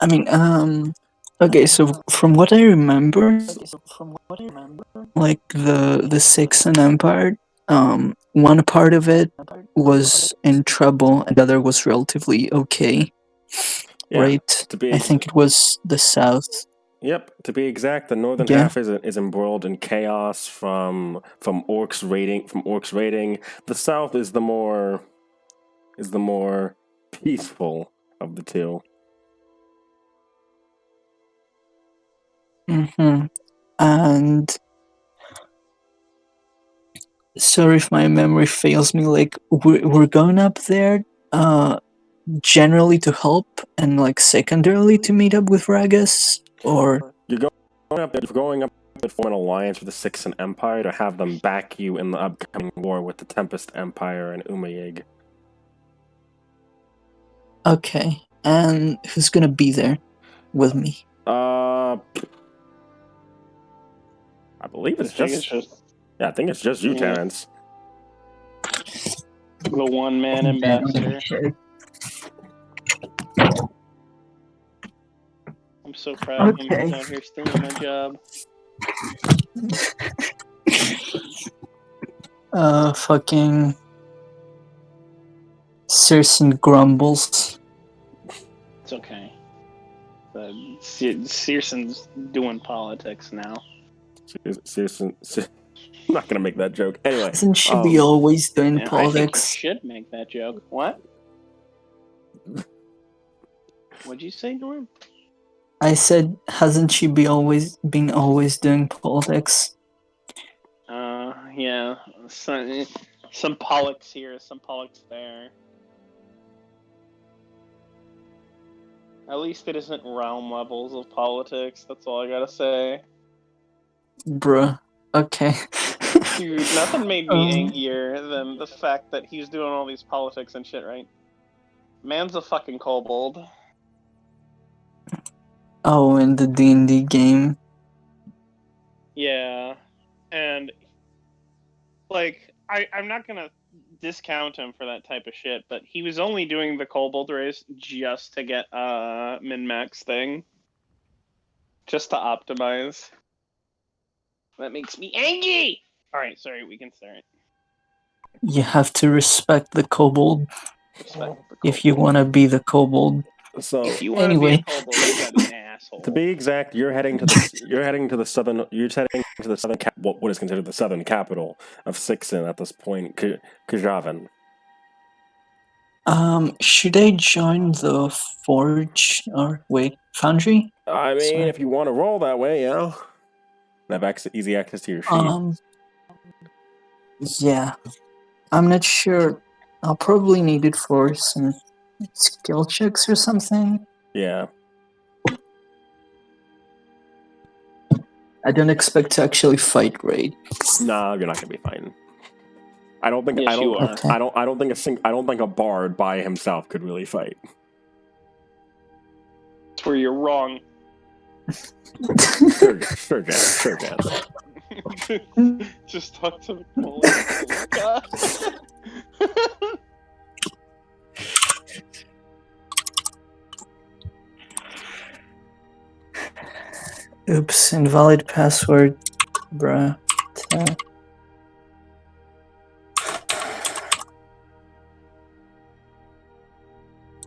I mean, okay, so from what I remember, like the Cixan Empire, one part of it was in trouble and the other was relatively okay, Yeah, right? to be I think it was the south. Yep, to be exact, the northern Yeah. half is embroiled in chaos from orcs raiding. The south is the more peaceful of the two. Mm-hmm. And sorry if my memory fails me. Like we're going up there, generally to help, and like secondarily to meet up with Ragas, or You're going up to form an alliance with the Cixan Empire to have them back you in the upcoming war with the Tempest Empire and Umayig. okay. And who's gonna be there with me? I believe it's just yeah, I think it's just you, Yeah. Terrence. The one-man ambassador. I'm so proud of him. He's out here stealing my job. Fucking Circin grumbles. It's okay. Searson's doing politics now. Seriously, I'm not gonna make that joke. Anyway, Doesn't she be always doing I think politics? you should make that joke. What? What'd you say, Norm? I said, hasn't she been always doing politics? Yeah. Some politics here, some politics there. At least it isn't realm levels of politics. That's all I gotta say. Bruh. Okay. Dude, nothing made me angrier than the fact that he's doing all these politics and shit, right? Man's a fucking kobold. Oh, in the D&D game. Yeah. And, like, I'm not gonna discount him for that type of shit, but he was only doing the kobold race just to get min-max thing. Just to optimize. That makes me angry! Alright, sorry, we can start. You have to respect the kobold if you want to be the kobold. So if you want anyway, to be a kobold, you gotta be an asshole. To be exact, you're heading to the southern what is considered the southern capital of Cixan at this point, Kjaven. Should I join the forge or foundry? I mean, Sorry. if you want to roll that way, yeah. And have easy access to your sheet. Yeah. I'm not sure. I'll probably need it for some skill checks or something. Yeah. I don't expect to actually fight, right? Nah, you're not gonna be fighting. I don't think. Yes, I don't. You are. Okay. I don't think I don't think a bard by himself could really fight. That's where you're wrong. Sure, Jan. Just talk to the Oops, invalid password, bruh.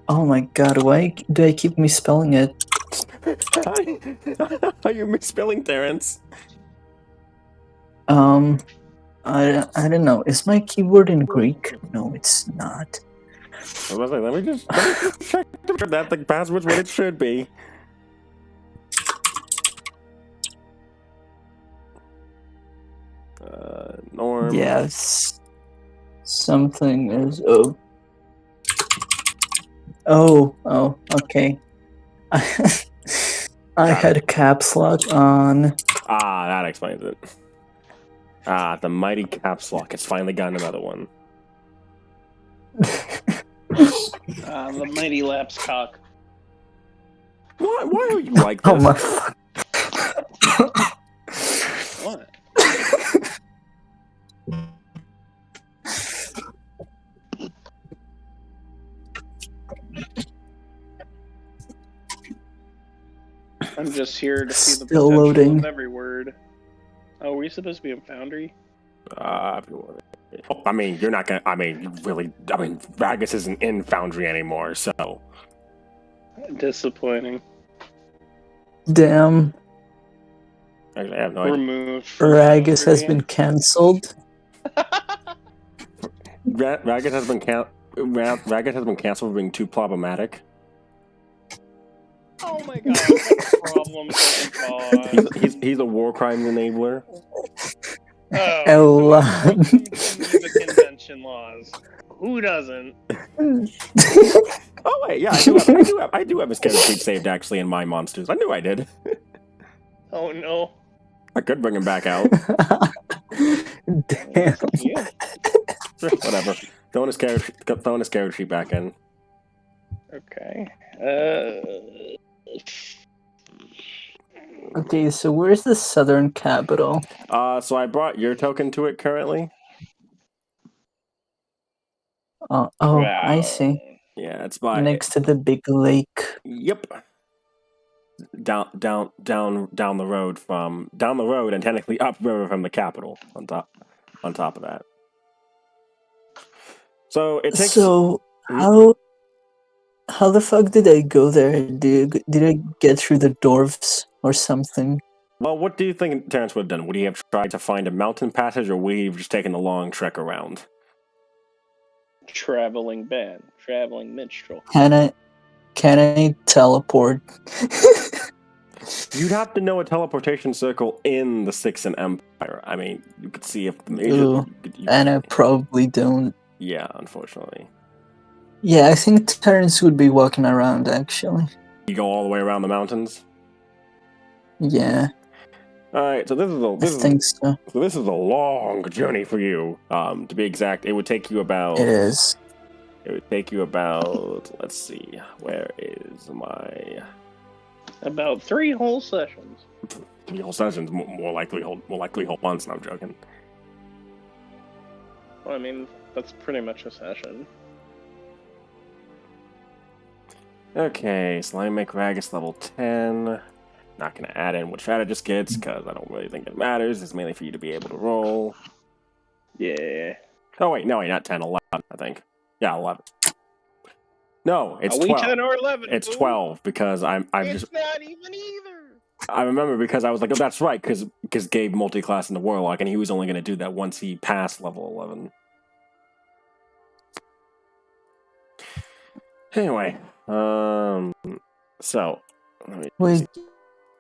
Oh my god, why do I keep misspelling it? Are you misspelling Terrence? I don't know. Is my keyboard in Greek? No, it's not. I was like, let me just check that the password's what it should be. Norm. Yes. Something is. Oh, okay. I had a caps lock on. Ah, that explains it. Ah, the mighty caps lock. It's finally gotten another one. The mighty lapse cock. Why are you like this? Oh my. What? I'm just here to see the Still potential loading. of every word. Oh, were you supposed to be in Foundry? I mean, you're not gonna. I mean, really. I mean, Ragus isn't in Foundry anymore, so. Disappointing. Damn, Actually, I have no idea. Removed from Ragus has Foundry. been cancelled. Ragus has been Ragus has been canceled for being too problematic. Oh my god, what problem doesn't cause? He's a war crimes enabler. Oh, A so lot. he broke some Geneva Convention laws. Who doesn't? Oh wait, yeah, I do have a scary sheet saved actually in my monsters. I knew I did. Oh no. I could bring him back out. Damn. Yeah. Whatever. Throwing a scared sheet back in. Okay. Okay, so where's the southern capital? So I brought your token to it currently. Oh, Wow. I see. Yeah, it's by Next to the big lake. Yep. Down the road and technically upriver from the capital on top of that. So it takes. So how the fuck did I go there? Did I get through the dwarves or something? Well, what do you think Terrence would have done? Would he have tried to find a mountain passage, or would he have just taken the long trek around? Traveling band. Traveling minstrel. Can I teleport? You'd have to know a teleportation circle in the Cixan Empire. I mean, you could see if Ooh, and I probably don't. Yeah, unfortunately. Yeah, I think Terrence would be walking around, actually. You go all the way around the mountains? Yeah. Alright, so this is a long journey for you. To be exact, it would take you about... It is. It would take you about... Let's see, where is my... About 3 whole sessions. 3 whole sessions, more likely whole months, and I'm joking. Well, I mean, that's pretty much a session. Okay, so let me make Ragus level 10. Not going to add in what strategist gets, because I don't really think it matters. It's mainly for you to be able to roll. Yeah. Oh, wait, no, wait, not 10, 11, I think. Yeah, 11. No, it's Are we 12. 10 or 11? It's 12, because I'm it's just... not even either! I remember because I was like, oh, that's right, because Gabe multi-classed into Warlock, and he was only going to do that once he passed level 11. Anyway, so... Wait,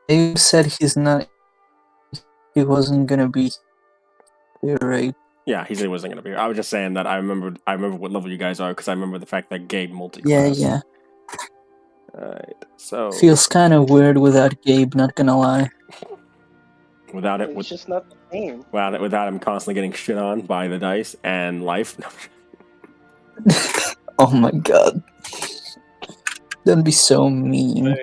you said he wasn't gonna be here, right? Yeah, he said he wasn't going to be here. I was just saying that I remember what level you guys are, because I remember the fact that Gabe multi-classed. Yeah. Alright, so... Feels kind of weird without Gabe, not gonna lie. Without it, It's just not the same. without him constantly getting shit on by the dice and life. Oh my god. Don't be so mean.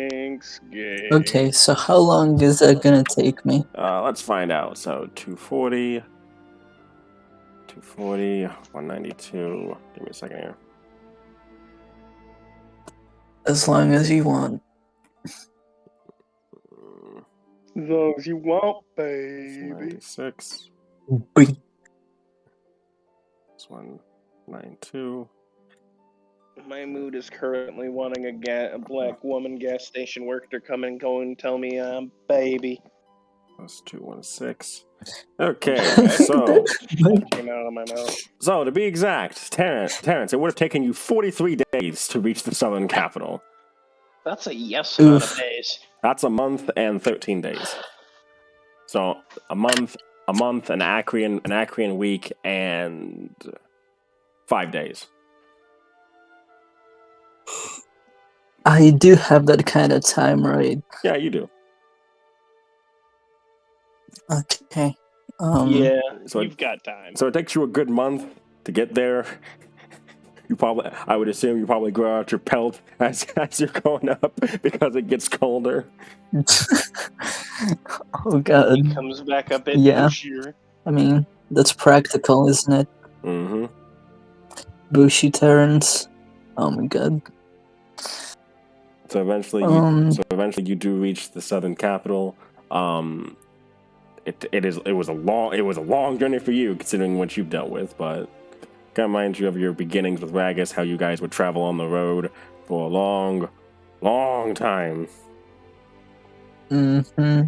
Thanks, Gabe. Okay, so how long is that gonna take me? Let's find out. So 240, 192. Give me a second here. As long as you want. As long as you want, baby. 96. Wait. This 192. My mood is currently wanting a black woman gas station worker to come and go and tell me I'm baby. Plus 216. Okay, so Came out of my mouth. So to be exact, Terrence, it would have taken you 43 days to reach the southern capital. That's a yes amount of days. That's a month and 13 days. So a month, an Acrian week, and 5 days. I do have that kind of time, right? Yeah, you do. Okay. Yeah, so you've got time. So it takes you a good month to get there. I would assume you probably grow out your pelt as you're going up because it gets colder. Oh god. He comes back a bit bushier. I mean, that's practical, isn't it? Mm-hmm. Bushy Terrence. Oh my god. So eventually, you do reach the southern capital. It was a long journey for you considering what you've dealt with, but kind of reminds you of your beginnings with Ragus, how you guys would travel on the road for a long time. Mm-hmm.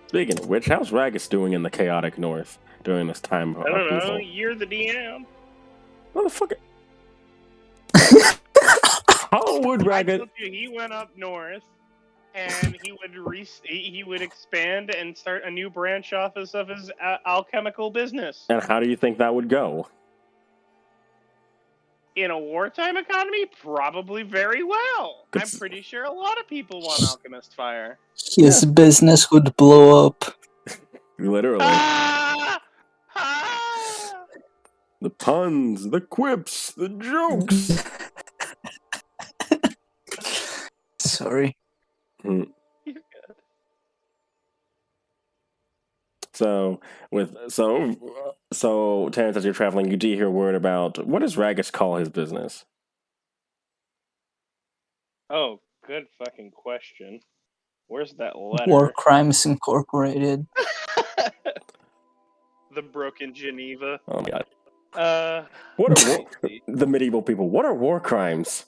Speaking of which, how's Ragus doing in the chaotic north during this time of I don't know. upheaval? You're the DM. Motherfucker. How would I Ragus? told you he went up north, and he would expand and start a new branch office of his alchemical business. And how do you think that would go? In a wartime economy, probably very well. I'm It's- pretty sure a lot of people want alchemist fire. His business would blow up. Literally. Ah! Ah! The puns, the quips, the jokes. Sorry. You're good. So Terrence, as you're traveling, you do hear word about what does Ragus call his business? Oh, good fucking question. Where's that letter? War Crimes Incorporated. The Broken Geneva. Oh my god! What are the medieval people? What are war crimes?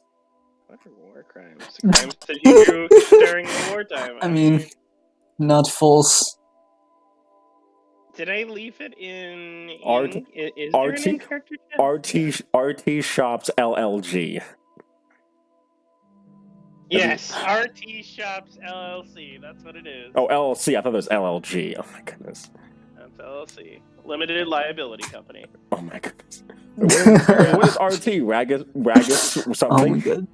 What are war crimes? Crimes that you do during wartime. I mean, not false. Did I leave it in? Is there RT an in-character chat? RT Shops LLG. Yes, RT Shops LLC. That's what it is. Oh, LLC. I thought it was LLG. Oh my goodness. That's LLC. Limited Liability Company. Oh my goodness. What is RT? Ragus Oh something? my god.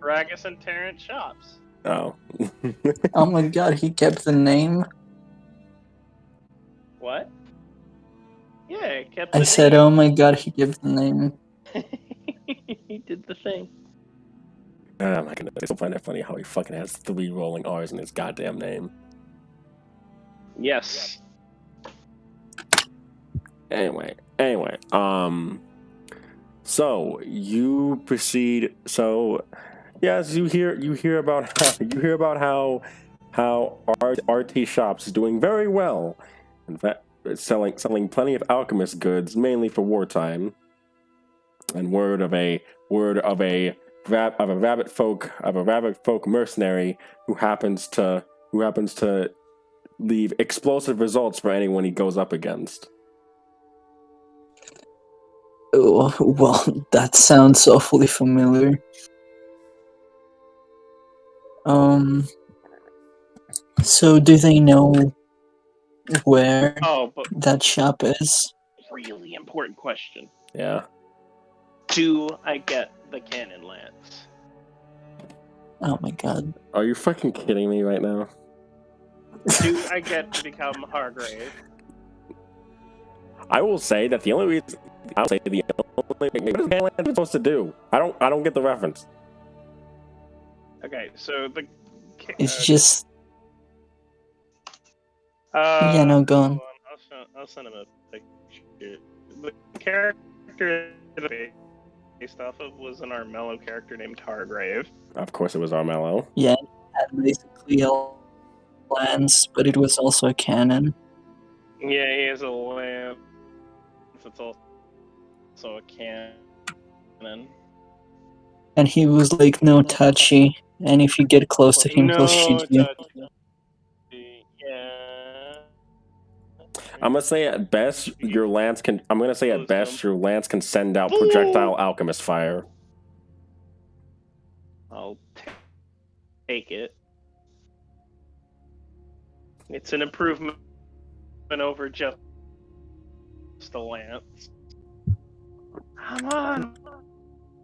Ragus and Terrence Shops. Oh. Oh my god, he kept the name. What? Yeah, it kept I the said, name. oh my god, he kept the name. He did the thing. Oh my goodness. I still find it funny how he fucking has 3 rolling R's in his goddamn name. Yes. Anyway. So you proceed. So yes, you hear about how RT Shops is doing very well. In fact, it's selling plenty of alchemist goods, mainly for wartime. And word of a rabbit folk mercenary who happens to leave explosive results for anyone he goes up against. Oh, well, that sounds awfully familiar. So do they know where Oh, but that shop is? really important question. Yeah. Do I get the cannon lance? Oh my god. Are you fucking kidding me right now? Do I get to become Hargrave? I will say that the only thing what is Galen supposed to do? I don't get the reference. Okay, so the... It's just... yeah, no, go on. Hold on. I'll send him a picture. The character based off of was an Armello character named Hargrave. Of course it was Armello. Yeah, it had basically a lance, but it was also a cannon. Yeah, he has a lance. It's also a cannon. And he was like, no touchy, and if you get close to him, he'll shoot you. Yeah. I'm gonna say at best your lance can send out projectile alchemist fire. I'll take it. It's an improvement over just a lance. Come on!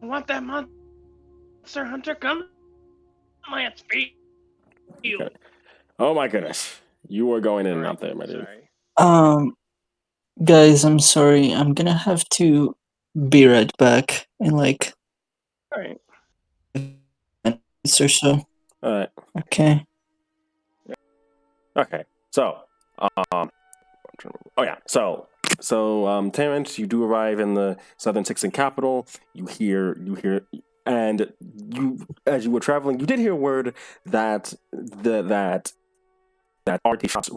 I want that monster hunter come lance feet. Okay. Oh my goodness. You are going in and out there, my dude. Sorry. Guys, I'm sorry. I'm gonna have to be right back in like Alright. minutes or so. Alright. Okay. Okay. So Terrence, you do arrive in the southern Cixan capital. You hear And as you were traveling, you did hear word that that RT Shops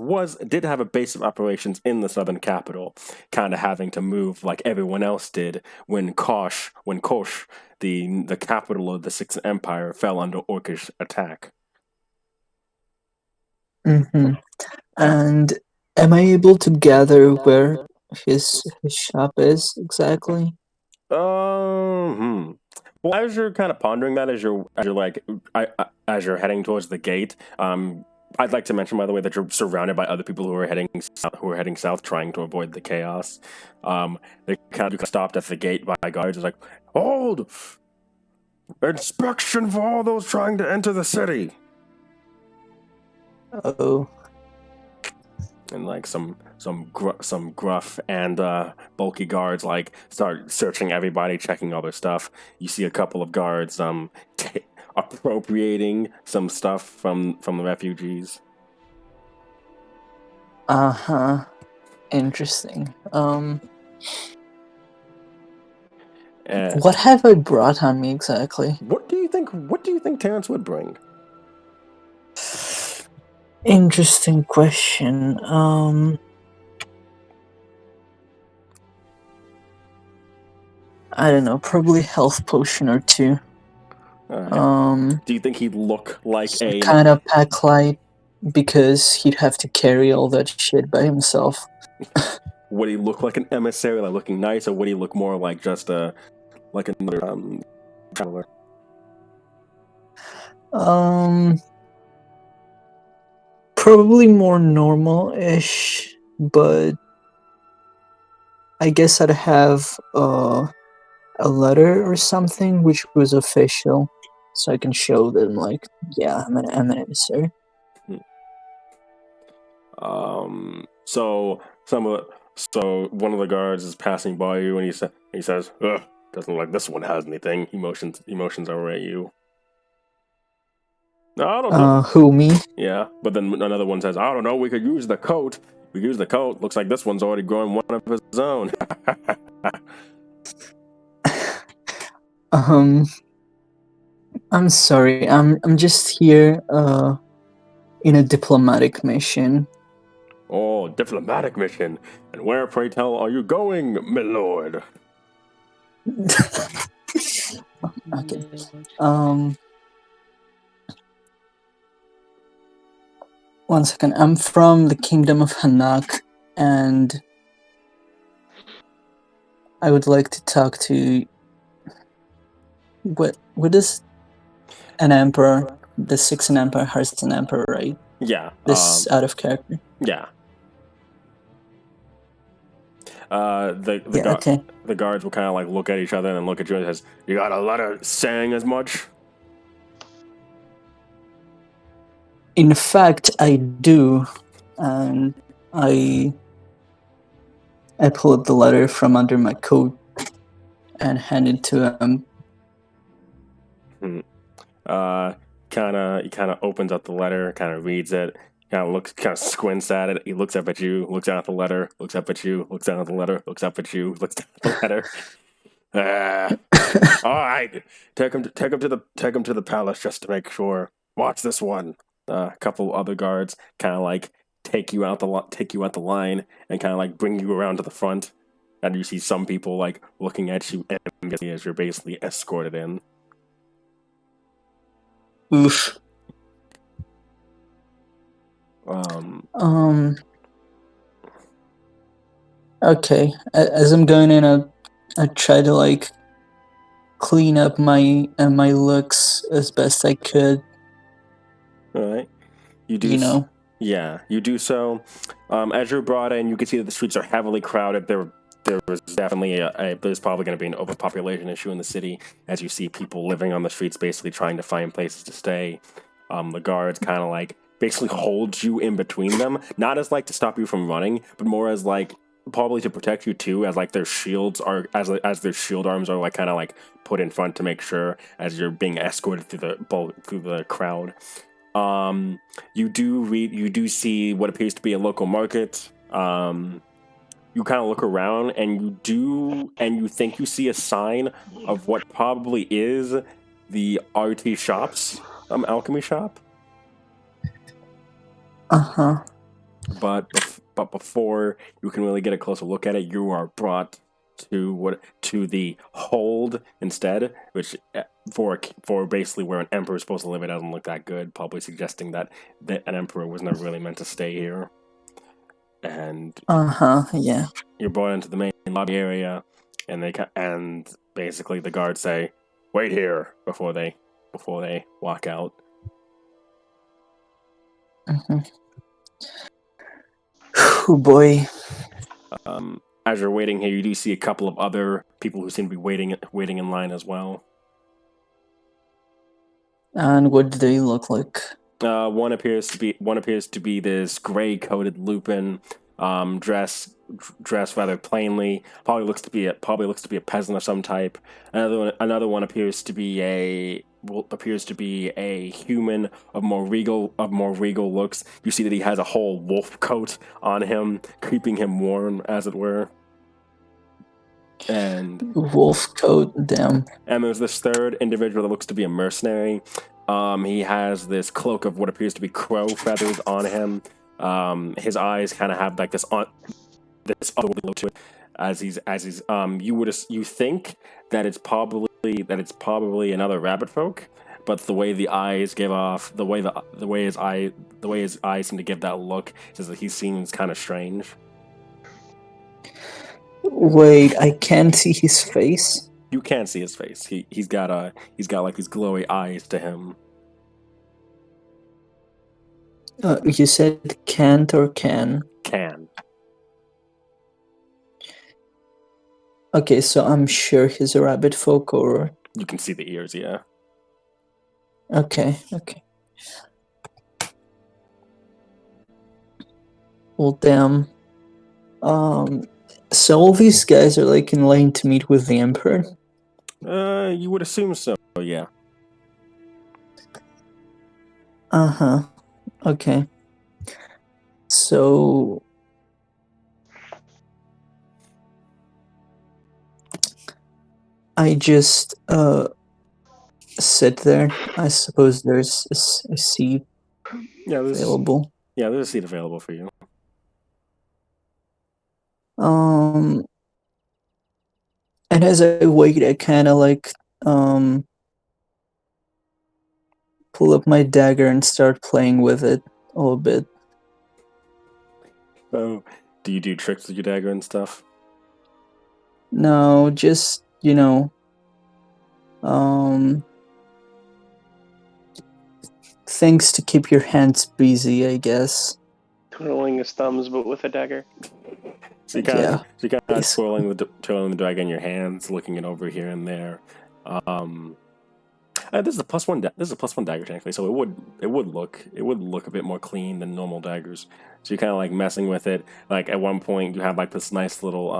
did have a base of operations in the southern capital, kind of having to move like everyone else did when Kosh, the capital of the Cixan Empire, fell under Orcish attack. Mm-hmm. And am I able to gather where his shop is exactly? Well, as you're kind of pondering that, as you're heading towards the gate, I'd like to mention, by the way, that you're surrounded by other people who are heading south, trying to avoid the chaos. They kind of stopped at the gate by guards. It's like, hold, inspection for all those trying to enter the city. Oh. And like some gruff and bulky guards like start searching everybody, checking all their stuff. You see a couple of guards appropriating some stuff from the refugees. Uh-huh. Interesting. What have I brought on me exactly? What do you think Terrence would bring? Interesting question. I don't know, probably health potion or two. Right. Do you think he'd look like a kind of pack light because he'd have to carry all that shit by himself? Would he look like an emissary, like looking nice, or would he look more like just like another traveler? Probably more normal-ish, but I guess I'd have a letter or something which was official, so I can show them, like, yeah, I'm an emissary. So one of the guards is passing by you, and he says, "Ugh, doesn't look like this one has anything." Emotions over at you. No, I don't know. Who, me? Yeah, but then another one says, "I don't know. We could use the coat. We could use the coat. Looks like this one's already growing one of his own." I'm sorry. I'm just here in a diplomatic mission. Oh, diplomatic mission. And where, pray tell, are you going, my lord? Okay. One second. I'm from the kingdom of Hanak, and I would like to talk to what is an emperor? The Cixan Empire has an emperor, right? Yeah. This out of character. Yeah. Okay. The guards will kind of like look at each other and then look at you and says, "You got a letter saying as much?" In fact, I do, and I pull up the letter from under my coat and hand it to him. He kind of opens up the letter, kind of reads it, kind of squints at it. He looks up at you, looks down at the letter, looks up at you, looks down at the letter, looks up at you, looks down at the letter. All right, take him to the palace just to make sure. Watch this one. A couple other guards kind of like take you out the line and kind of like bring you around to the front, and you see some people like looking at you as you're basically escorted in. Oof. Okay. As I'm going in, I try to like clean up my looks as best I could. All right. You do. Yeah, you do so. As you're brought in, you can see that the streets are heavily crowded. There was definitely there's probably going to be an overpopulation issue in the city as you see people living on the streets, basically trying to find places to stay. The guards kind of like basically hold you in between them, not as like to stop you from running, but more as like probably to protect you too, as like their shields are as their shield arms are like kind of like put in front to make sure as you're being escorted through the crowd. You do see what appears to be a local market. you kind of look around and you think you see a sign of what probably is the RT shops, alchemy shop. But before you can really get a closer look at it, you are brought to the hold instead, which for basically where an emperor is supposed to live, it doesn't look that good. Probably suggesting that an emperor was never really meant to stay here. And yeah. You're brought into the main lobby area, and basically the guards say, "Wait here," before they walk out. Oh boy. As you're waiting here, you do see a couple of other people who seem to be waiting in line as well. And what do they look like? One appears to be this gray-coated Lupin, dressed rather plainly. Probably looks to be a peasant of some type. Another one appears to be a human of more regal looks. You see that he has a whole wolf coat on him, keeping him warm, as it were. And wolf coat, damn. And there's this third individual that looks to be a mercenary. He has this cloak of what appears to be crow feathers on him. His eyes kind of have like this otherworldly look to it. You think that it's probably another rabbit folk, but the way the eyes give off, the way his eyes seem to give that look, says that he seems kind of strange. Wait, I can't see his face? You can't see his face. He's got like these glowy eyes to him. You said can't or can? Can. Okay, so I'm sure he's a rabbit folk, or you can see the ears, yeah. Okay. Well, damn. So all these guys are like in line to meet with the Emperor? You would assume so, yeah. Okay. So I just sit there. I suppose there's a seat available. Yeah, there's a seat available for you. And as I wait, I kind of like pull up my dagger and start playing with it a little bit. Oh, do you do tricks with your dagger and stuff? No, just, things to keep your hands busy, I guess. Twirling his thumbs, but with a dagger. So you kind of twirling the dagger in your hands, looking it over here and there. This is a +1. This is a +1 dagger technically, so it would look a bit more clean than normal daggers. So you're kind of like messing with it. Like at one point, you have like this nice little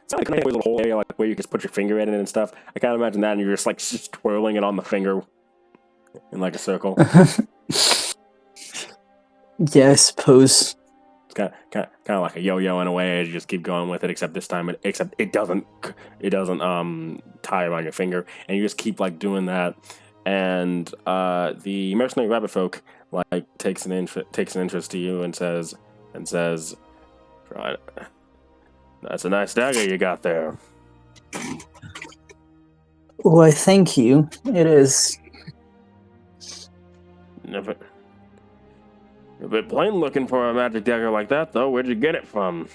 it's like a nice little hole area, like where you just put your finger in it and stuff. I kind of imagine that, and you're just twirling it on the finger in like a circle. Yeah, I suppose. It's kind of like a yo-yo in a way, as you just keep going with it. Except this time, it doesn't tie around your finger, and you just keep like doing that. And the mercenary rabbit folk like takes an interest to you and says, "That's a nice dagger you got there." Why, thank you. It is. Never. A bit plain looking for a magic dagger like that, though. Where'd you get it from?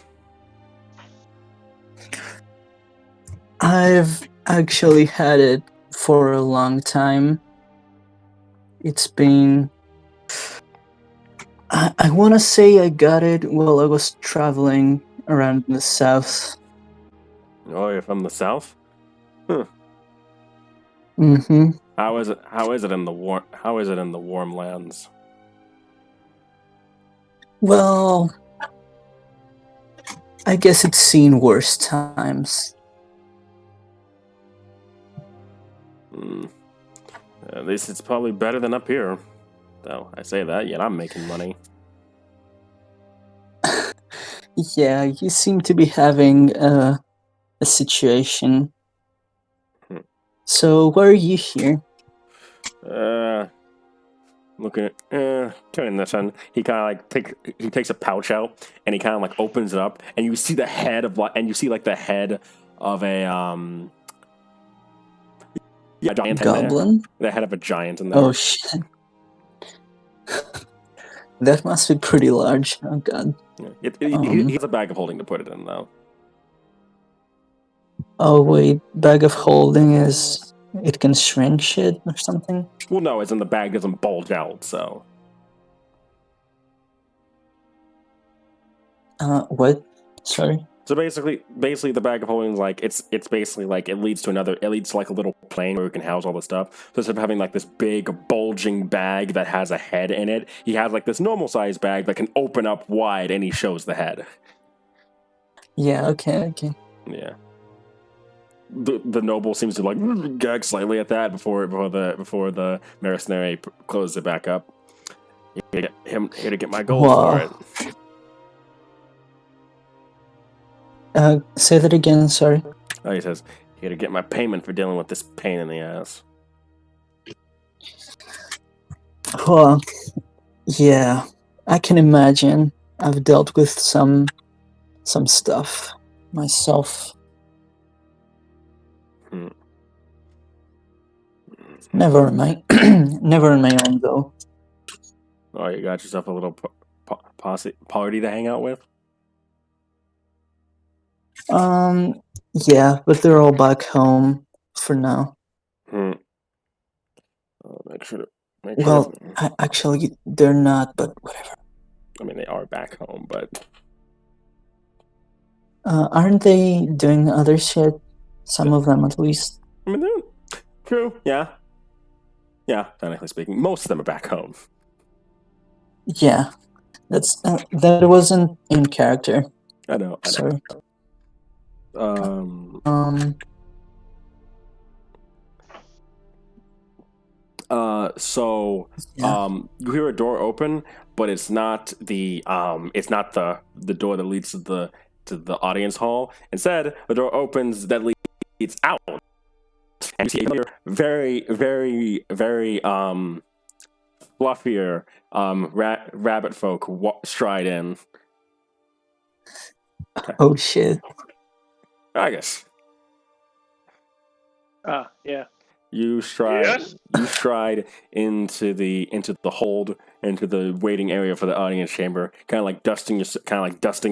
I've actually had it for a long time. It's been... I want to say I got it while I was traveling around the south. Oh, you're from the south? Huh. Mm-hmm. How is it in the warm lands? Well, I guess it's seen worse times. At least it's probably better than up here. Though I say that, yet I'm making money. Yeah, you seem to be having a situation. So, why are you here? Looking at turning this on. He kind of like takes a pouch out and he kind of like opens it up and you see the head of like the head of a giant Goblin? in there. The head of a giant in there. Oh shit. That must be pretty large. Oh god. He has a bag of holding to put it in though. Oh wait, bag of holding is it can shrink shit or something? Well, no, it's in the bag doesn't bulge out, so. What? Sorry. So basically, the bag of holding is like it's basically like it leads to like a little plane where we can house all the stuff. So instead of having like this big bulging bag that has a head in it, he has like this normal sized bag that can open up wide, and he shows the head. Yeah. Okay. Yeah. The noble seems to like gag slightly at that before the mercenary closes it back up. Here to get my gold for it. Say that again, sorry. Oh, he says, here to get my payment for dealing with this pain in the ass. Well, yeah, I can imagine. I've dealt with some stuff myself. Never in my own though. Oh, you got yourself a little party to hang out with? Yeah, but they're all back home for now. Actually, they're not, but whatever. I mean, they are back home, but... aren't they doing other shit? Some of them, at least. I mean, true, yeah. Yeah, technically speaking. Most of them are back home. Yeah. That wasn't in character. I know. Sorry. You hear a door open, but it's not the door that leads to the audience hall. Instead, the door opens that leads out, and you see a very, very, very fluffier rabbit folk stride in. Oh shit! I guess. Yeah. You stride into the hold, into the waiting area for the audience chamber, kind of like dusting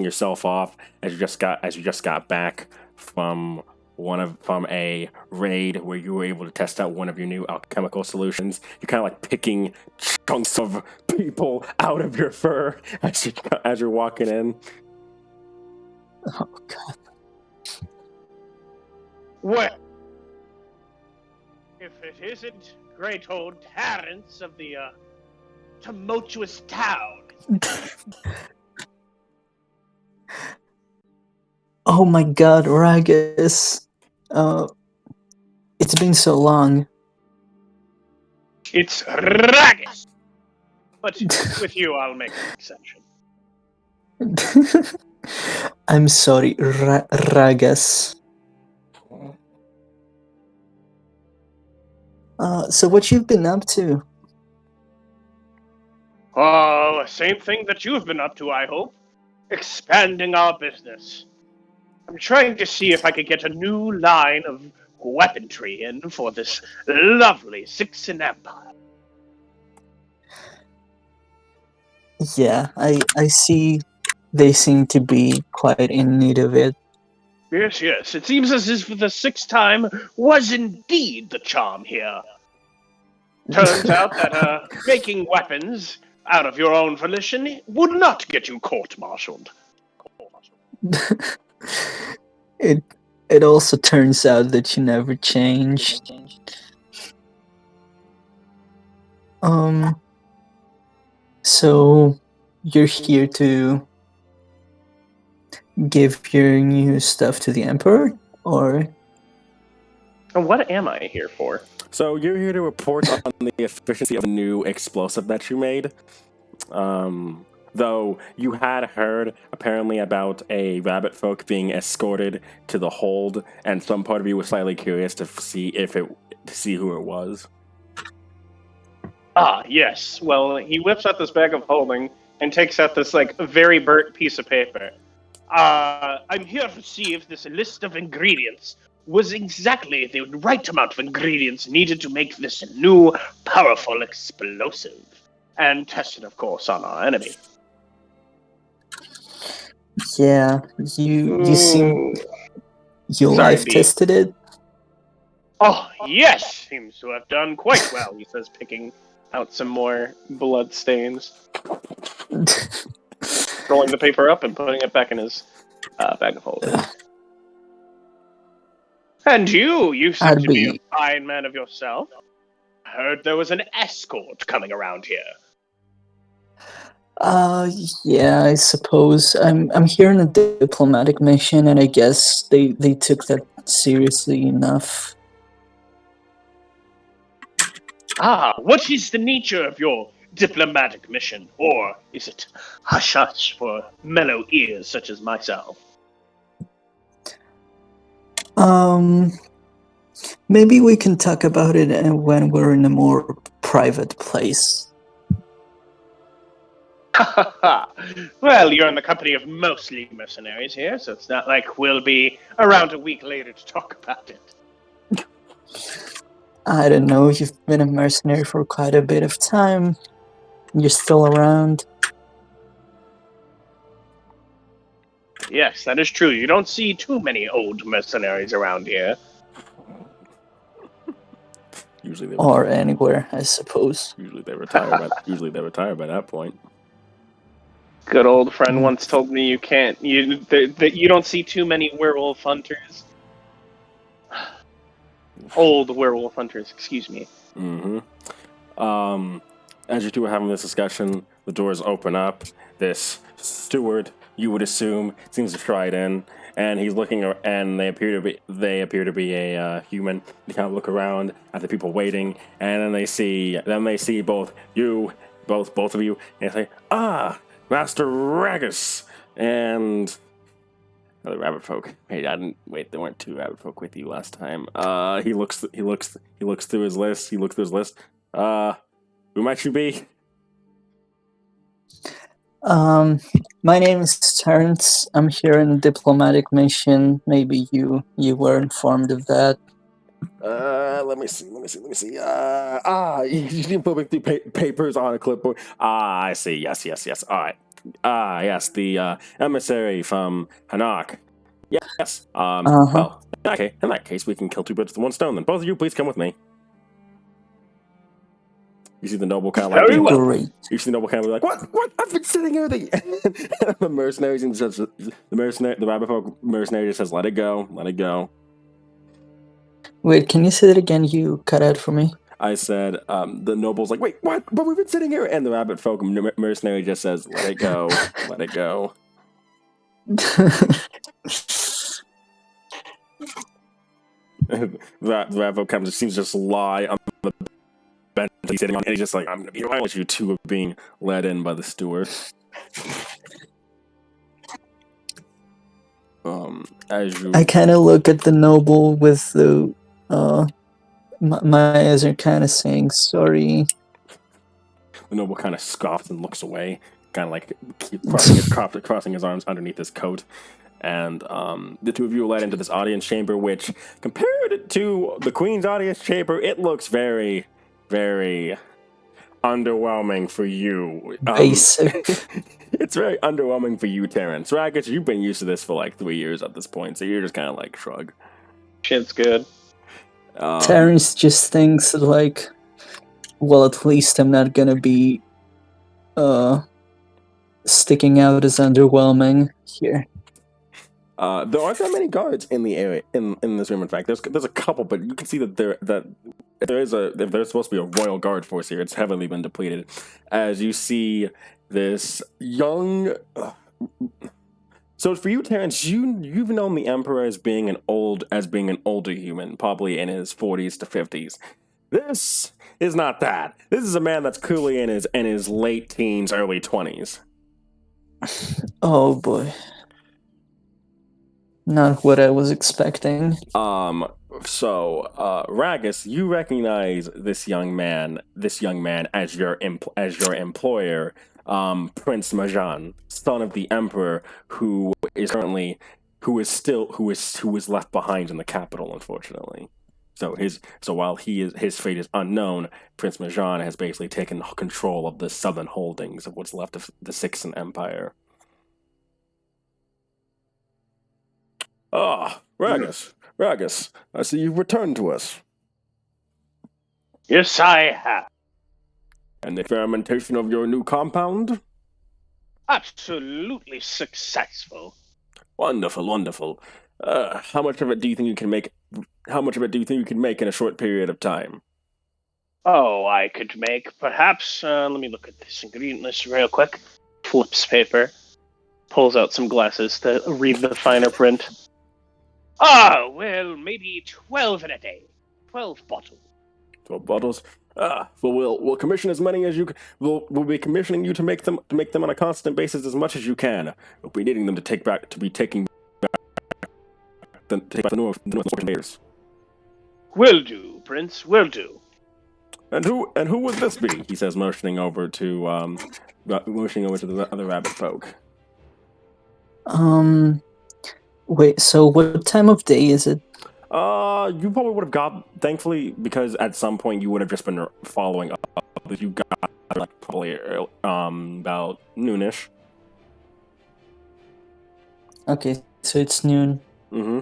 yourself off as you just got back from a raid where you were able to test out one of your new alchemical solutions. You're kind of like picking chunks of people out of your fur as you're walking in. Oh god. Well, if it isn't great old Terrence of the tumultuous town. Oh my god, Ragus. It's been so long. It's Ragus. But with you, I'll make an exception. I'm sorry, Ragus. So what you've been up to? Oh, same thing that you've been up to, I hope. Expanding our business. I'm trying to see if I could get a new line of weaponry in for this lovely Cixan Empire. Yeah, I see they seem to be quite in need of it. Yes. It seems as if the sixth time was indeed the charm here. Turns out that making weapons out of your own volition would not get you court-martialed. It also turns out that you never changed. So you're here to give your new stuff to the Emperor, or? And what am I here for? So you're here to report on the efficiency of a new explosive that you made. Though you had heard apparently about a rabbit folk being escorted to the hold, and some part of you was slightly curious to see who it was. Ah, yes. Well, he whips out this bag of holding and takes out this very burnt piece of paper. I'm here to see if this list of ingredients was exactly the right amount of ingredients needed to make this new, powerful explosive. And tested, of course, on our enemy. Yeah, you seem you Sorry, life tested it. Oh, yes! Seems to have done quite well, he says, picking out some more blood stains. Rolling the paper up and putting it back in his bag of holding. And you seem to be a fine man of yourself. I heard there was an escort coming around here. Yeah, I suppose I'm here on a diplomatic mission, and I guess they took that seriously enough. What is the nature of your diplomatic mission, or is it hush-hush for mellow ears such as myself? Maybe we can talk about it when we're in a more private place. Well, you're in the company of mostly mercenaries here, so it's not like we'll be around a week later to talk about it. I don't know, you've been a mercenary for quite a bit of time. You're still around. Yes, that is true. You don't see too many old mercenaries around here. Usually or anywhere, I suppose. Usually they retire by that point. Good old friend once told me you don't see too many werewolf hunters. Old werewolf hunters, excuse me. Mm-hmm. As you two are having this discussion, the doors open up. This steward, you would assume, seems to stride in, and he's looking, and they appear to be a human. They kind of look around at the people waiting, and then they see both of you, and they say, Master Ragus, and the rabbit folk. Hey, there weren't two rabbit folk with you last time. He looks through his list. Who might you be? My name is Terrence. I'm here on a diplomatic mission. Maybe you were informed of that. Let me see. You didn't put me papers on a clipboard. I see. Yes. All right. Yes, the emissary from Hanak. Yes. Well, okay. In that case, we can kill two birds with one stone. Then both of you, please come with me. You see the noble kind of like, you see the noble kind of like, what? I've been sitting here. The mercenaries and just the rabbit folk mercenary just says, let it go. Wait, can you say that again? You cut out for me. I said, the noble's like, wait, what? But we've been sitting here, and the rabbit folk mercenary just says, let it go. The rabbit folk kind of seems to just lie on the bench he's sitting on, and he's just like, I'm gonna be right with you two are being led in by the steward. I kind of look at the noble with the my eyes are kind of saying sorry. The noble kind of scoffs and looks away, kind of like crossing his arms underneath his coat. And the two of you are led into this audience chamber, which, compared to the Queen's audience chamber, it looks very, very underwhelming for you. Basic. It's very underwhelming for you, Terrence. Ragged, you've been used to this for like 3 years at this point, so you're just kind of like shrug. Shit's good. Terrence just thinks like, well, at least I'm not gonna be sticking out as underwhelming here. There aren't that many guards in the area in this room. In fact, there's a couple, but you can see that if there's supposed to be a royal guard force here, it's heavily been depleted. As you see this young. So for you, Terrence, you've known the Emperor as being an older human, probably in his 40s to 50s. This is not that. This is a man that's clearly in his late teens, early 20s. Oh boy. Not what I was expecting. So, Ragus, you recognize this young man as your employer, Prince Majan, son of the Emperor, who is left behind in the capital, unfortunately. So while his fate is unknown, Prince Majan has basically taken control of the southern holdings of what's left of the Cixan Empire. Ah, Ragus, I see you've returned to us. Yes, I have. And the experimentation of your new compound? Absolutely successful. Wonderful. How much of it do you think you can make? How much of it do you think you can make in a short period of time? Oh, I could make perhaps. Let me look at this ingredient list real quick. Flips paper, pulls out some glasses to read the finer print. Oh, well, maybe 12 in a day. 12 bottles. 12 bottles. Well, we'll commission as many as you. We'll be commissioning you to make them on a constant basis as much as you can. We'll be needing them to take back the new players. Will do, Prince. Will do. And who would this be? He says, motioning over to the other rabbit folk. Wait. So what time of day is it? You probably would have got, thankfully, because at some point you would have just been following up. You got like probably about noonish. Okay, so it's noon. Mm-hmm.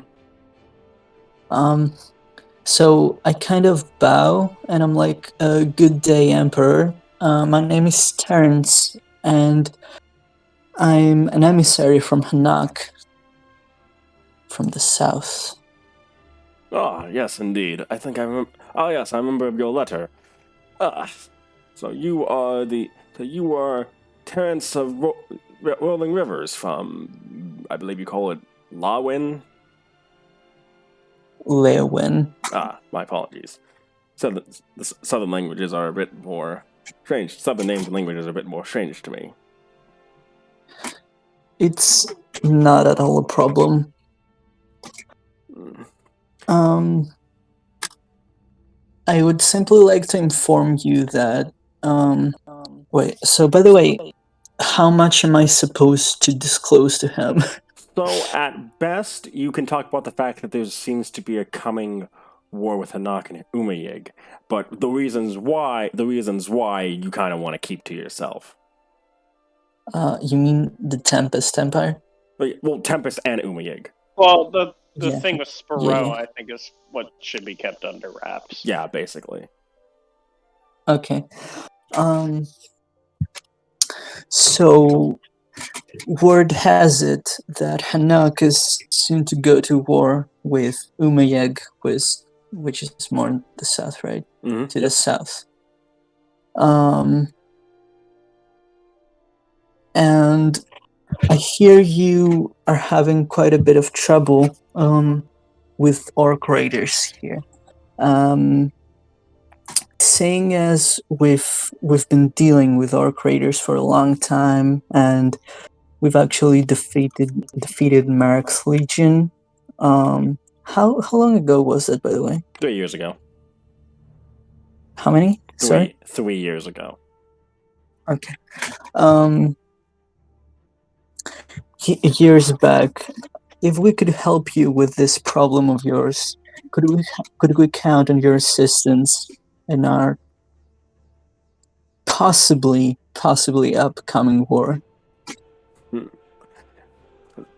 So I kind of bow and I'm like, "Good day, Emperor. My name is Terrence, and I'm an emissary from Hanak, from the south." Ah, yes, indeed. I think I remember. Oh, yes, I remember your letter. So you are Terrence of Rolling Rivers from, I believe you call it Lawin. Leowin. My apologies. So the southern languages are a bit more strange. Southern names and languages are a bit more strange to me. It's not at all a problem. I would simply like to inform you that. Wait. So, by the way, how much am I supposed to disclose to him? So, at best, you can talk about the fact that there seems to be a coming war with Hanak and Umayig, but the reasons why you kind of want to keep to yourself. You mean the Tempest Empire? Well, Tempest and Umayig. Well, the thing with Sparrow, I think, is what should be kept under wraps. Yeah, basically. Okay. So, word has it that Hanak is soon to go to war with Umayeg, which is more in the south, right? Mm-hmm. To the south. And I hear you are having quite a bit of trouble with orc raiders here. Seeing as we've been dealing with orc raiders for a long time, and we've actually defeated Marek's Legion. How long ago was that, by the way? 3 years ago. How many? Sorry? 3 years ago. Okay. Years back, if we could help you with this problem of yours, could we count on your assistance in our possibly upcoming war?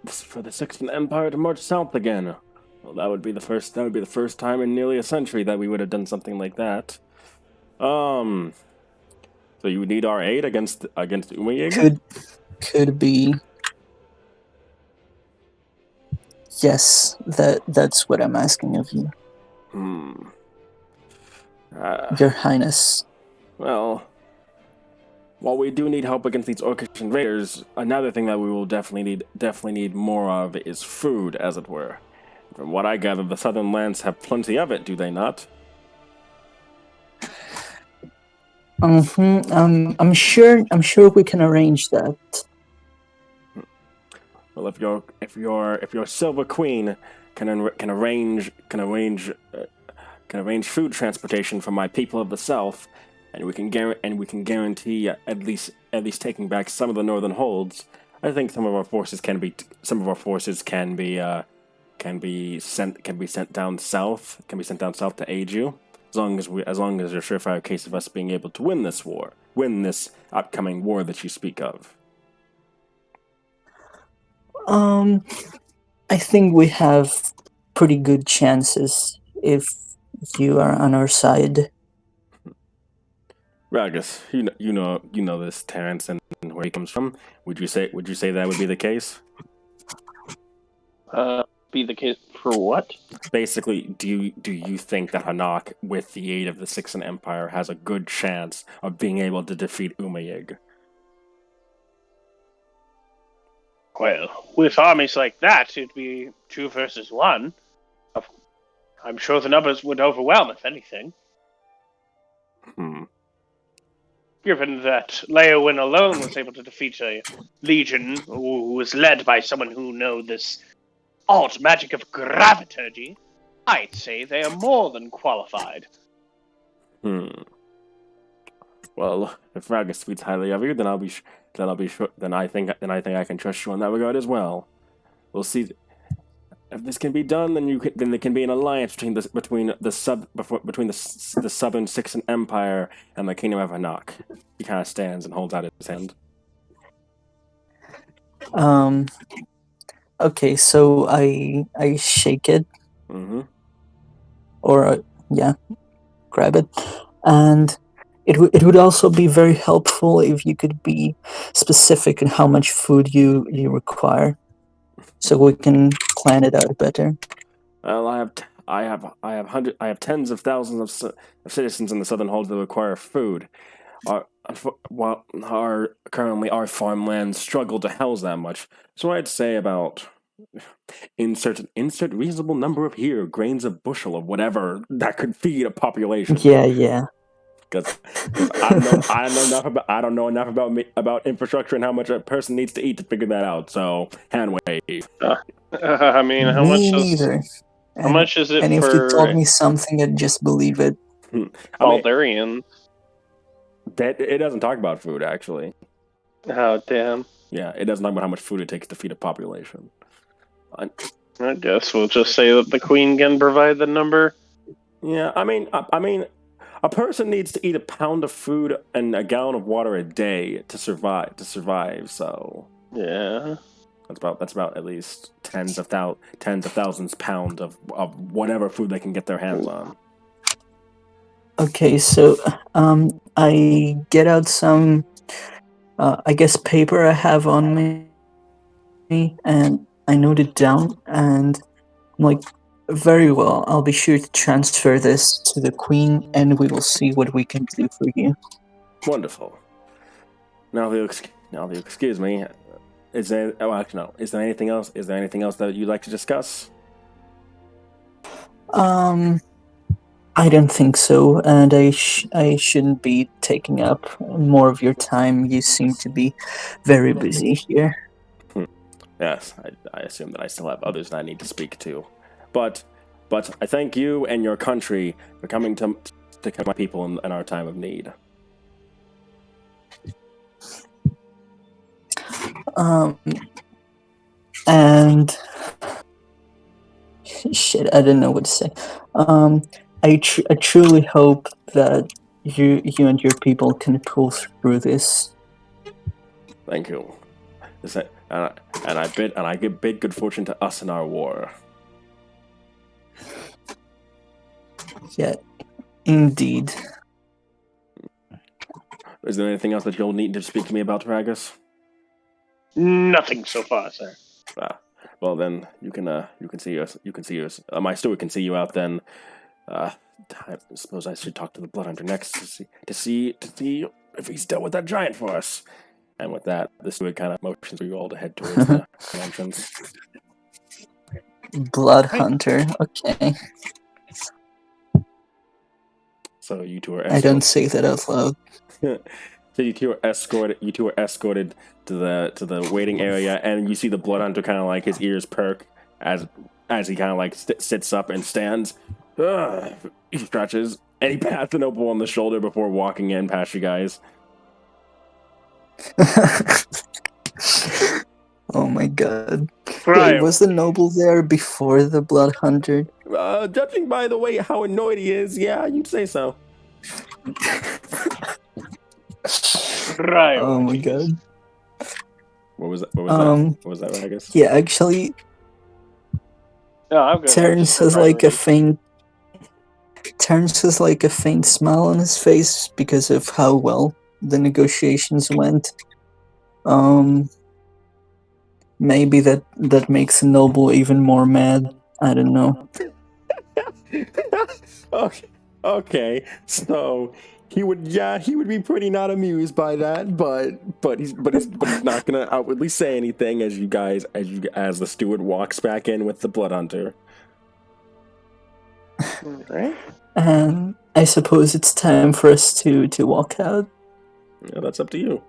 For the Cixan Empire to march south again. Well, that would be the first time in nearly a century that we would have done something like that. So you would need our aid against Umayig? Could be. Yes, that's what I'm asking of you. Your Highness. Well, while we do need help against these orcish invaders, another thing that we will definitely need more of is food, as it were. From what I gather, the southern lands have plenty of it, do they not? I'm sure we can arrange that. Well, if your Silver Queen can arrange food transportation for my people of the South, and we can guarantee at least taking back some of the northern holds. I think some of our forces can be sent down south to aid you, as long as there's a surefire case of us being able to win this upcoming war that you speak of. I think we have pretty good chances if you are on our side. Ragus, you know this Terrence and where he comes from. Would you say that would be the case? Be the case for what? Basically, do you think that Hanak, with the aid of the Cixan Empire, has a good chance of being able to defeat Umayig? Well, with armies like that, it'd be 2 versus 1. I'm sure the numbers would overwhelm, if anything. Given that Leowin alone was able to defeat a legion who was led by someone who knows this odd magic of graviturgy, I'd say they are more than qualified. Well, if Ragus speaks highly of you, then I think I can trust you in that regard as well. We'll see. If this can be done, then there can be an alliance between the southern Cixan Empire and the Kingdom of Hanak. He kind of stands and holds out his hand. Okay, so I shake it. Or grab it, and it would also be very helpful if you could be specific in how much food you require, so we can plan it out better. Well, I have tens of thousands of citizens in the southern holds that require food. Currently our farmlands struggle to house that much, so I'd say about insert reasonable number of grains a bushel of whatever that could feed a population. Yeah. Because I don't know enough about infrastructure and how much a person needs to eat to figure that out. So hand wave. I mean, how much is it and for? If you told me something, I'd just believe it. Baldurian. It doesn't talk about food, actually. Oh, damn. Yeah, it doesn't talk about how much food it takes to feed a population. I guess we'll just say that the queen can provide the number. Yeah, I mean, a person needs to eat a pound of food and a gallon of water a day to survive. So yeah, that's about at least tens of thousands pounds of whatever food they can get their hands on. Okay, so I get out some, I guess, paper I have on me, and I note it down, and I'm like, very well, I'll be sure to transfer this to the queen, and we will see what we can do for you. Wonderful. Now, if you'll excuse me, is there anything else? Is there anything else that you'd like to discuss? I don't think so, and I shouldn't be taking up more of your time. You seem to be very busy here. Yes, I assume that I still have others that I need to speak to. But I thank you and your country for coming to my people in our time of need. And shit, I don't know what to say. I truly hope that you and your people can pull through this. Thank you. And I bid good fortune to us in our war. Yeah, indeed. Is there anything else that you'll need to speak to me about, Ragus? Nothing so far, sir. Well then, you can see us. My steward can see you out then. I suppose I should talk to the Bloodhunter next to see if he's dealt with that giant for us. And with that, the steward kind of motions for you all to head towards the entrance. Bloodhunter, okay. So you two are. I don't say that out loud. So you two are escorted. You two are escorted to the waiting area, and you see the blood hunter kind of like his ears perk as he kind of like sits up and stands. Ugh. He stretches, and he pats the noble on the shoulder before walking in past you guys. Oh my god. Right. Wait, was the noble there before the blood hunter? Judging by the way how annoyed he is, yeah, you'd say so. Right. Oh my god. What was that? What was that, I guess? Yeah, actually, No, I'm good. Terrence has like a faint smile on his face because of how well the negotiations went. Maybe that makes a noble even more mad. I don't know. Okay. So he would be pretty not amused by that, but he's not gonna outwardly say anything as the steward walks back in with the blood hunter. Right. And I suppose it's time for us to walk out. Yeah, that's up to you.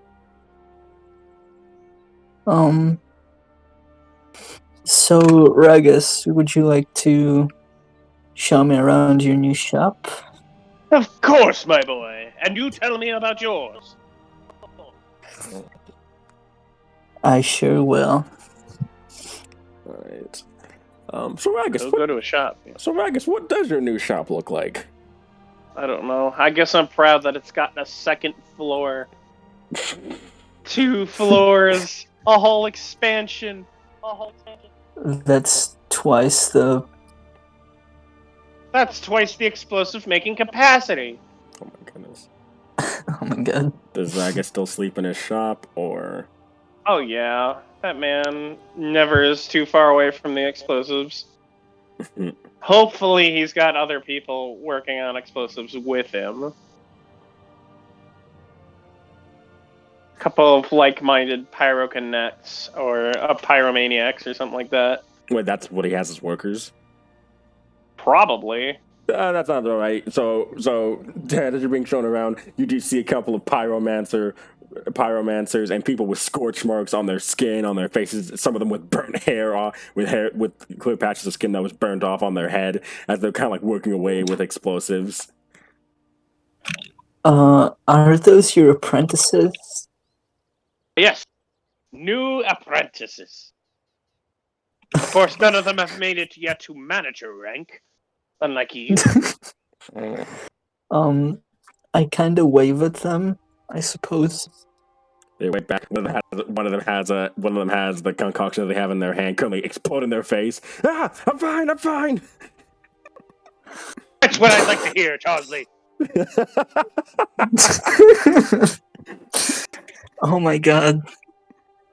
So Ragus, would you like to show me around your new shop? Of course, my boy. And you tell me about yours. I sure will. Alright. So Ragus, We'll go to a shop. So Ragus, what does your new shop look like? I don't know. I guess I'm proud that it's got a second floor. 2 floors. A whole expansion. That's twice the... That's twice the explosive making capacity. Oh my goodness. Oh my god. Does Ragus still sleep in his shop, or...? Oh yeah. That man never is too far away from the explosives. Hopefully he's got other people working on explosives with him. A couple of like-minded pyrokinects or pyromaniacs or something like that. Wait, that's what he has as workers? Probably. That sounds alright. So as you're being shown around, you do see a couple of pyromancers and people with scorch marks on their skin, on their faces. Some of them with burnt hair, with clear patches of skin that was burned off on their head, as they're kind of like working away with explosives. Are those your apprentices? Yes. New apprentices. Of course, none of them have made it yet to manager rank. Unlike you. I kind of wave at them, I suppose. They wave back. One of them has the concoction that they have in their hand currently explode in their face. Ah, I'm fine. That's what I'd like to hear, Charlie. Oh my god.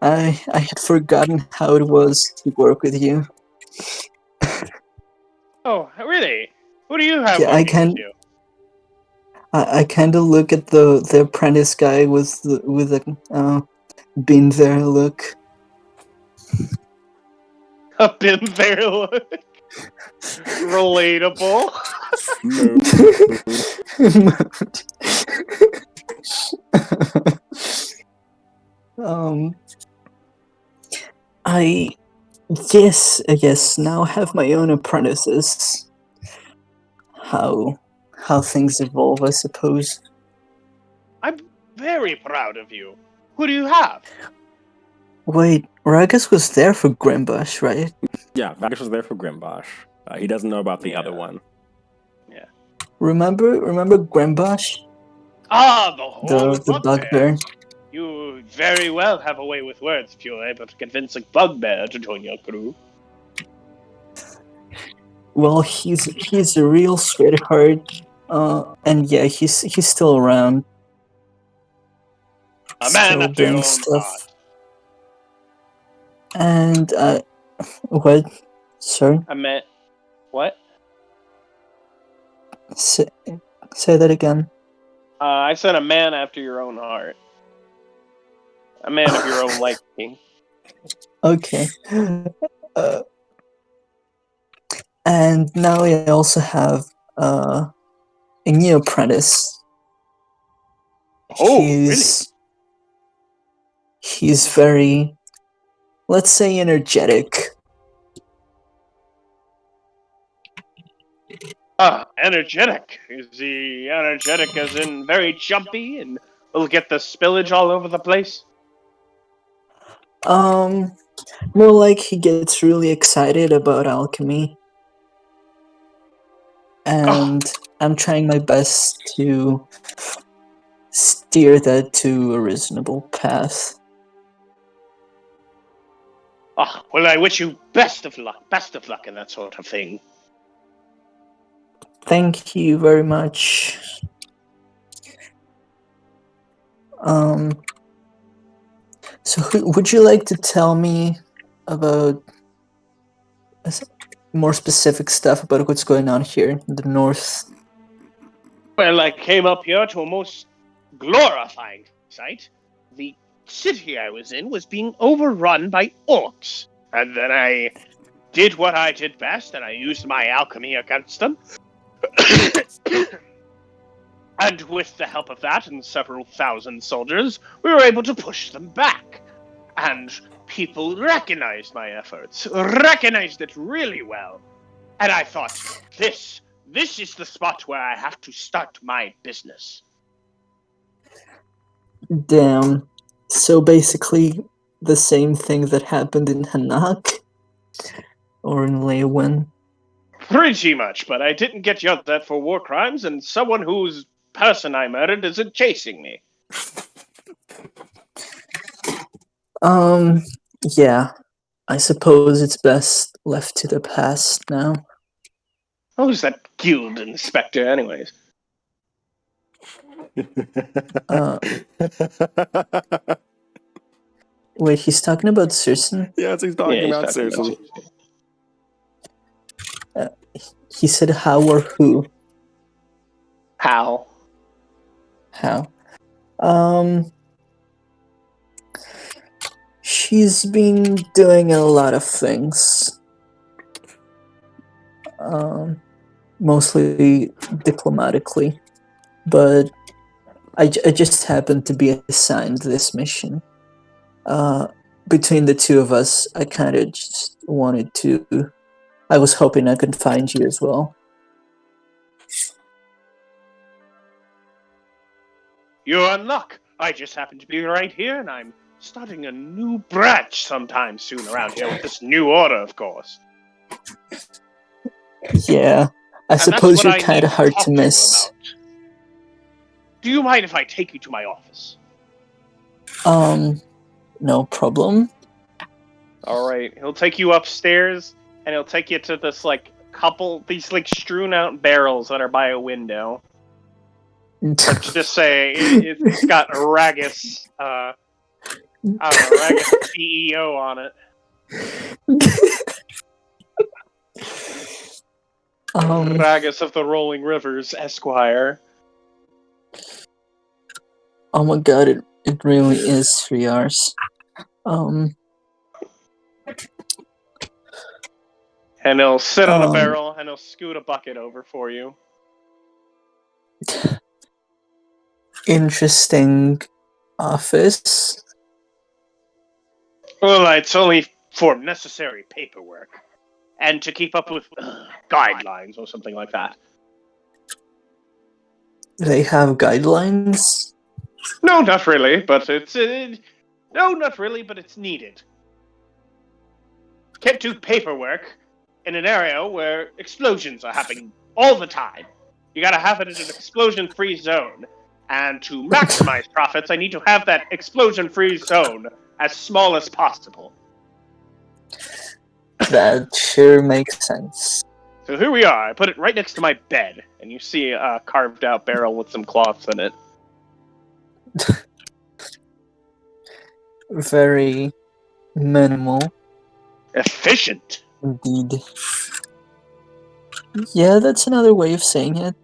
I had forgotten how it was to work with you. Oh, really? Who do you have? Yeah, I kind of look at the apprentice guy with a been there look. A been there look. Relatable. I guess now have my own apprentices. How things evolve, I suppose. I'm very proud of you. Who do you have? Wait, Ragus was there for Grimbosh, right? Yeah, Ragus was there for Grimbosh. He doesn't know about the other one. Yeah. Remember Grimbosh? Ah, the bugbear. You very well have a way with words if you're able to convince a bugbear to join your crew. Well, he's a real sweetheart, and yeah, he's still around. A man after your own heart. And what? Sorry. I meant what? Say that again. I said a man after your own heart. A man of your own liking. Okay. And now I also have a new apprentice. Oh, He's He's very, let's say, energetic. Energetic. Is he energetic as in very jumpy and will get the spillage all over the place? More like he gets really excited about alchemy. And I'm trying my best to steer that to a reasonable path. Well, I wish you best of luck in that sort of thing. Thank you very much. So would you like to tell me about more specific stuff about what's going on here in the north? Well, I came up here to a most glorifying sight. The city I was in was being overrun by orcs. And then I did what I did best, and I used my alchemy against them. And with the help of that and several thousand soldiers, we were able to push them back. And people recognized my efforts, recognized it really well. And I thought, this is the spot where I have to start my business. Damn. So basically the same thing that happened in Hanak? Or in Leeuwen? Pretty much, but I didn't get yelled at for war crimes, and someone whose person I murdered isn't chasing me. Yeah. I suppose it's best left to the past now. Who's that guild inspector, anyways? Wait, he's talking about Cixan? Yes, he's talking about Cixan. He said how or who? How? She's been doing a lot of things. Mostly diplomatically. But I just happened to be assigned this mission. Between the two of us, I kind of just wanted to... I was hoping I could find you as well. You're in luck. I just happen to be right here, and I'm starting a new branch sometime soon around here with this new order, of course. Yeah, I suppose you're kind of hard to miss. Do you mind if I take you to my office? No problem. Alright, he'll take you upstairs, and he'll take you to this, these strewn out barrels that are by a window. Let's just say it's got Ragus, Ragus CEO on it. Ragus of the Rolling Rivers, Esquire. Oh my god, it really is 3 hours. And he'll sit on a barrel, and he'll scoot a bucket over for you. Interesting office. Well, it's only for necessary paperwork. And to keep up with guidelines or something like that. They have guidelines? No, not really, but it's needed. Can't do paperwork in an area where explosions are happening all the time. You gotta have it in an explosion-free zone. And to maximize profits, I need to have that explosion-free zone as small as possible. That sure makes sense. So here we are. I put it right next to my bed, and you see a carved-out barrel with some cloths in it. Very minimal. Efficient. Indeed. Yeah, that's another way of saying it.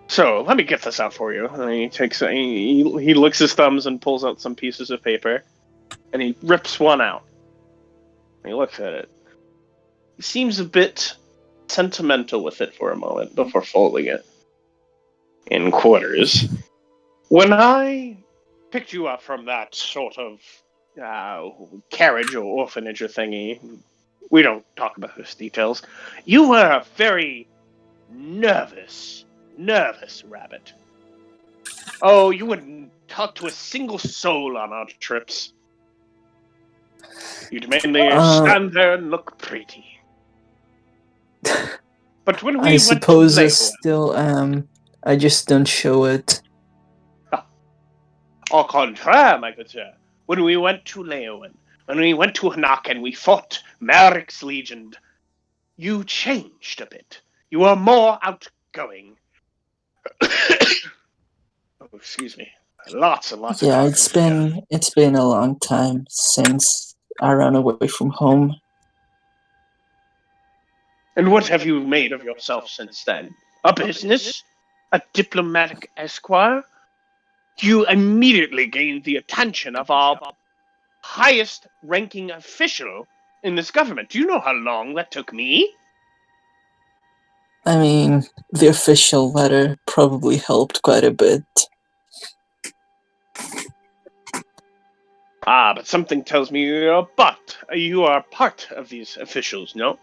So, let me get this out for you. And he licks his thumbs and pulls out some pieces of paper. And he rips one out. And he looks at it. He seems a bit sentimental with it for a moment before folding it in quarters. When I picked you up from that sort of carriage or orphanage or thingy, we don't talk about those details, you were a very nervous rabbit. Oh, you wouldn't talk to a single soul on our trips. You'd mainly stand there and look pretty. But when we I went to suppose I Legoland, still am. I just don't show it. au contraire, my good sir. When we went to Leowen, when we went to Hanak and we fought Marek's Legion, you changed a bit. You were more outgoing. Oh, excuse me. Lots and lots of Yeah, coffee. it's been a long time since I ran away from home. And what have you made of yourself since then? A business? A diplomatic esquire? You immediately gained the attention of our highest ranking official in this government. Do you know how long that took me? I mean, the official letter probably helped quite a bit. Ah, but something tells me you are part of these officials, no?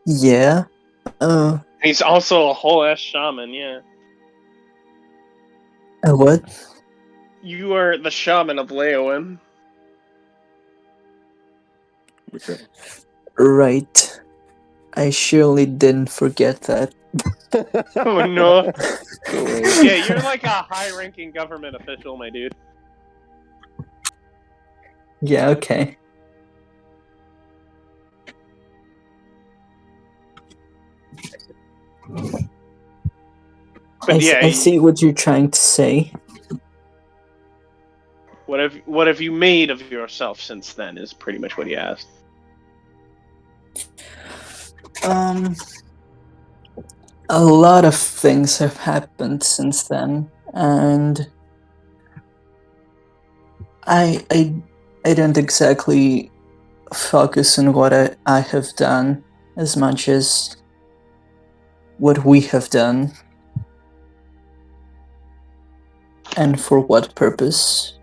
Yeah. He's also a whole ass shaman, yeah. What? You are the shaman of Leowen. Right. I surely didn't forget that. Oh no. Yeah, you're like a high-ranking government official, my dude. Yeah, okay. But I see what you're trying to say. What have you made of yourself since then is pretty much what he asked. A lot of things have happened since then, and I don't exactly focus on what I have done as much as what we have done, and for what purpose.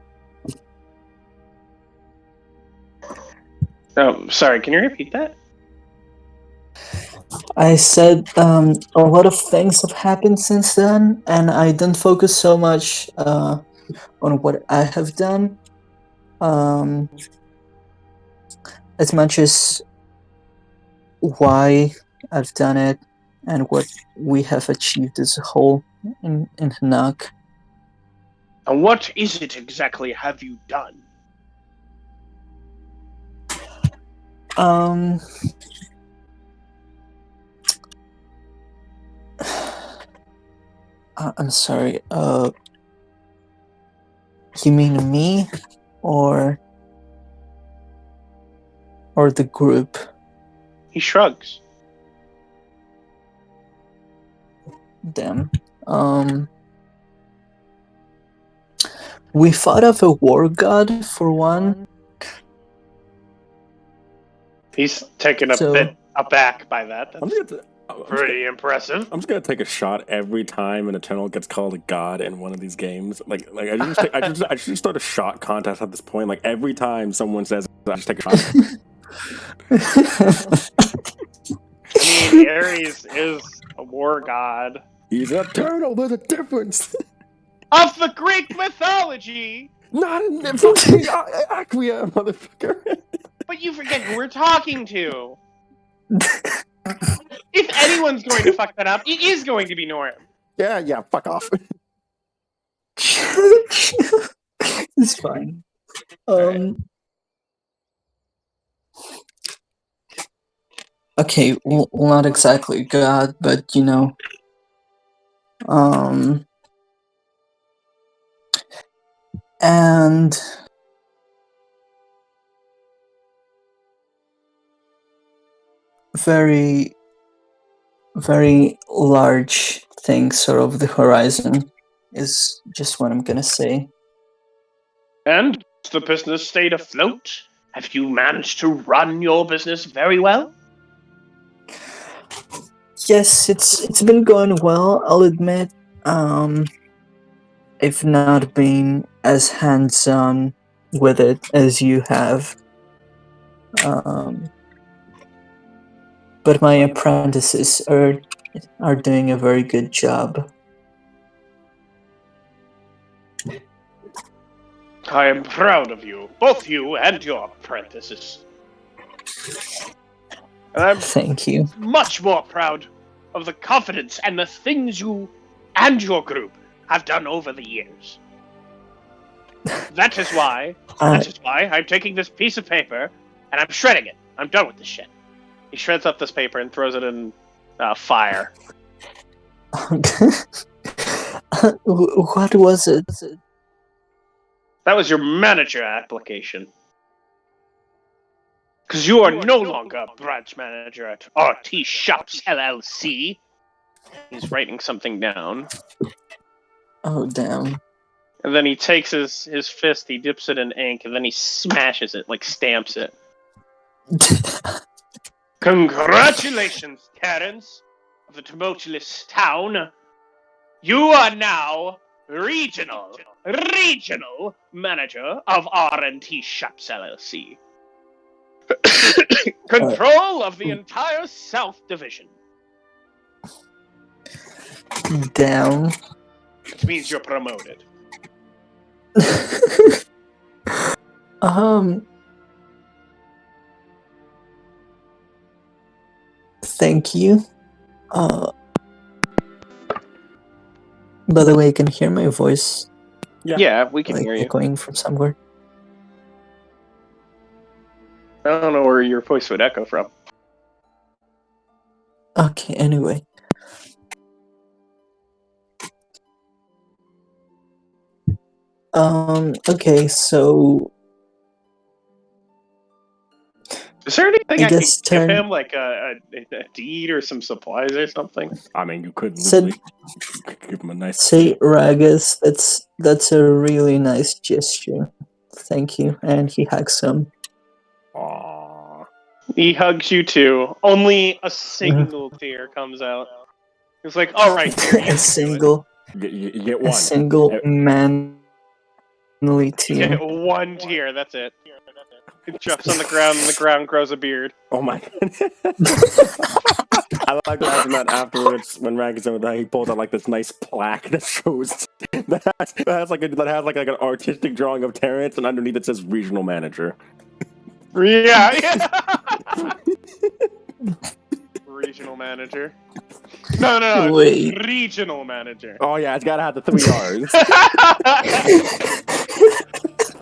Oh, sorry, can you repeat that? I said a lot of things have happened since then, and I don't focus so much on what I have done as much as why I've done it and what we have achieved as a whole in Hanak. And what is it exactly have you done? I'm sorry. You mean me, or the group? He shrugs. Damn. We fought off a war god for one. He's taken a bit aback by that. That's pretty impressive. I'm just gonna take a shot every time an Eternal gets called a god in one of these games. Like I should start a shot contest at this point. Like every time someone says, I just take a shot. I mean, Ares is a war god. He's eternal. There's a difference. Of the Greek mythology. Not in the fucking Acquia, motherfucker. But you forget who we're talking to. If anyone's going to fuck that up, it is going to be Norm. Yeah, fuck off. It's fine. Okay, well, not exactly God, but you know. And very, very large things are over the horizon, is just what I'm gonna say. And the business stayed afloat? Have you managed to run your business very well? Yes, it's been going well. I'll admit. I've not been as hands-on with it as you have. Um, but my apprentices are doing a very good job. I am proud of you, both you and your apprentices. And I'm Thank you. much more proud of the confidence and the things you and your group have done over the years. That is why I'm taking this piece of paper and I'm shredding it. I'm done with this shit. He shreds up this paper and throws it in fire. What was it? That was your manager application. Because you are no longer a branch manager at RT Shops LLC. He's writing something down. Oh, damn. And then he takes his fist, he dips it in ink, and then he smashes it, like stamps it. Congratulations, Terrence, of the tumultuous town. You are now regional manager of R&T Shops LLC. Control of the entire South Division. Damn. Which means you're promoted. Thank you. By the way, you can hear my voice. Yeah, we can hear you. Echoing from somewhere. I don't know where your voice would echo from. Okay, anyway. Okay, so... Is there anything I can give turn... him, like a deed or some supplies or something? I mean, you could literally give him a nice... Say, Ragus, that's a really nice gesture. Thank you. And he hugs him. Aww. He hugs you too. Only a single tear comes out. It's like, all right, dear, a single... You get one. A single manly tear. You get one tear, that's it. It drops on the ground and the ground grows a beard. Oh my god. I like laughing that afterwards when Rag is done with that, he pulls out like this nice plaque that shows that has like an artistic drawing of Terrence, and underneath it says regional manager. Yeah. Regional manager. No. Wait. Regional manager. Oh yeah, it's gotta have the 3 R's.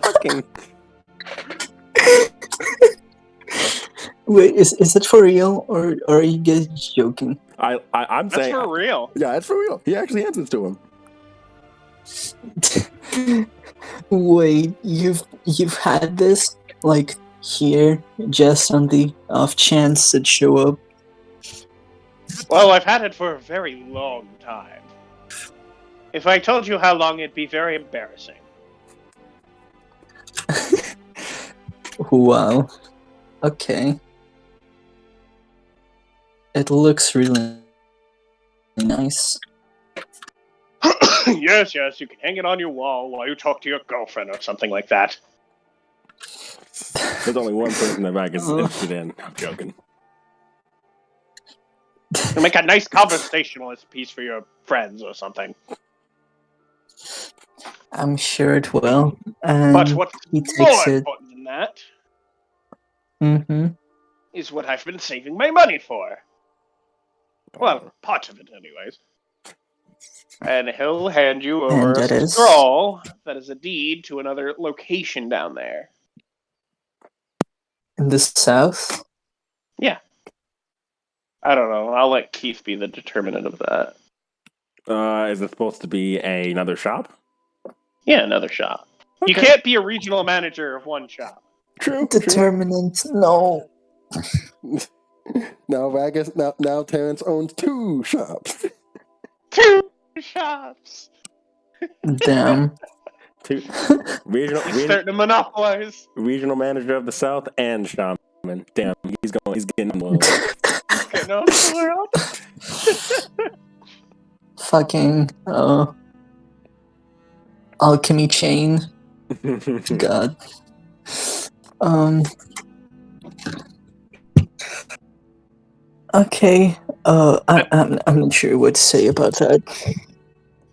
Fucking. Wait, is it for real, or are you guys joking? I'm saying that's for real. Yeah, it's for real. He actually answers to him. Wait, you've had this like here just on the off chance it show up? Well, I've had it for a very long time. If I told you how long, it'd be very embarrassing. Wow. Okay. It looks really nice. Yes, you can hang it on your wall while you talk to your girlfriend or something like that. There's only one person that Rag is interested in. I'm joking. You'll make a nice conversationalist piece for your friends or something. I'm sure it will. But what's more important than that is what I've been saving my money for. Well, part of it, anyways. And he'll hand you over a scroll that is a deed to another location down there. In the south? Yeah. I don't know. I'll let Keith be the determinant of that. Is it supposed to be another shop? Yeah, another shop. Okay. You can't be a regional manager of one shop. True. Determinant, no. Now Terrence owns 2 shops. 2 shops. Damn. Regional starting to monopolize. Regional manager of the South and shop coming. Damn, he's getting low. Getting off the world. Fucking alchemy chain. God. Okay. I'm not sure what to say about that.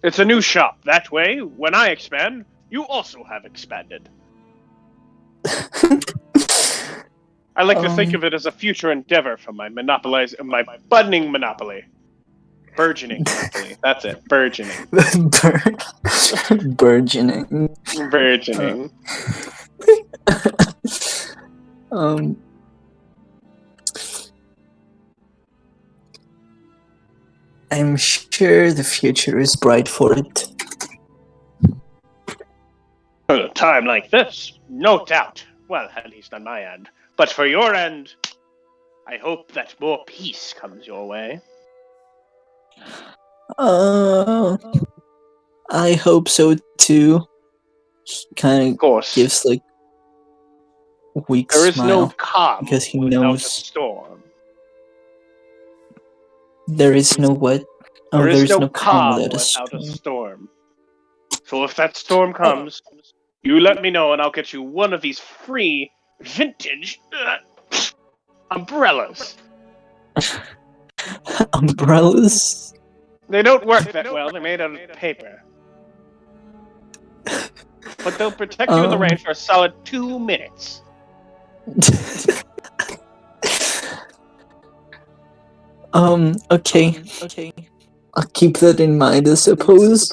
It's a new shop. That way, when I expand, you also have expanded. I like to think of it as a future endeavor for my budding monopoly. Burgeoning monopoly. That's it. Burgeoning. Burgeoning. Burgeoning. I'm sure the future is bright for it. At a time like this, no doubt. Well, at least on my end. But for your end, I hope that more peace comes your way. I hope so too. Kind of gives like a weak there is smile no calm because he without knows a storm. there is no what? There is no calm without a storm. So if that storm comes, you let me know and I'll get you one of these free vintage umbrellas. Umbrellas? They don't work that well. They're made out of paper. But they'll protect you in the rain for a solid 2 minutes. Okay. I'll keep that in mind, I suppose.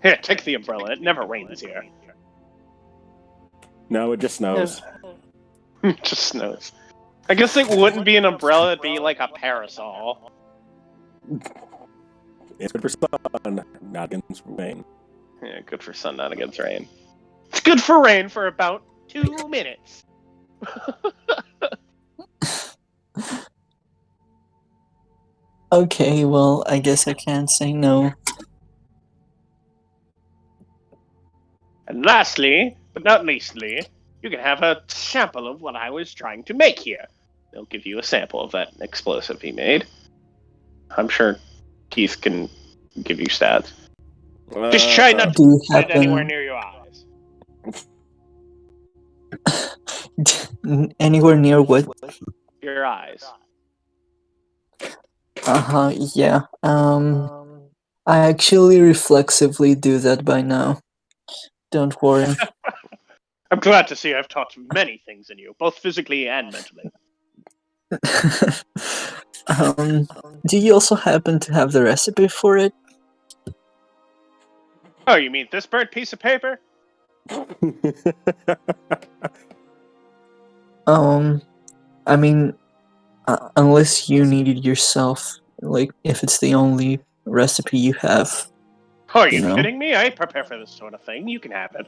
Here, take the umbrella. It never rains here. No, it just snows. It just snows. I guess it wouldn't be an umbrella, it'd be like a parasol. It's good for sun, not against rain. Yeah, good for sun, not against rain. It's good for rain for about 2 minutes. Okay, well, I guess I can't say no. And lastly, but not leastly, you can have a sample of what I was trying to make here. They'll give you a sample of that explosive he made. I'm sure Keith can give you stats. Just try not to put it anywhere near your eyes. Anywhere near what? Your eyes. Yeah. I actually reflexively do that by now. Don't worry. I'm glad to see I've taught many things in you, both physically and mentally. Do you also happen to have the recipe for it? Oh, you mean this burnt piece of paper? I mean, unless you need it yourself, like if it's the only recipe you have. Oh, are you kidding me? I prepare for this sort of thing. You can have it.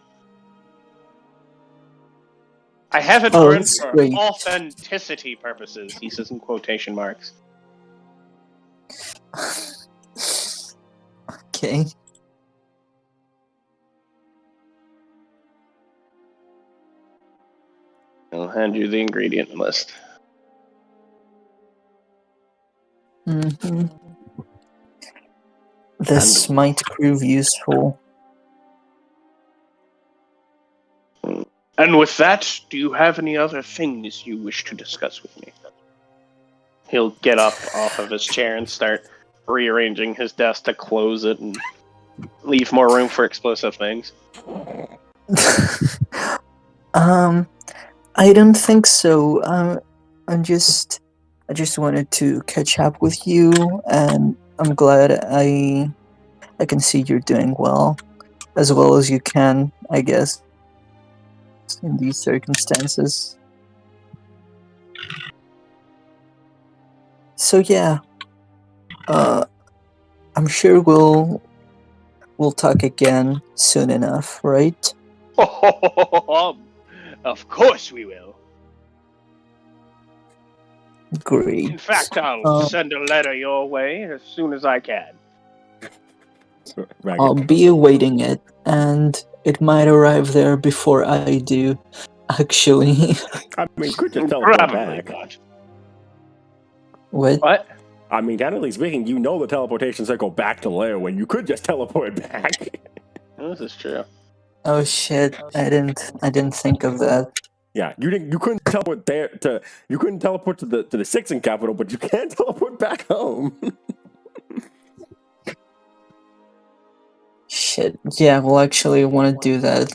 I have it burned for authenticity purposes, he says in quotation marks. Okay. I'll hand you the ingredient list. Mm-hmm. This might prove useful. And with that, do you have any other things you wish to discuss with me? He'll get up off of his chair and start rearranging his desk to close it and leave more room for explosive things. I don't think so. I just wanted to catch up with you, and I'm glad I can see you're doing well as you can, I guess, in these circumstances. So yeah, I'm sure we'll talk again soon enough, right? Of course we will. Great. In fact, I'll send a letter your way as soon as I can. I'll be awaiting it, and it might arrive there before I do, actually. I mean, you could just teleport Probably back. not. What? I mean, generally speaking, you know the teleportation circle back to Leowin. You could just teleport back. This is true. Oh shit! I didn't think of that. Yeah, you couldn't teleport there to the Cixan capital, but you can teleport back home. Shit. Yeah, we'll actually want to do that.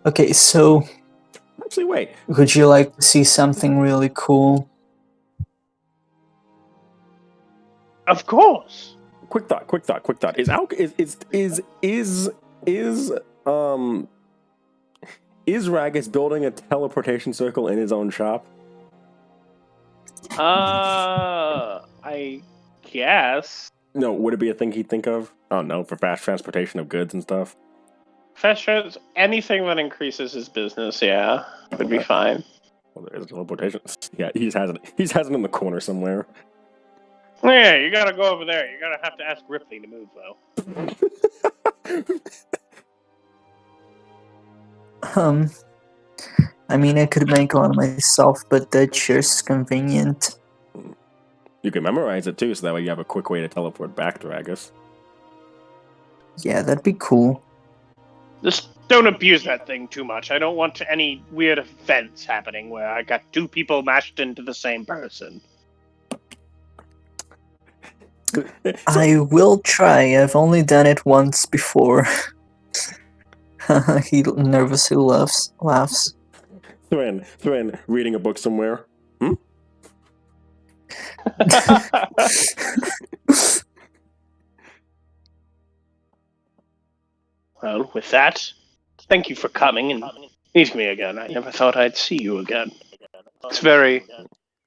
Okay, so Actually, wait. would you like to see something really cool? Of course. Quick thought. Is Ragus building a teleportation circle in his own shop? I guess. No, would it be a thing he'd think of? Oh no, for fast transportation of goods and stuff. Anything that increases his business, yeah, would be fine. Well, there is a teleportation. Yeah, he has it in the corner somewhere. Yeah, you gotta go over there. You're gonna have to ask Ripley to move, though. I mean, I could make one myself, but that's just convenient. You can memorize it too, so that way you have a quick way to teleport back to Ragus. Yeah, that'd be cool. Just don't abuse that thing too much. I don't want any weird events happening where I got two people mashed into the same person. I will try. I've only done it once before. He nervously laughs. Thrin, reading a book somewhere. Well, with that, thank you for coming and meeting me again. I never thought I'd see you again. It's very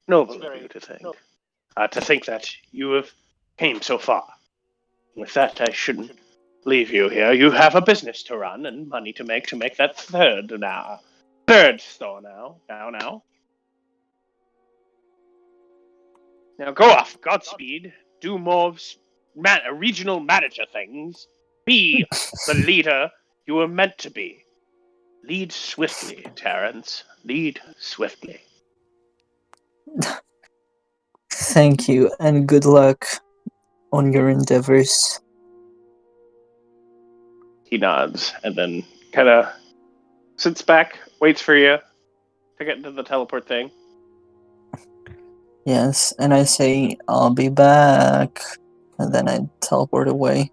noble of you to think. To think that you have came so far. With that, I shouldn't leave you here. You have a business to run and money to make that third store now. Now. Now go off. Godspeed. Do more regional manager things. Be the leader you were meant to be. Lead swiftly, Terrence. Lead swiftly. Thank you, and good luck on your endeavors. He nods and then kind of sits back, waits for you to get into the teleport thing. Yes, and I say, I'll be back, and then I teleport away.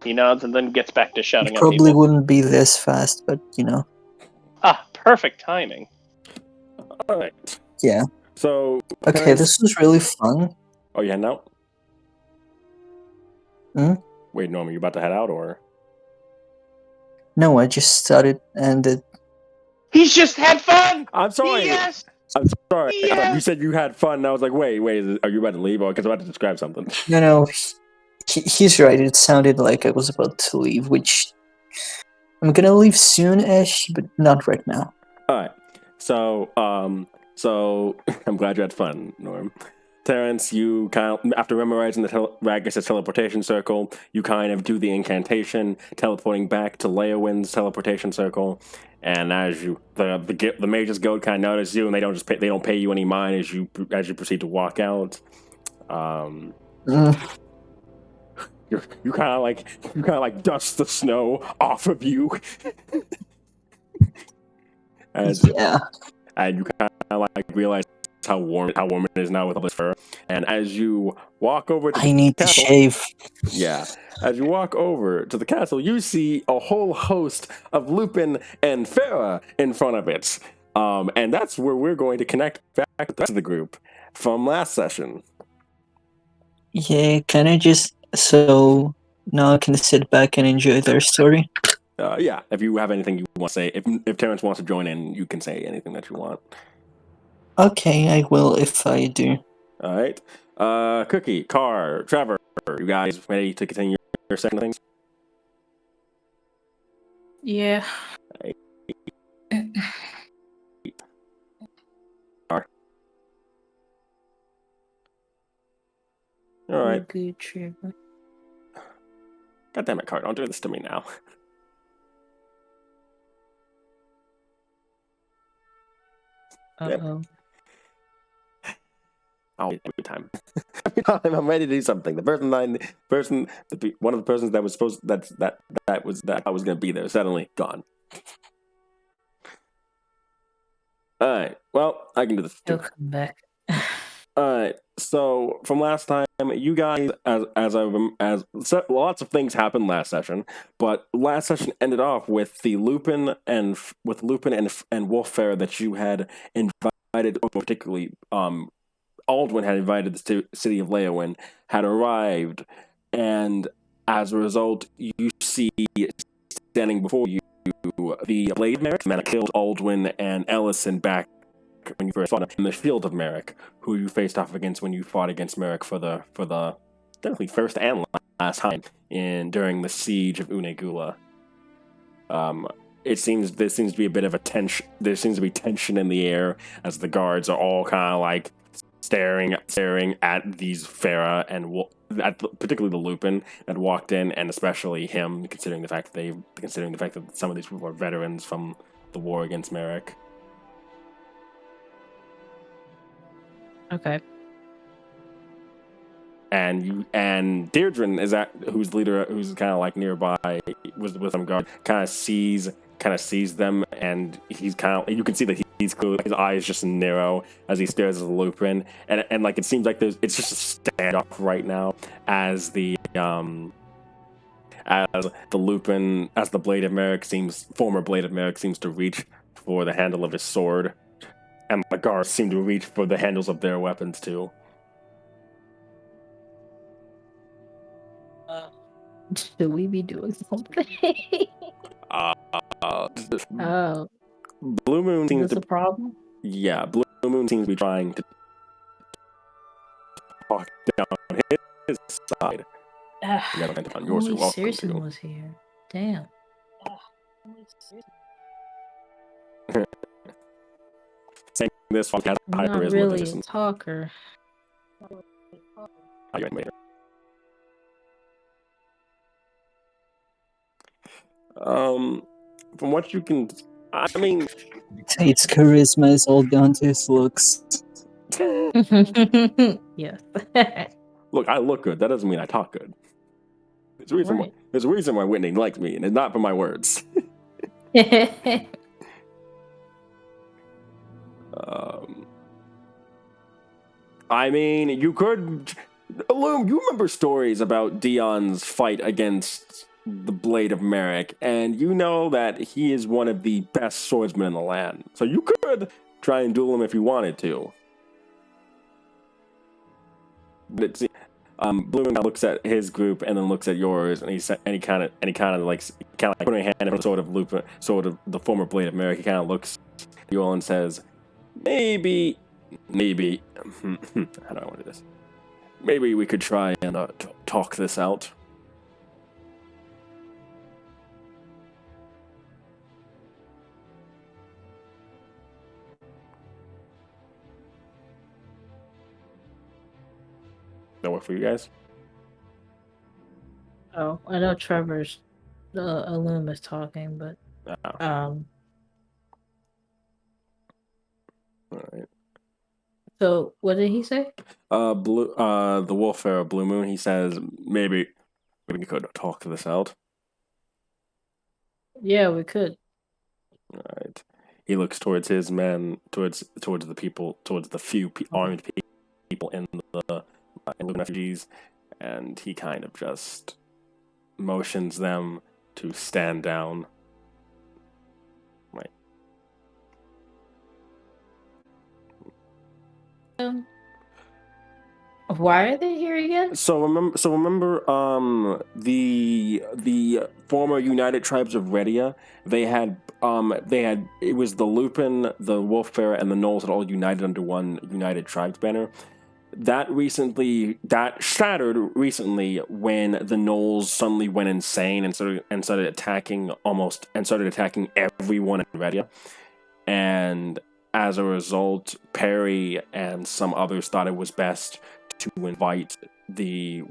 He nods and then gets back to shouting it at people. Probably wouldn't be this fast, but you know. Perfect timing. All right. Yeah. So. Okay, this was really fun. Oh, you heading out? Wait, Norman, you about to head out or? No, I just started and it. He's just had fun. I'm sorry. Yes. I'm sorry. Yes. You said you had fun, and I was like, wait, are you about to leave? Or because I'm about to describe something. No, he's right. It sounded like I was about to leave, which I'm gonna leave soon-ish, but not right now. All right. So I'm glad you had fun, Norm. Terrence, you kind of, after memorizing the Ragus' teleportation circle, you kind of do the incantation, teleporting back to Leowin's teleportation circle, and as you the mage's goat kind of notice you, and they don't pay you any mind as you proceed to walk out. You kind of like dust the snow off of you, and you kind of like realize how warm it is now with all this fur. And as you walk over to the castle, to shave. Yeah. As you walk over to the castle, you see a whole host of Lupin and Fera in front of it. And that's where we're going to connect back with the rest of the group from last session. Yeah, can I just... So now I can sit back and enjoy their story? Yeah, if you have anything you want to say, if Terrence wants to join in, you can say anything that you want. Okay, I will if I do. All right. Cookie, Car, Trevor, you guys ready to continue your second things? Yeah. All right. Good Trevor. God damn it, Card! Don't do this to me now. Uh-oh. Oh, every time. Every time I'm ready to do something. One of the persons that was supposed that I was going to be there suddenly gone. All right. Well, I can do this. He'll come back. All right. So from last time, you guys, as lots of things happened last session, but last session ended off with the Lupin and Wolf-Fera that you had invited, particularly Aldwin had invited the city of Leowin, had arrived, and as a result, you see standing before you the Blade of Marek, man killed Aldwin and Ellison back when you first fought him, in the Field of Marek, who you faced off against when you fought against Marek for the definitely first and last time during the siege of Unegula. There seems to be a bit of a tension. There seems to be tension in the air as the guards are all kind of like staring at these Fera and particularly the Lupin that walked in, and especially him, considering the fact that some of these people are veterans from the war against Marek. Okay. And Deirdre who's kind of like nearby with some guard, kind of sees them, and he's you can see that he's clearly, his eyes just narrow as he stares at the Lupin, and like it seems like it's just a standoff right now as the former Blade of Marek seems to reach for the handle of his sword, and the guards seem to reach for the handles of their weapons too. Should we be doing something? Oh. Blue Moon seems a problem? Yeah, Blue Moon seems to be trying to talk down his side. Only Cixan was here. Damn. Saying this one has I'm not really a talker. From what you can, I mean, Tate's charisma is all down to his looks. Yes. Look, I look good. That doesn't mean I talk good. There's a reason why Whitney likes me, and it's not for my words. I mean, you could. You remember stories about Dion's fight against the Blade of Marek, and you know that he is one of the best swordsmen in the land. So you could try and duel him if you wanted to. But Blue looks at his group and then looks at yours, and he kind of putting a hand in sort of the former Blade of Marek. He kind of looks at you all and says, maybe. How do I want to do this? Maybe we could try and talk this out. That work for you guys? Oh, I know Trevor's Illum is talking, but All right. So what did he say? The Wolf-Fera Blue Moon. He says maybe we could talk this out. Yeah, we could. All right. He looks towards his men, towards the people, towards the few armed people in the refugees, and he kind of just motions them to stand down. Right. Why are they here again? So remember, the former United Tribes of Redia, they had it was the Lupin, the Wolf-Fera, and the Gnolls had all united under one United Tribes banner. That shattered recently when the Gnolls suddenly went insane and started attacking everyone in Redia, and as a result, Perry and some others thought it was best to invite the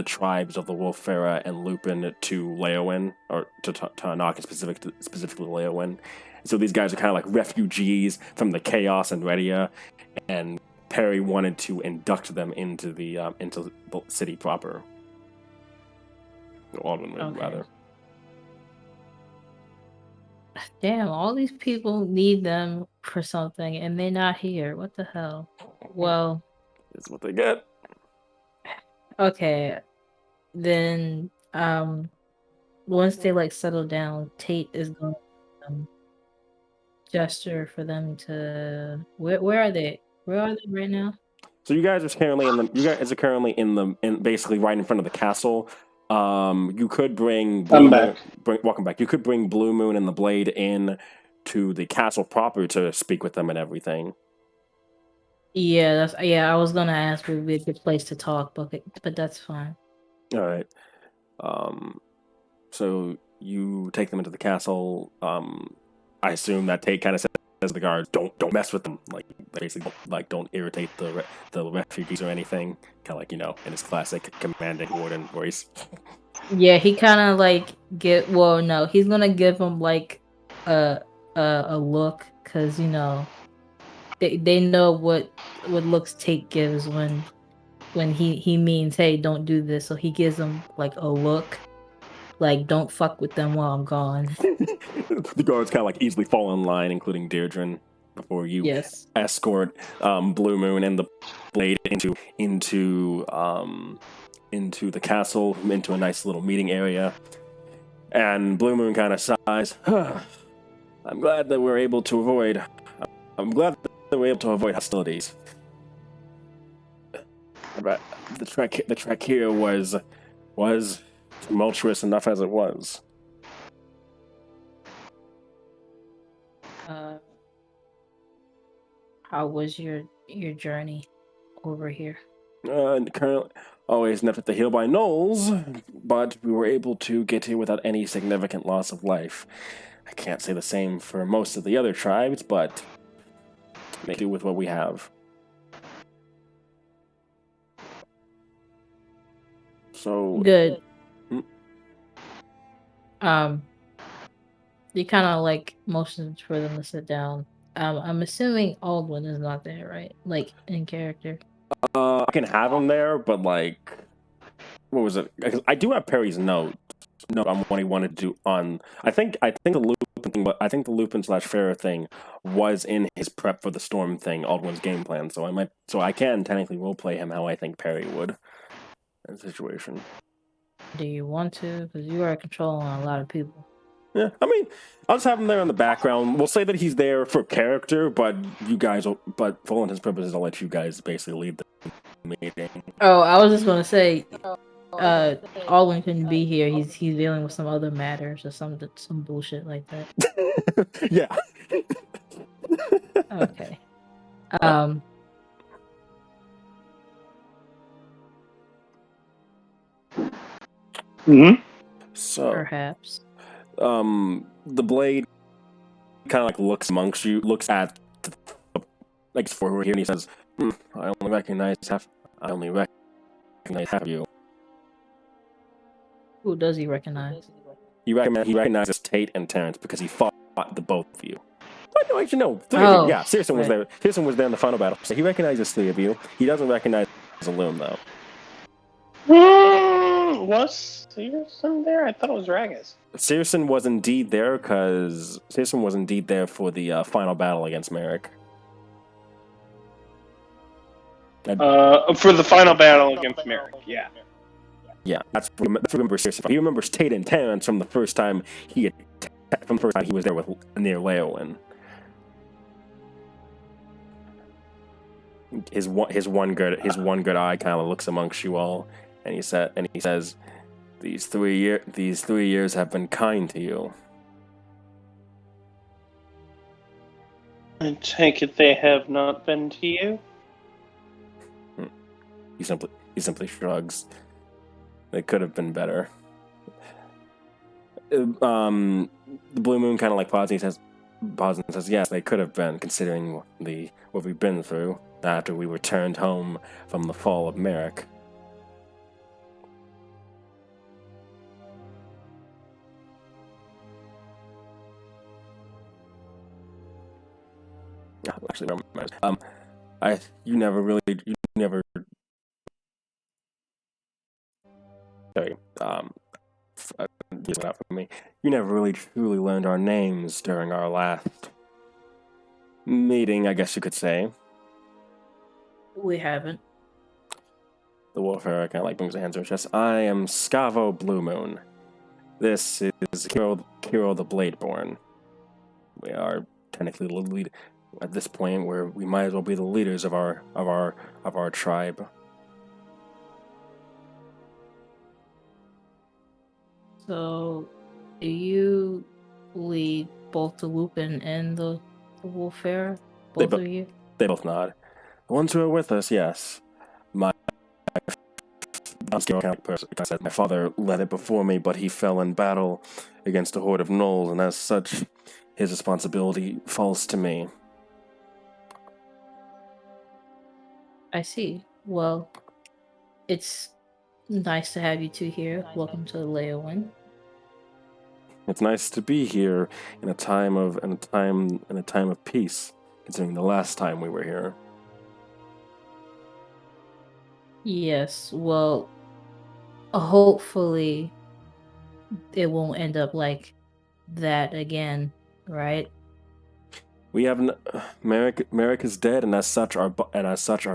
tribes of the Wolf-Fera and Lupin to Leowin, or to Tanak, specifically Leowin. So these guys are kind of like refugees from the chaos in Redia, and Perry wanted to induct them into the city proper. Aldenwood, rather. Damn, all these people need them for something, and they're not here. What the hell? Well, that's what they get. Okay, then once they like settle down, Tate is going to gesture for them to. Where are they? Where are they right now? So you guys are currently basically right in front of the castle. You could bring Blue Moon, welcome back. You could bring Blue Moon and the Blade in to the castle proper to speak with them and everything. Yeah, I was gonna ask would be a good place to talk, but that's fine. All right. So you take them into the castle. I assume that Tate kind of says to the guards, "Don't mess with them. Like basically, don't irritate the refugees or anything." Kind of like in his classic commanding warden voice. Yeah, he kind of like he's gonna give them like a look, because they know what looks Tate gives when he means, hey, don't do this. So he gives them like a look, like, don't fuck with them while I'm gone. The guards kind of like easily fall in line, including Deirdre, before you escort Blue Moon and the Blade into the castle, into a nice little meeting area. And Blue Moon kind of sighs. I'm glad that we're able to avoid hostilities. But the trek here was tumultuous enough as it was. How was your journey over here? Currently, always nipped at the heel by gnolls, but we were able to get here without any significant loss of life. I can't say the same for most of the other tribes, but make do with what we have. So good. You kind of like motions for them to sit down. I'm assuming Aldwin is not there, right? Like in character. I can have him there, but like, what was it? I do have Perry's note on what he wanted to do on. I think the Lupin thing, but I think the Lupin/Fera thing was in his prep for the Storm thing, Aldwin's game plan. So I can technically roleplay him how I think Perry would in the situation. Do you want to? Because you are controlling a lot of people. Yeah, I mean, I'll just have him there in the background. We'll say that he's there for character, but for all intents and purposes, I'll let you guys basically lead the meeting. Oh, I was just gonna say, Alwyn couldn't be here. He's dealing with some other matters or some bullshit like that. Yeah. Okay. So perhaps. The Blade kind of like looks amongst you, looks at like forward here, and he says, "I only recognize half of you." Who does he recognize? He recognizes Tate and Terrence because he fought the both of you. No, actually, no. Yeah, Cixan was there. Cixan was there in the final battle, so he recognizes three of you. He doesn't recognize Loom though. Was Cixan there? I thought it was Ragus. Cixan was indeed there because Cixan was indeed there for the final battle against Marek. For the final battle against Marek, yeah. Yeah, that's remembers Cixan. He remembers Tate and Terrence from the first time he was there near Leowin. His one good eye kind of looks amongst you all, and he says, These 3 years have been kind to you. I take it they have not been to you? He simply shrugs. They could have been better. The Blue Moon kind of like pauses and says, yes, they could have been, considering what we've been through after we returned home from the fall of Marek. actually remember. You never. Sorry. Use it out for me. You never really truly learned our names during our last meeting, I guess you could say. We haven't. The Wolf-Fera kind of brings her hands to her chest. I am Scavo Bluemoon. This is Kiro the Bladeborn. We are technically the lead at this point, where we might as well be the leaders of our tribe. So, do you lead both the Lupin and the Wolf-Fera? Both of you? They both nod. The ones who are with us, yes. My father led it before me, but he fell in battle against a horde of gnolls, and as such, his responsibility falls to me. I see. Well, it's nice to have you two here. Welcome to Leowin. It's nice to be here in a time of peace, considering the last time we were here. Yes, well, hopefully it won't end up like that again, right? We have Marek is dead, and as such, our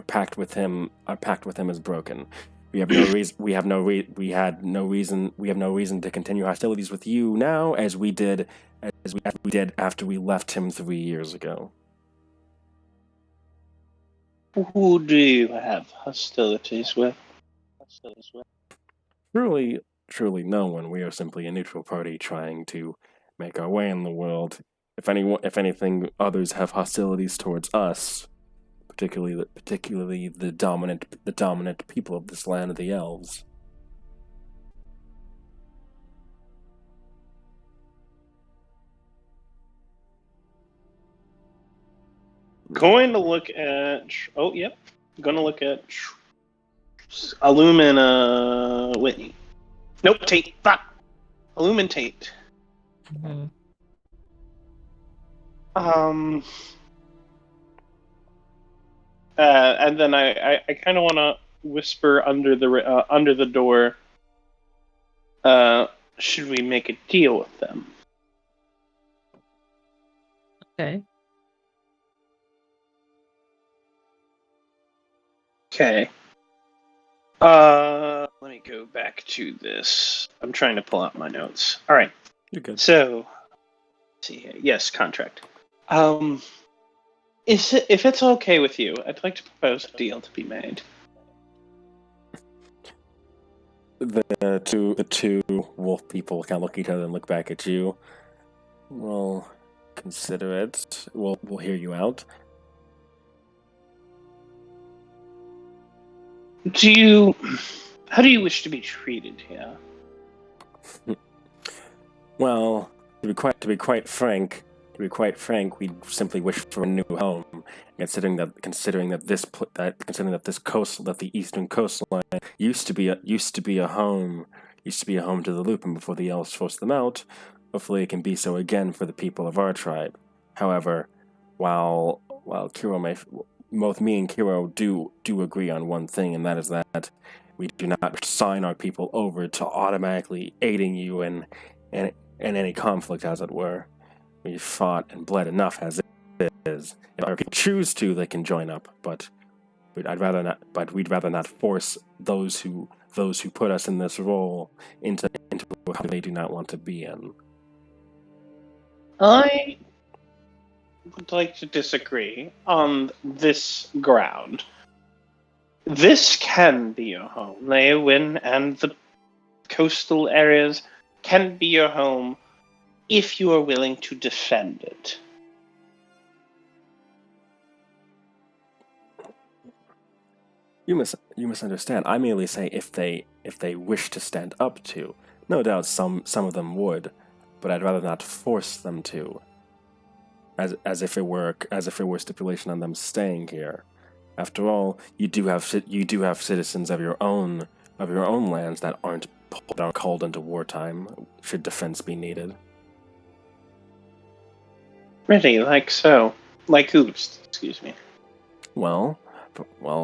pact with him is broken. We have no reason. We have no reason to continue hostilities with you now, as we did after we left him 3 years ago. Who do you have hostilities with? Truly no one. We are simply a neutral party trying to make our way in the world. If anything, others have hostilities towards us, particularly the dominant people of this land, the elves. Going to look at. Oh, yep. Going to look at Illumin Whitney. Nope, Tate. Fuck. Illumin Tate. Mm-hmm. And then I kind of want to whisper under the door. Should we make a deal with them? Okay. Okay. Let me go back to this. I'm trying to pull out my notes. All right. You're good. So, let's see here. Yes, contract. If it's okay with you, I'd like to propose a deal to be made. The two wolf people kind of look at each other and look back at you. Well, consider it. We'll hear you out. How do you wish to be treated here? Well, to be quite frank, we simply wish for a new home. Considering that the eastern coastline used to be a home to the Lupin before the elves forced them out. Hopefully, it can be so again for the people of our tribe. However, while both me and Kiro do agree on one thing, and that is that we do not sign our people over to automatically aiding you in any conflict, as it were. We've fought and bled enough as it is. If our people choose to, they can join up, but we'd rather not force those who put us in this role into how they do not want to be in. I would like to disagree on this ground. This can be your home. Leowin and the coastal areas can be your home if you are willing to defend it. You misunderstand. I merely say if they wish to stand up to. No doubt some of them would, but I'd rather not force them to. As if it were stipulation on them staying here. After all, you do have citizens of your own lands that aren't called into wartime should defense be needed. Really, like so. Like who? Excuse me. Well,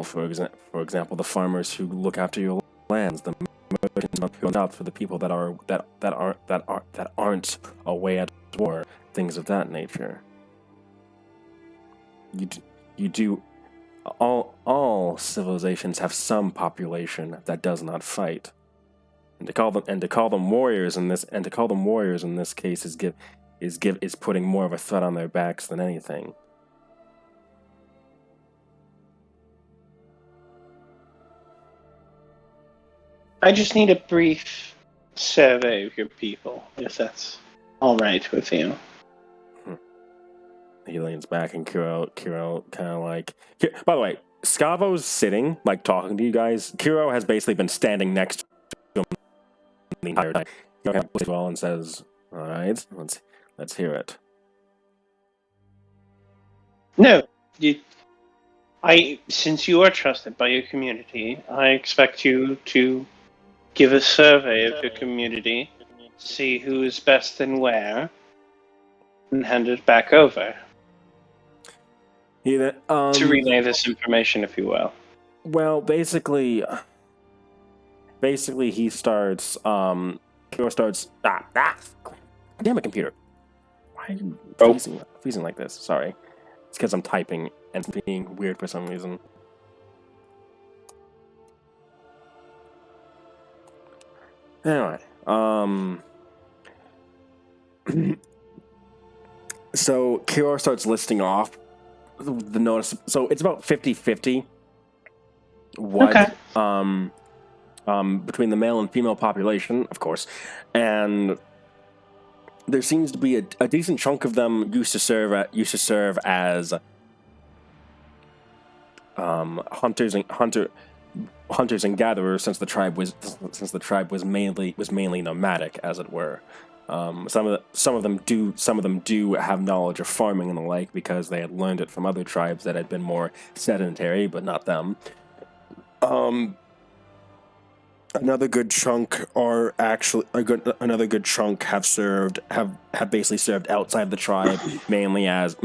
for example, the farmers who look after your lands, the merchants who look out for the people that aren't away at war, things of that nature. You do. All civilizations have some population that does not fight, and to call them warriors in this case is putting more of a threat on their backs than anything. I just need a brief survey of your people, if that's all right with you. He leans back, and Kiro kind of like. By the way, Scavo's sitting, like talking to you guys. Kiro has basically been standing next to him the entire time. He looks well and says, "All right, let's hear it." No, since you are trusted by your community, I expect you to give a survey of your community, see who is best and where, and hand it back over. To relay this information, if you will. Well, basically he starts. Kiro starts. Damn it, computer! Why are you freezing like this? Sorry, it's because I'm typing and it's being weird for some reason. Anyway, so Kiro starts listing off the notice. So it's about 50-50 what between the male and female population, of course, and there seems to be a decent chunk of them used to serve as hunters and gatherers since the tribe was mainly nomadic, as it were. Some of them do have knowledge of farming and the like because they had learned it from other tribes that had been more sedentary, but not them. Another good chunk have basically served outside the tribe, mainly as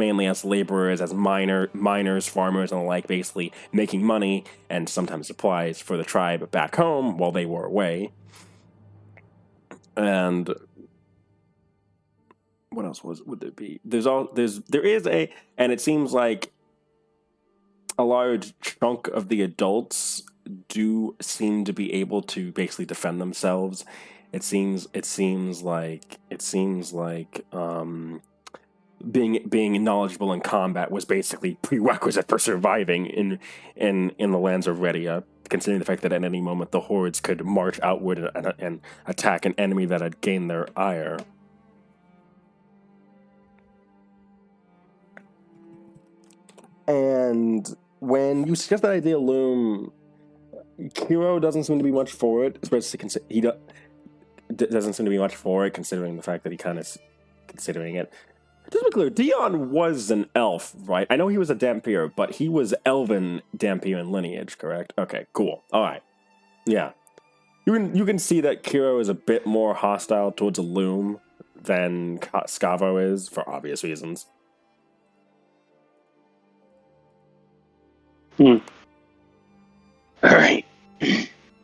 laborers, as miners, farmers, and the like, basically making money and sometimes supplies for the tribe back home while they were away. And what else would there be? And it seems like a large chunk of the adults do seem to be able to basically defend themselves. It seems like being knowledgeable in combat was basically prerequisite for surviving in the lands of Redia, considering the fact that at any moment the hordes could march outward and attack an enemy that had gained their ire. And when you suggest that idea, Loom, Kiro doesn't seem to be much for it, especially doesn't seem to be much for it, considering the fact that he kind of considering it. Just to be clear, Dion was an elf, right? I know he was a Dampier, but he was elven Dampier in lineage, correct? Okay, cool. All right, yeah. You can see that Kiro is a bit more hostile towards a Loom than Scavo is, for obvious reasons. All right.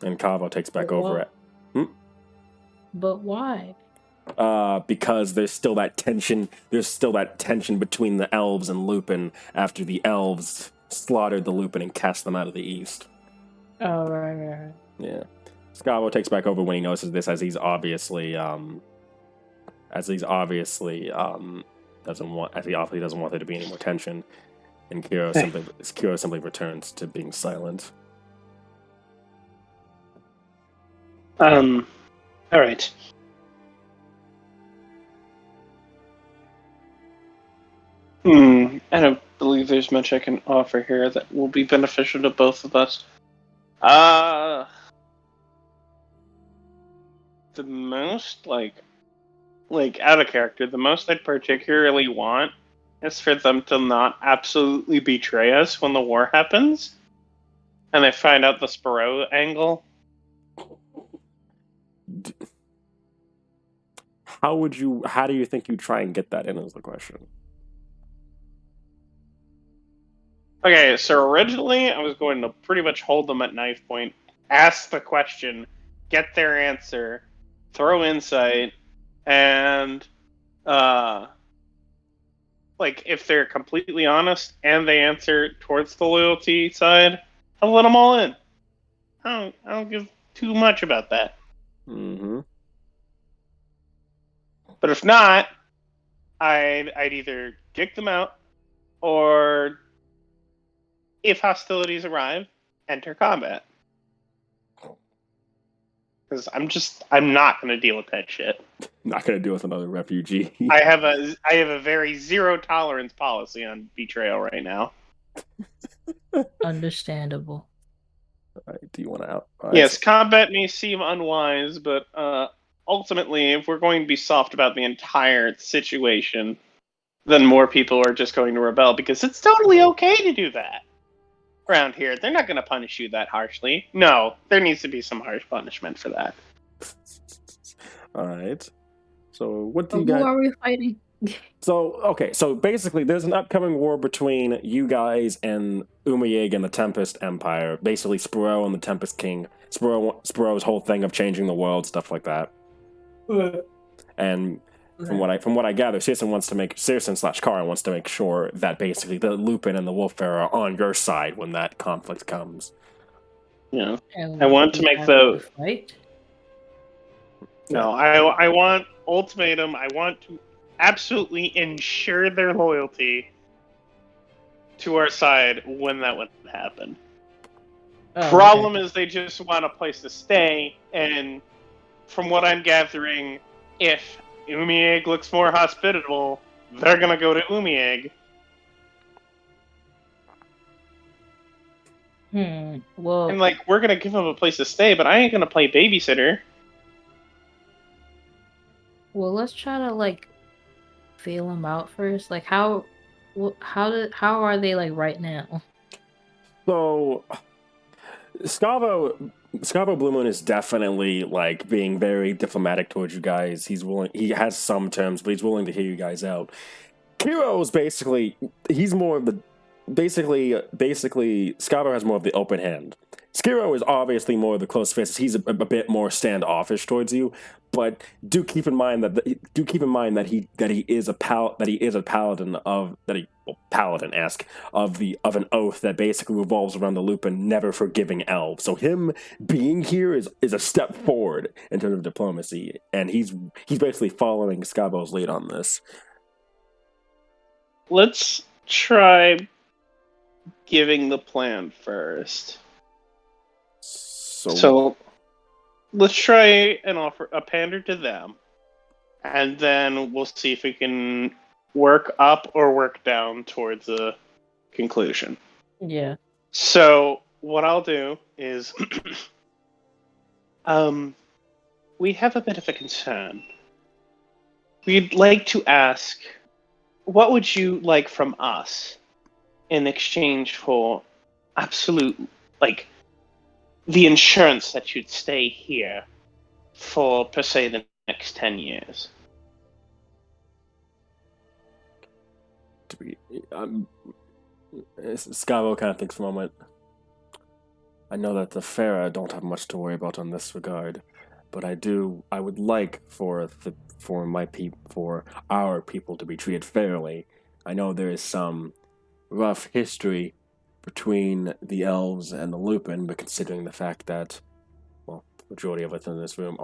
And Cavo takes back over it. But why? Because there's still that tension. There's still that tension between the elves and Lupin after the elves slaughtered the Lupin and cast them out of the east. Oh, right. Yeah. Scavo takes back over when he notices this, as he obviously doesn't want there to be any more tension. And Kiro simply returns to being silent. All right. I don't believe there's much I can offer here that will be beneficial to both of us. The most, like out of character, the most I'd particularly want is for them to not absolutely betray us when the war happens, and they find out the Sparrow angle. How do you think you try and get that in, is the question? Okay, so originally I was going to pretty much hold them at knife point, ask the question, get their answer, throw insight, and like if they're completely honest and they answer towards the loyalty side, I'll let them all in. I don't give too much about that. Mm-hmm. But if not, I'd either kick them out or, if hostilities arrive, enter combat. Because I'm not going to deal with that shit. Not gonna deal with another refugee. I have a very zero tolerance policy on betrayal right now. Understandable. All right, do you want to out? Yes, combat may seem unwise, but ultimately, if we're going to be soft about the entire situation, then more people are just going to rebel, because it's totally okay to do that around here. They're not going to punish you that harshly. No, there needs to be some harsh punishment for that. All right. So what do you Who guys? are we fighting? So basically, there's an upcoming war between you guys and Umayig and the Tempest Empire. Basically, Spiro and the Tempest King. Spiro's whole thing of changing the world, stuff like that. And from what I gather, Cixan/Kara wants to make sure that basically the Lupin and the Wolf-Fera are on your side when that conflict comes. Yeah, I want to make the fight. No, I want ultimatum. I want to absolutely ensure their loyalty to our side when that would happen. Problem is, they just want a place to stay, and from what I'm gathering, if Umayig looks more hospitable, they're gonna go to Umayig. Well, and like, we're gonna give them a place to stay, but I ain't gonna play babysitter. Well, let's try to like feel them out first. Like, how are they like right now? So, Scavo Blue Moon is definitely like being very diplomatic towards you guys. He has some terms, but he's willing to hear you guys out. Kiro's he's more of the basically Scavo has more of the open hand. Skiro is obviously more of the close fist. He's a bit more standoffish towards you, but do keep in mind that he is a paladin of paladin-esque of an oath that basically revolves around the Lupin never forgiving elves. So him being here is a step forward in terms of diplomacy, and he's basically following Scavo's lead on this. Let's try giving the plan first. So let's try and offer a pander to them, and then we'll see if we can work up or work down towards a conclusion. Yeah. So what I'll do is, we have a bit of a concern. We'd like to ask, what would you like from us in exchange for absolute, like, the insurance that you'd stay here for, per se, the next 10 years? Scavo kind of thinks for a moment. I know that the Fera don't have much to worry about on this regard, but I would like for our people to be treated fairly. I know there is some rough history between the elves and the Lupin, but considering the fact that, well, the majority of us in this room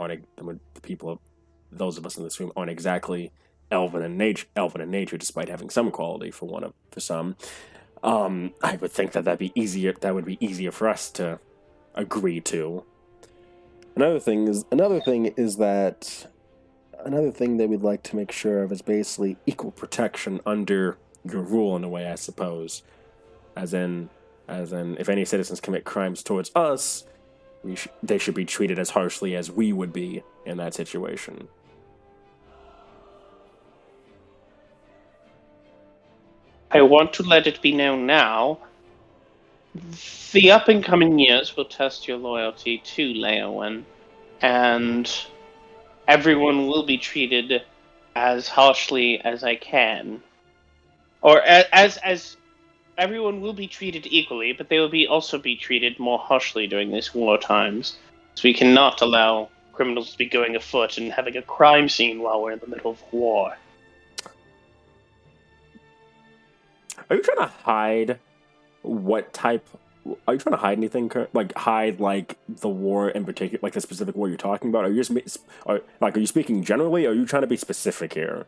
those of us in this room aren't exactly elven in nature, despite having some quality for some. I would think that would be easier for us to agree to. Another thing that we'd like to make sure of is basically equal protection under your rule, in a way, I suppose. As in, if any citizens commit crimes towards us, they should be treated as harshly as we would be in that situation. I want to let it be known now, the up-and-coming years will test your loyalty to Leowen, and everyone will be treated as harshly as I can. Or as everyone will be treated equally, but they will also be treated more harshly during these war times. So we cannot allow criminals to be going afoot and having a crime scene while we're in the middle of war. Are you trying to hide what type? Are you trying to hide anything? Like hide like the war in particular, like the specific war you're talking about? Are you just are you speaking generally? Or are you trying to be specific here?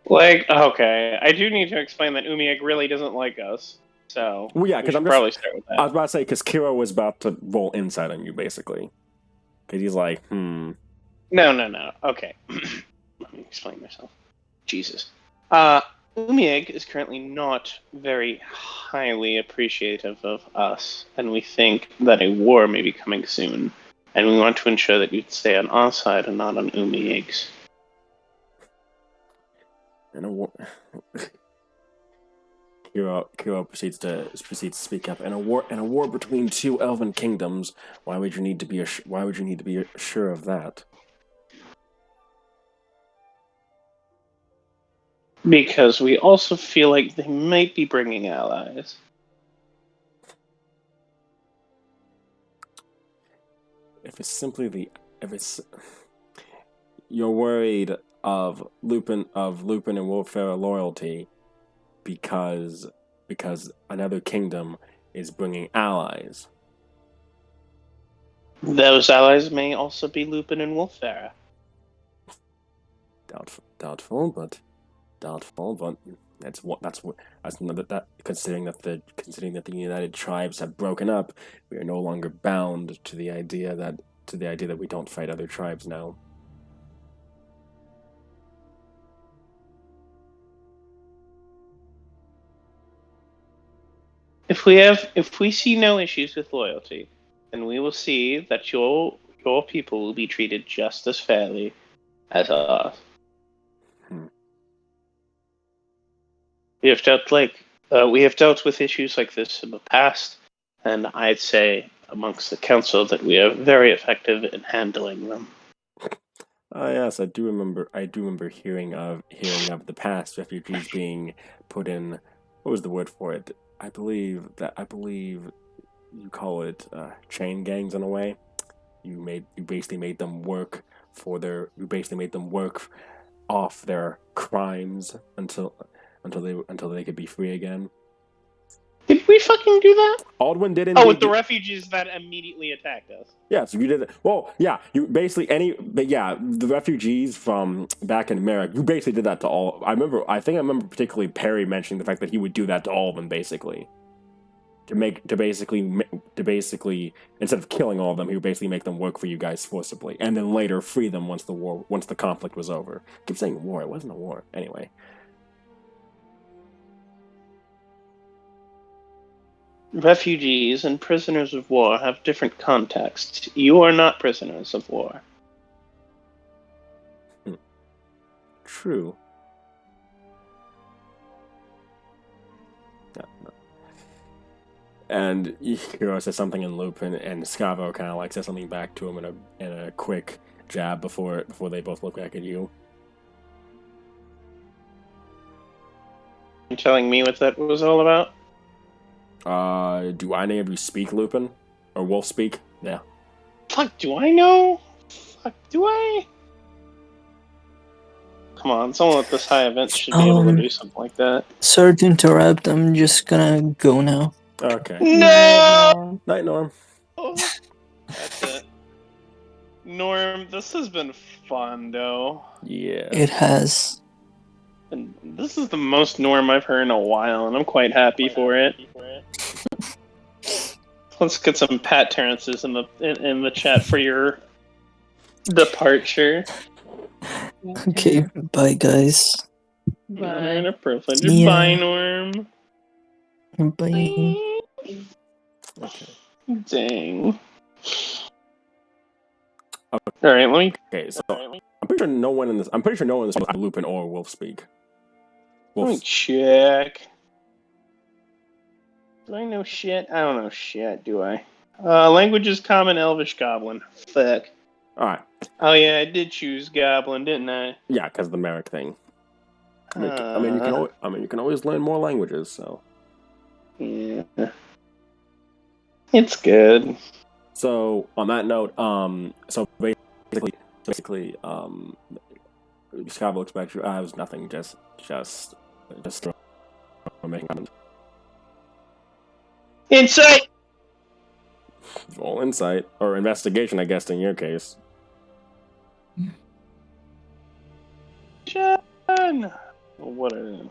Like, okay, I do need to explain that Umiak really doesn't like us. So well, yeah, because I'm probably start with that. I was about to say because Kira was about to roll insight on you, basically, because he's like, No. Okay, let me explain myself. Jesus. Umiak is currently not very highly appreciative of us, and we think that a war may be coming soon, and we want to ensure that you stay on our side and not on Umiak's. And a war. Kira proceeds to speak up. In a war between two elven kingdoms, why would you need to be sure of that? Because we also feel like they might be bringing allies. If it's you're worried of Lupin and Wolf-Fera loyalty because another kingdom is bringing allies. Those allies may also be Lupin and Wolf-Fera. Doubtful, but considering that the United Tribes have broken up, we are no longer bound to the idea that we don't fight other tribes now. If we see no issues with loyalty, then we will see that your people will be treated just as fairly as us. We have dealt with issues like this in the past, and I'd say amongst the council that we are very effective in handling them. Yes, I do remember hearing of the past refugees being put in. What was the word for it? I believe you call it chain gangs in a way. You basically made them work off their crimes until they could be free again. Did we fucking do that? Aldwin did indeed. Oh, with the refugees that immediately attacked us. Yeah, so you did it. Well, yeah, you basically the refugees from back in Marek, you basically did that to all. I think I remember particularly Perry mentioning the fact that he would do that to all of them, basically. To basically instead of killing all of them, he would basically make them work for you guys forcibly, and then later free them once the conflict was over. I keep saying war, it wasn't a war. Anyway. Refugees and prisoners of war have different contexts. You are not prisoners of war. True. No. And Hero says something in Lupin, and Scavo kind of like says something back to him in a quick jab before they both look back at you. You telling me what that was all about? Do any of you speak Lupin? Or Wolf speak? Yeah. Fuck, do I know? Fuck, do I? Come on, someone at this high event should be able to do something like that. Sorry to interrupt, I'm just gonna go now. Okay. No! Night, Norm. That's it. Norm, this has been fun, though. Yeah. It has. And this is the most Norm I've heard in a while, and I'm quite happy for it. Let's get some Pat Terrences in the chat for your departure. Okay, bye guys. Bye. A privilege. Yeah. Bye, Norm. Bye. Okay. Dang. Alright, let me... Okay, so I'm pretty sure no one in this knows Lupin or Wolf speak. Let me check. Do I know shit? I don't know shit, do I? Language is common, Elvish, Goblin. Fuck. Alright. Oh yeah, I did choose Goblin, didn't I? Yeah, because of the Marek thing. You can always learn more languages, so. Yeah. It's good. So on that note, so basically, Scott looks back. I was nothing. Just making comments. Insight. Roll insight or investigation, I guess, in your case. John. What are you?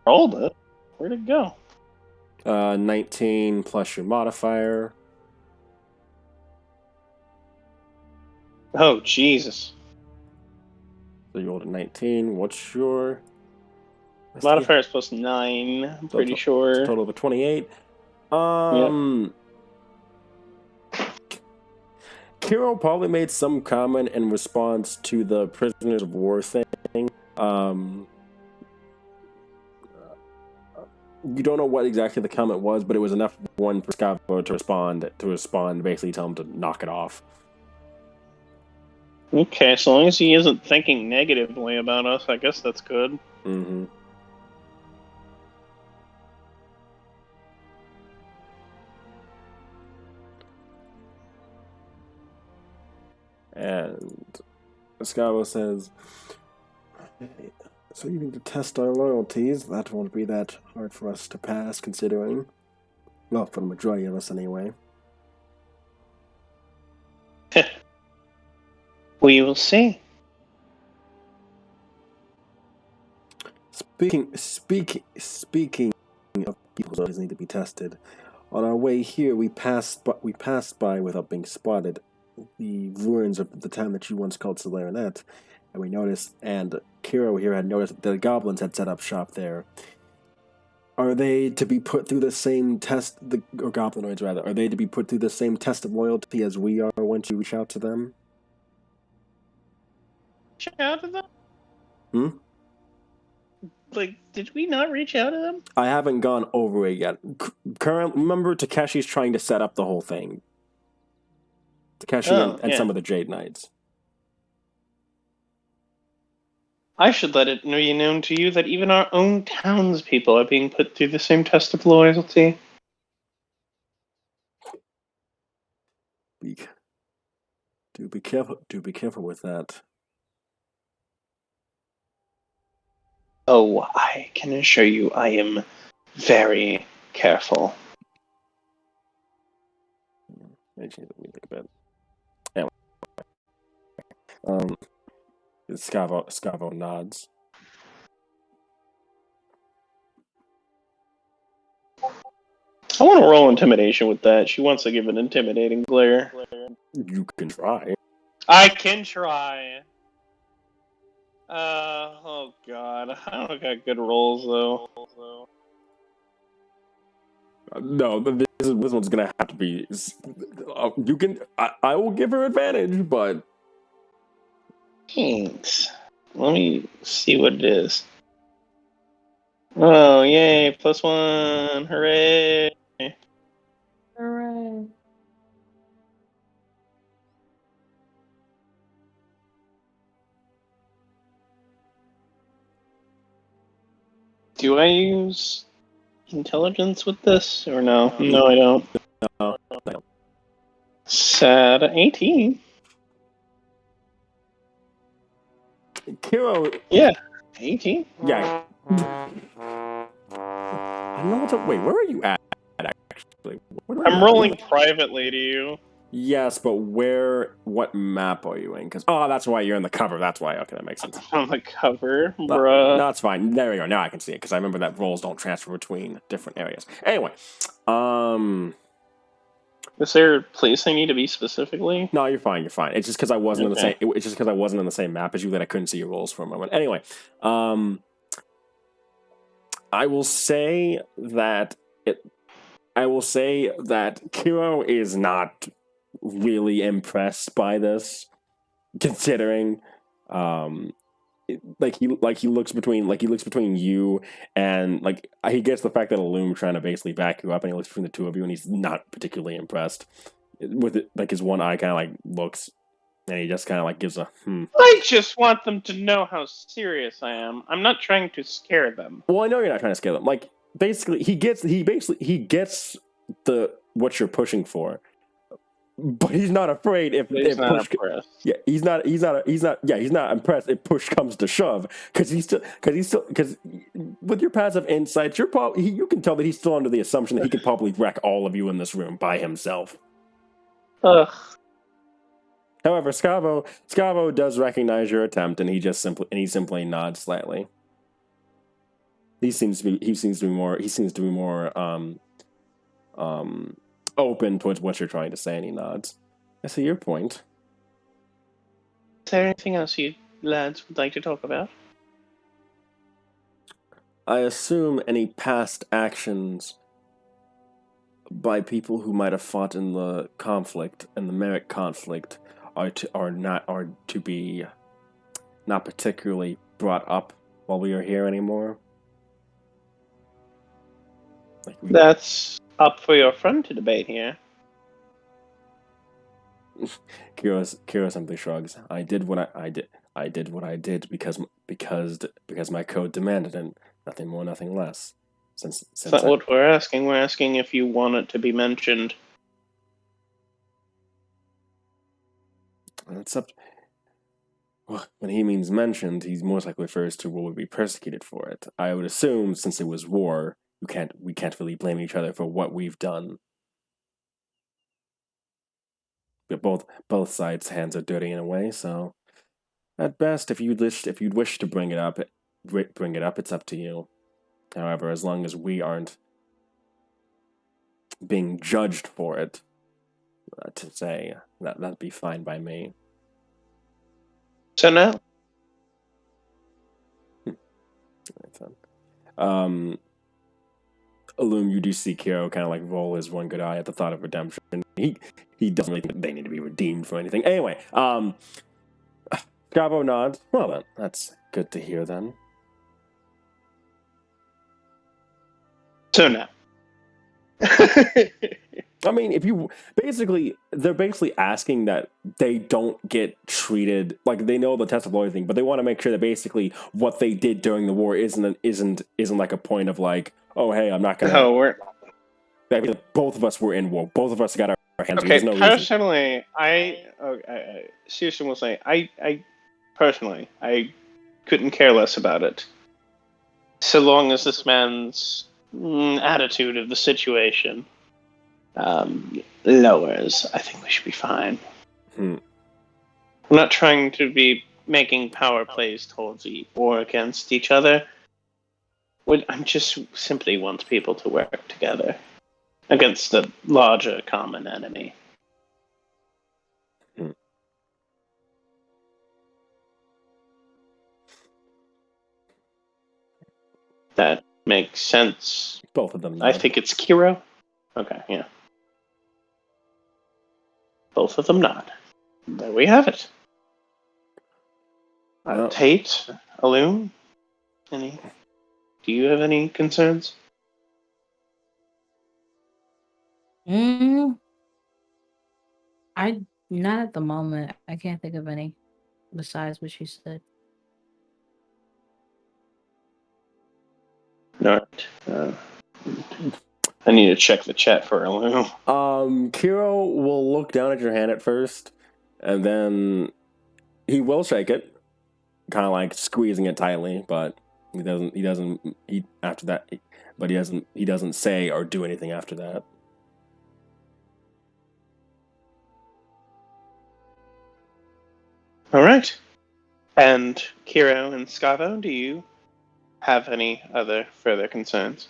Rolled it. Where'd it go? 19 plus your modifier. Oh, Jesus. So you rolled a 19. What's your Modifier is plus 9, I'm pretty sure. Total of a 28. Kiro probably made some comment in response to the prisoners of war thing. You don't know what exactly the comment was, but it was enough one for Scavo to respond, basically tell him to knock it off. Okay, so long as he isn't thinking negatively about us, I guess that's good. Mm-hmm. And Scavo says, so you need to test our loyalties. That won't be that hard for us to pass, considering. Well, for the majority of us, anyway. We will see. Speaking of people who always need to be tested. On our way here, we passed by without being spotted the ruins of the town that you once called Solarinet, and we noticed, and Kiro here had noticed that the goblins had set up shop there. Are they to be put through the same test, or goblinoids rather, are they to be put through the same test of loyalty as we are once you reach out to them? Reach out to them? Like, did we not reach out to them? I haven't gone over it yet. Remember Takeshi's trying to set up the whole thing. Takeshi and some of the Jade Knights. I should let it be known to you that even our own townspeople are being put through the same test of loyalty. Be careful. Do be careful with that. Oh, I can assure you, I am very careful. I change the music a bit. Anyway, Scavo nods. I want to roll intimidation with that. She wants to give an intimidating glare. You can try. I can try. Oh god, I don't got good rolls though. No, this one's gonna have to be. You can. I will give her advantage, but. Thanks. Let me see what it is. Oh yay! +1! Hooray! Hooray! Do I use intelligence with this or no? No, I don't. No. Sad 18. Kiro. Yeah, 18. Yeah. I don't know what's up. Wait, where are you at? Actually, I'm rolling privately to you. Yes, but what map are you in? Because that's why you're in the cover. That's why. Okay, that makes sense. On the cover, bruh. No, it's fine. There we go. Now I can see it because I remember that rolls don't transfer between different areas. Anyway, Is there a place I need to be specifically? No, you're fine. You're fine. It's just because I wasn't in the same. It's just because I wasn't in the same map as you that I couldn't see your rolls for a moment. Anyway, I will say that Kiro is not really impressed by this, considering he looks between you and like he gets the fact that Loom trying to basically back you up, and he looks between the two of you, and he's not particularly impressed with it. Like his one eye kind of like looks, and he just kind of like gives a I just want them to know how serious I am. I'm not trying to scare them. Well, I know you're not trying to scare them. Like basically, he gets the what you're pushing for. But he's not afraid if push. Impressed. Yeah, he's not impressed if push comes to shove, because with your passive insights, you can tell that he's still under the assumption that he could probably wreck all of you in this room by himself. Ugh. However, Scavo does recognize your attempt, and he simply nods slightly. He seems to be more open towards what you're trying to say, and he nods. I see your point. Is there anything else you lads would like to talk about? I assume any past actions by people who might have fought in the conflict, and the Marek conflict, are to be not particularly brought up while we are here anymore. That's up for your friend to debate here. Kira simply shrugs. I did what I did because my code demanded it. Nothing more, nothing less. Since That's not what we're asking. We're asking if you want it to be mentioned. It's up. Well, when he means mentioned, he most likely refers to what would be persecuted for it. I would assume, since it was war, we can't really blame each other for what we've done. But both sides' hands are dirty in a way, so at best, if you'd wish to bring it up, it's up to you. However, as long as we aren't being judged for it, to say that'd be fine by me. So now, Illum, you do see Kiro kind of like roll his one good eye at the thought of redemption. He doesn't really think they need to be redeemed for anything. Anyway, Scavo nods. Well then, that's good to hear then. So now. I mean, they're basically asking that they don't get treated like they know the test of loyalty thing, but they want to make sure that basically what they did during the war isn't like a point of like, oh hey, I'm not gonna. Oh, both of us were in war. Both of us got our hands. Okay, No personally, Cixan will say, I personally, I couldn't care less about it, so long as this man's attitude of the situation lowers. I think we should be fine. I'm not trying to be making power plays towards or against each other. I just simply want people to work together against a larger common enemy. That makes sense. Both of them. I think it's Kiro. Okay, yeah. Both of them nod. There we have it. Tate, Illum, do you have any concerns? Not at the moment. I can't think of any besides what you said. Alright. I need to check the chat for Illum. Kiro will look down at your hand at first, and then he will shake it, kind of like squeezing it tightly, but he doesn't say or do anything after that. All right. And Kiro and Scavo, do you have any other further concerns?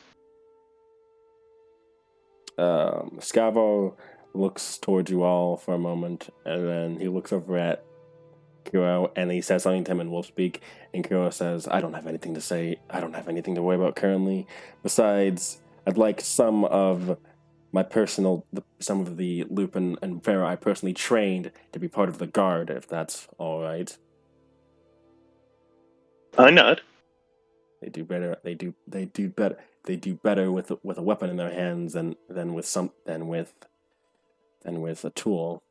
Scavo looks towards you all for a moment, and then he looks over at Kiro, and he says something to him in wolf speak, and Kiro says, I don't have anything to say. I don't have anything to worry about currently. Besides, I'd like some of the Lupin and Vera I personally trained to be part of the guard, if that's all right. I nod. They do better. They do better. They do better with a weapon in their hands than with a tool.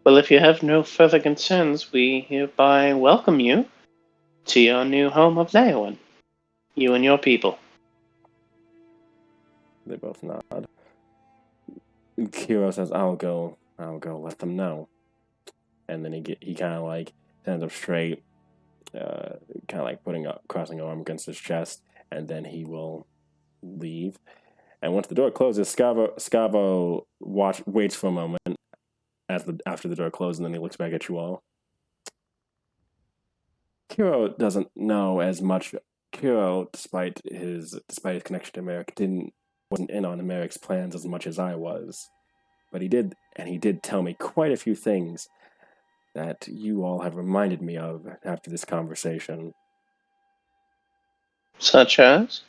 Well, if you have no further concerns, we hereby welcome you to your new home of Leowen. You and your people. They both nod. Kiro says, I'll go let them know. And then he kind of like stands up straight, kind of like crossing an arm against his chest, and then he will leave. And once the door closes, Scavo waits for a moment after the door closes, and then he looks back at you all. Kiro doesn't know as much. Kiro, despite his connection to Marek, wasn't in on Marek's plans as much as I was. But he did tell me quite a few things that you all have reminded me of after this conversation. Such as?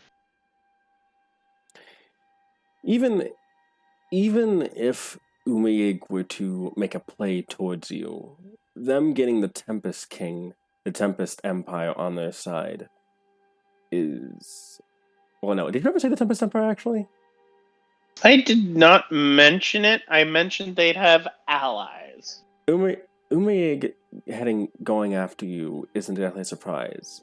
Even if Umayig were to make a play towards you, them getting the Tempest Empire on their side is... Well, no, did you ever say the Tempest Empire, actually? I did not mention it. I mentioned they'd have allies. Umayig going after you isn't exactly a surprise,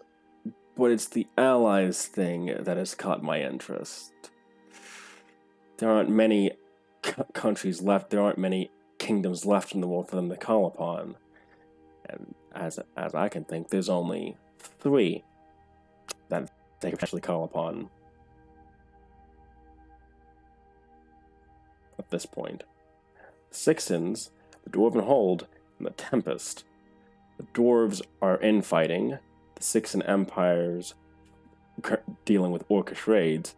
but it's the allies thing that has caught my interest. There aren't many countries left. There aren't many kingdoms left in the world for them to call upon, and as I can think, there's only 3 that they can actually call upon at this point. The Cixans, the Dwarven Hold, and the Tempest. The dwarves are infighting. The Cixan Empire's dealing with orcish raids.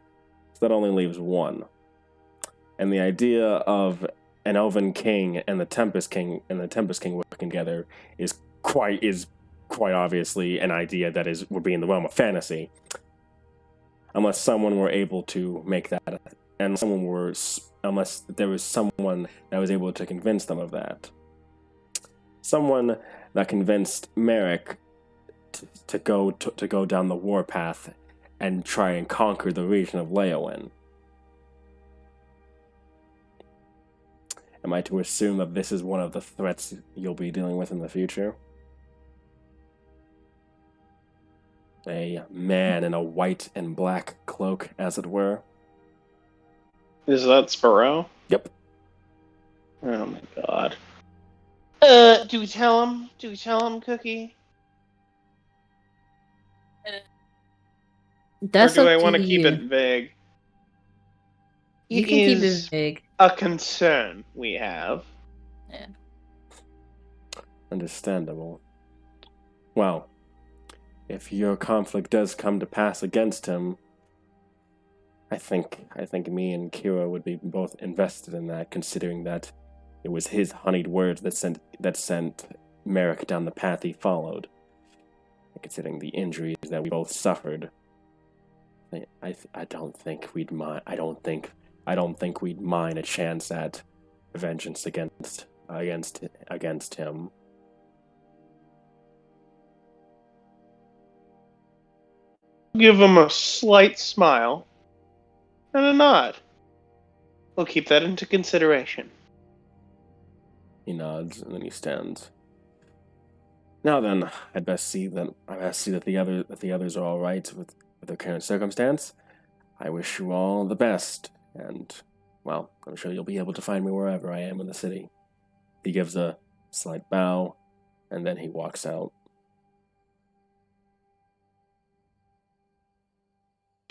So that only leaves 1. And the idea of an Elven King and the Tempest King working together is quite obviously an idea that would be in the realm of fantasy. Unless someone were able to make that, and unless there was someone that was able to convince them of that. Someone that convinced Marek to go down the warpath and try and conquer the region of Leowen. Am I to assume that this is one of the threats you'll be dealing with in the future? A man in a white and black cloak, as it were. Is that Sparrow? Yep. Oh my god. Do we tell him? Cookie? That's or do up I to want to keep you. it vague? You can keep it vague. A concern we have. Yeah. Understandable. Well, if your conflict does come to pass against him, I think me and Kira would be both invested in that, considering that it was his honeyed words that sent Marek down the path he followed. And considering the injuries that we both suffered, I don't think we'd mind. I don't think we'd mind a chance at vengeance against him. Give him a slight smile and a nod. We'll keep that into consideration. He nods and then he stands. Now then, I'd best see that the others are all right with their current circumstance. I wish you all the best, and well, I'm sure you'll be able to find me wherever I am in the city. He gives a slight bow, and then he walks out.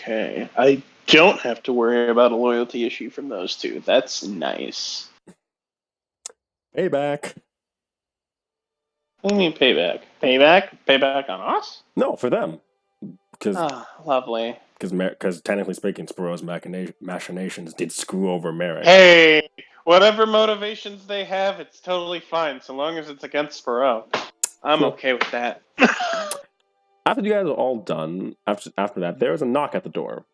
Okay, I don't have to worry about a loyalty issue from those 2. That's nice. Payback. What do you mean payback? Payback on us? No, for them. Lovely. Because technically speaking, Sparrow's machinations did screw over Marek. Hey, whatever motivations they have, it's totally fine, so long as it's against Sparrow. I'm okay with that. After you guys are all done, after that, there was a knock at the door.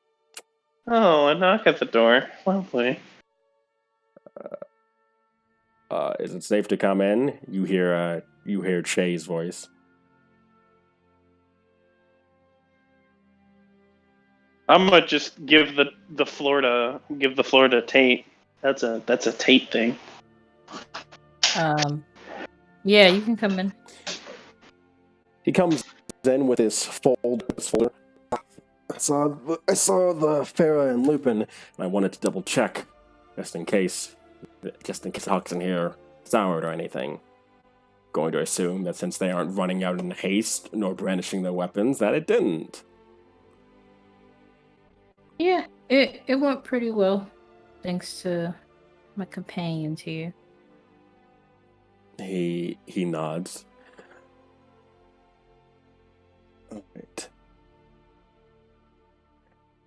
Oh, a knock at the door. Lovely. Is it safe to come in? You hear Che's voice. I'm gonna just give the floor to Tate. That's a Tate thing. Yeah, you can come in. He comes in with his folder. I saw the Fera and Lupin, and I wanted to double check, just in case Hawk's in here soured or anything. Going to assume that since they aren't running out in haste nor brandishing their weapons, that it didn't. Yeah, it went pretty well, thanks to my companions here. He nods. All right.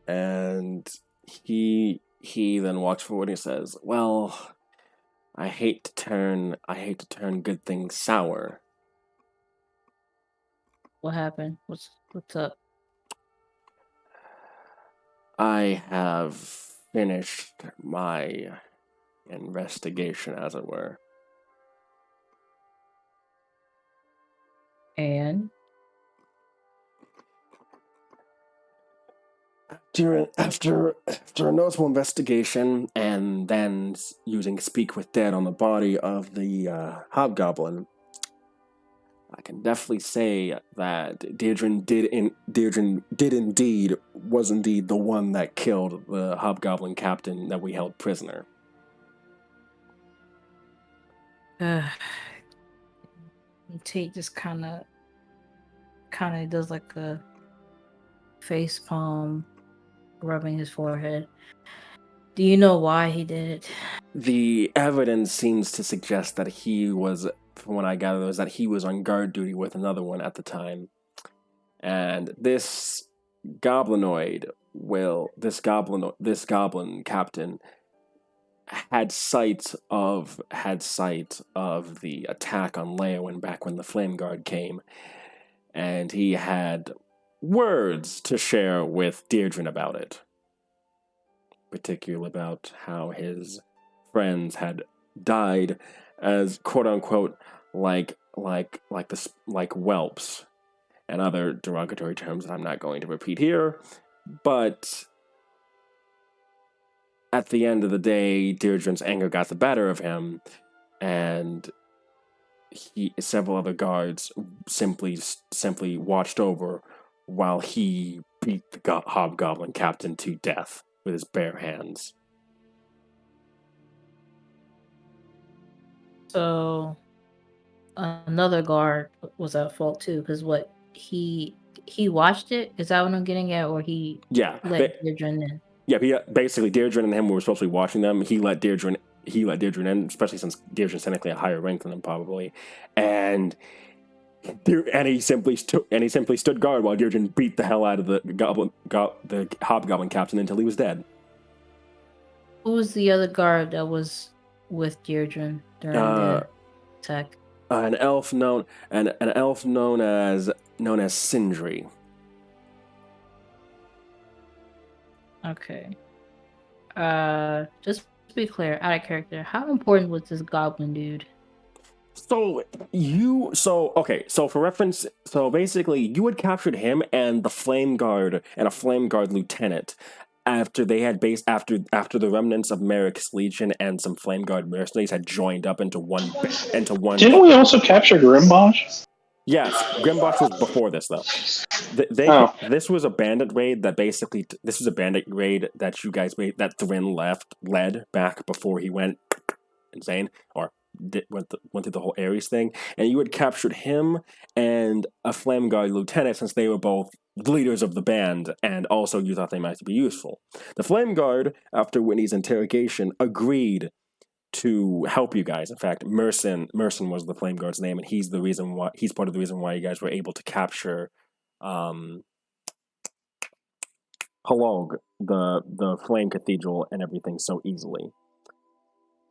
And he then walks forward and he says, "Well, I hate to turn good things sour." What happened? What's up? I have finished my investigation, as it were. And After a noticeable investigation, and then using Speak with Dead on the body of the hobgoblin, I can definitely say that Deirdre was indeed the one that killed the hobgoblin captain that we held prisoner. Tate just kind of does like a face palm, rubbing his forehead. Do you know why he did it? The evidence seems to suggest that he was, from what I gather, was that he was on guard duty with another one at the time. And this goblin captain had sight of the attack on Leowin back when the Flame Guard came, and he had words to share with Deirdre about it, particularly about how his friends had died as quote unquote like whelps, and other derogatory terms that I'm not going to repeat here. But at the end of the day, Deirdre's anger got the better of him, and several other guards simply watched over while he beat the hobgoblin captain to death with his bare hands. So another guard was at fault too, because what he watched it? Is that what I'm getting at, or he let Deirdre in? Yeah, basically Deirdre and him were supposed to be watching them. He let Deirdre in, especially since Deirdre's technically a higher rank than him, probably. And he simply stood guard while Deirdre beat the hell out of the hobgoblin captain until he was dead. Who was the other guard that was with Deirdre during the attack? An elf known as Sindri. Okay. Just to be clear, out of character, how important was this goblin dude? So for reference, basically you had captured him and the Flame Guard and a Flame Guard lieutenant after they had after the remnants of Marek's Legion and some Flame Guard mercenaries had joined up into one. Didn't we also capture Grimbosh? Yes, Grimbosh was before this though. This was a bandit raid that you guys made, that Thrin led back before he went insane or went through the whole Ares thing, and you had captured him and a Flame Guard lieutenant since they were both leaders of the band, and also you thought they might be useful. The Flame Guard, after Whitney's interrogation, agreed to help you guys. In fact, Merson was the Flame Guard's name, and he's part of the reason why you guys were able to capture Halog, the Flame Cathedral, and everything so easily.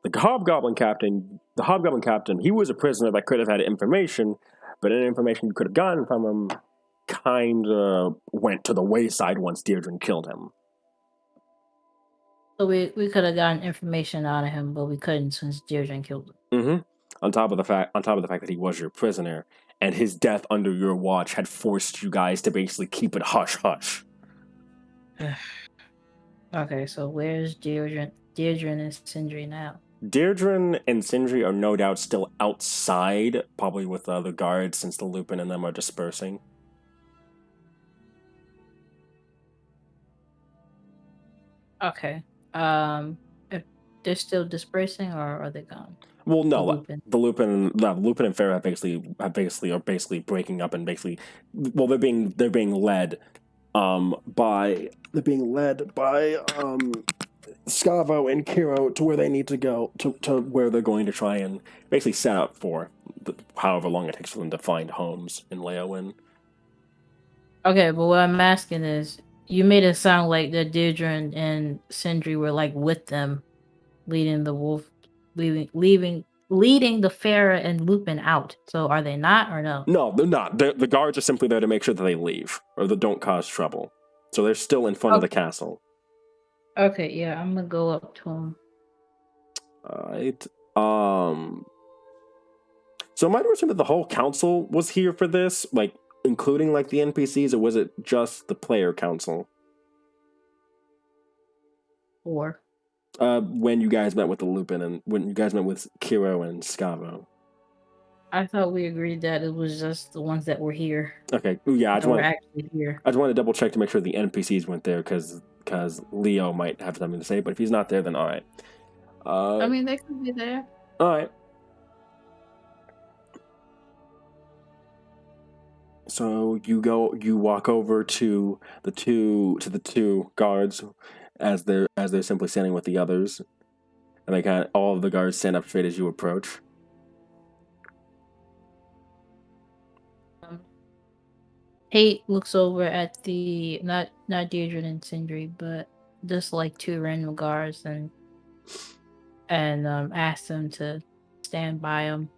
The Hobgoblin Captain, he was a prisoner that could have had information, but any information you could have gotten from him kind of went to the wayside once Deirdre killed him. So we could have gotten information out of him, but we couldn't since Deirdre killed him. Mm-hmm. On top of the fact that he was your prisoner, and his death under your watch had forced you guys to basically keep it hush hush. Okay, so where's Deirdre and Sindri now? Deirdre and Sindri are no doubt still outside, probably with the other guards, since the Lupin and them are dispersing. Okay. If they're still dispersing, or are they gone? Well, no, the Lupin and Fera are basically breaking up and basically, well, they're being led by Scavo and Kiro to where they need to go, to where they're going to try and basically set up for however long it takes for them to find homes in Leowin. Okay, but what I'm asking is, you made it sound like that Deirdre and Sindri were like with them, leading the leading the Fera and Lupin out. So are they not, or no? No, they're not. The guards are simply there to make sure that they leave or that don't cause trouble. So they're still in front of the castle. Okay, yeah, I'm gonna go up to him. Alright. So am I to assume that the whole council was here for this? Like, including, like, the NPCs, or was it just the player council? Or? When you guys met with the Lupin and when you guys met with Kiro and Scavo. I thought we agreed that it was just the ones that were here. Okay, yeah, I just want to double check to make sure the NPCs went there, because Leo might have something to say, but if he's not there, then alright. I mean, they could be there. Alright. So you walk over to the two guards as they're simply standing with the others, and all of the guards stand up straight as you approach. Kate looks over at the not Deirdre and Sindri, but just like two random guards, and asks them to stand by him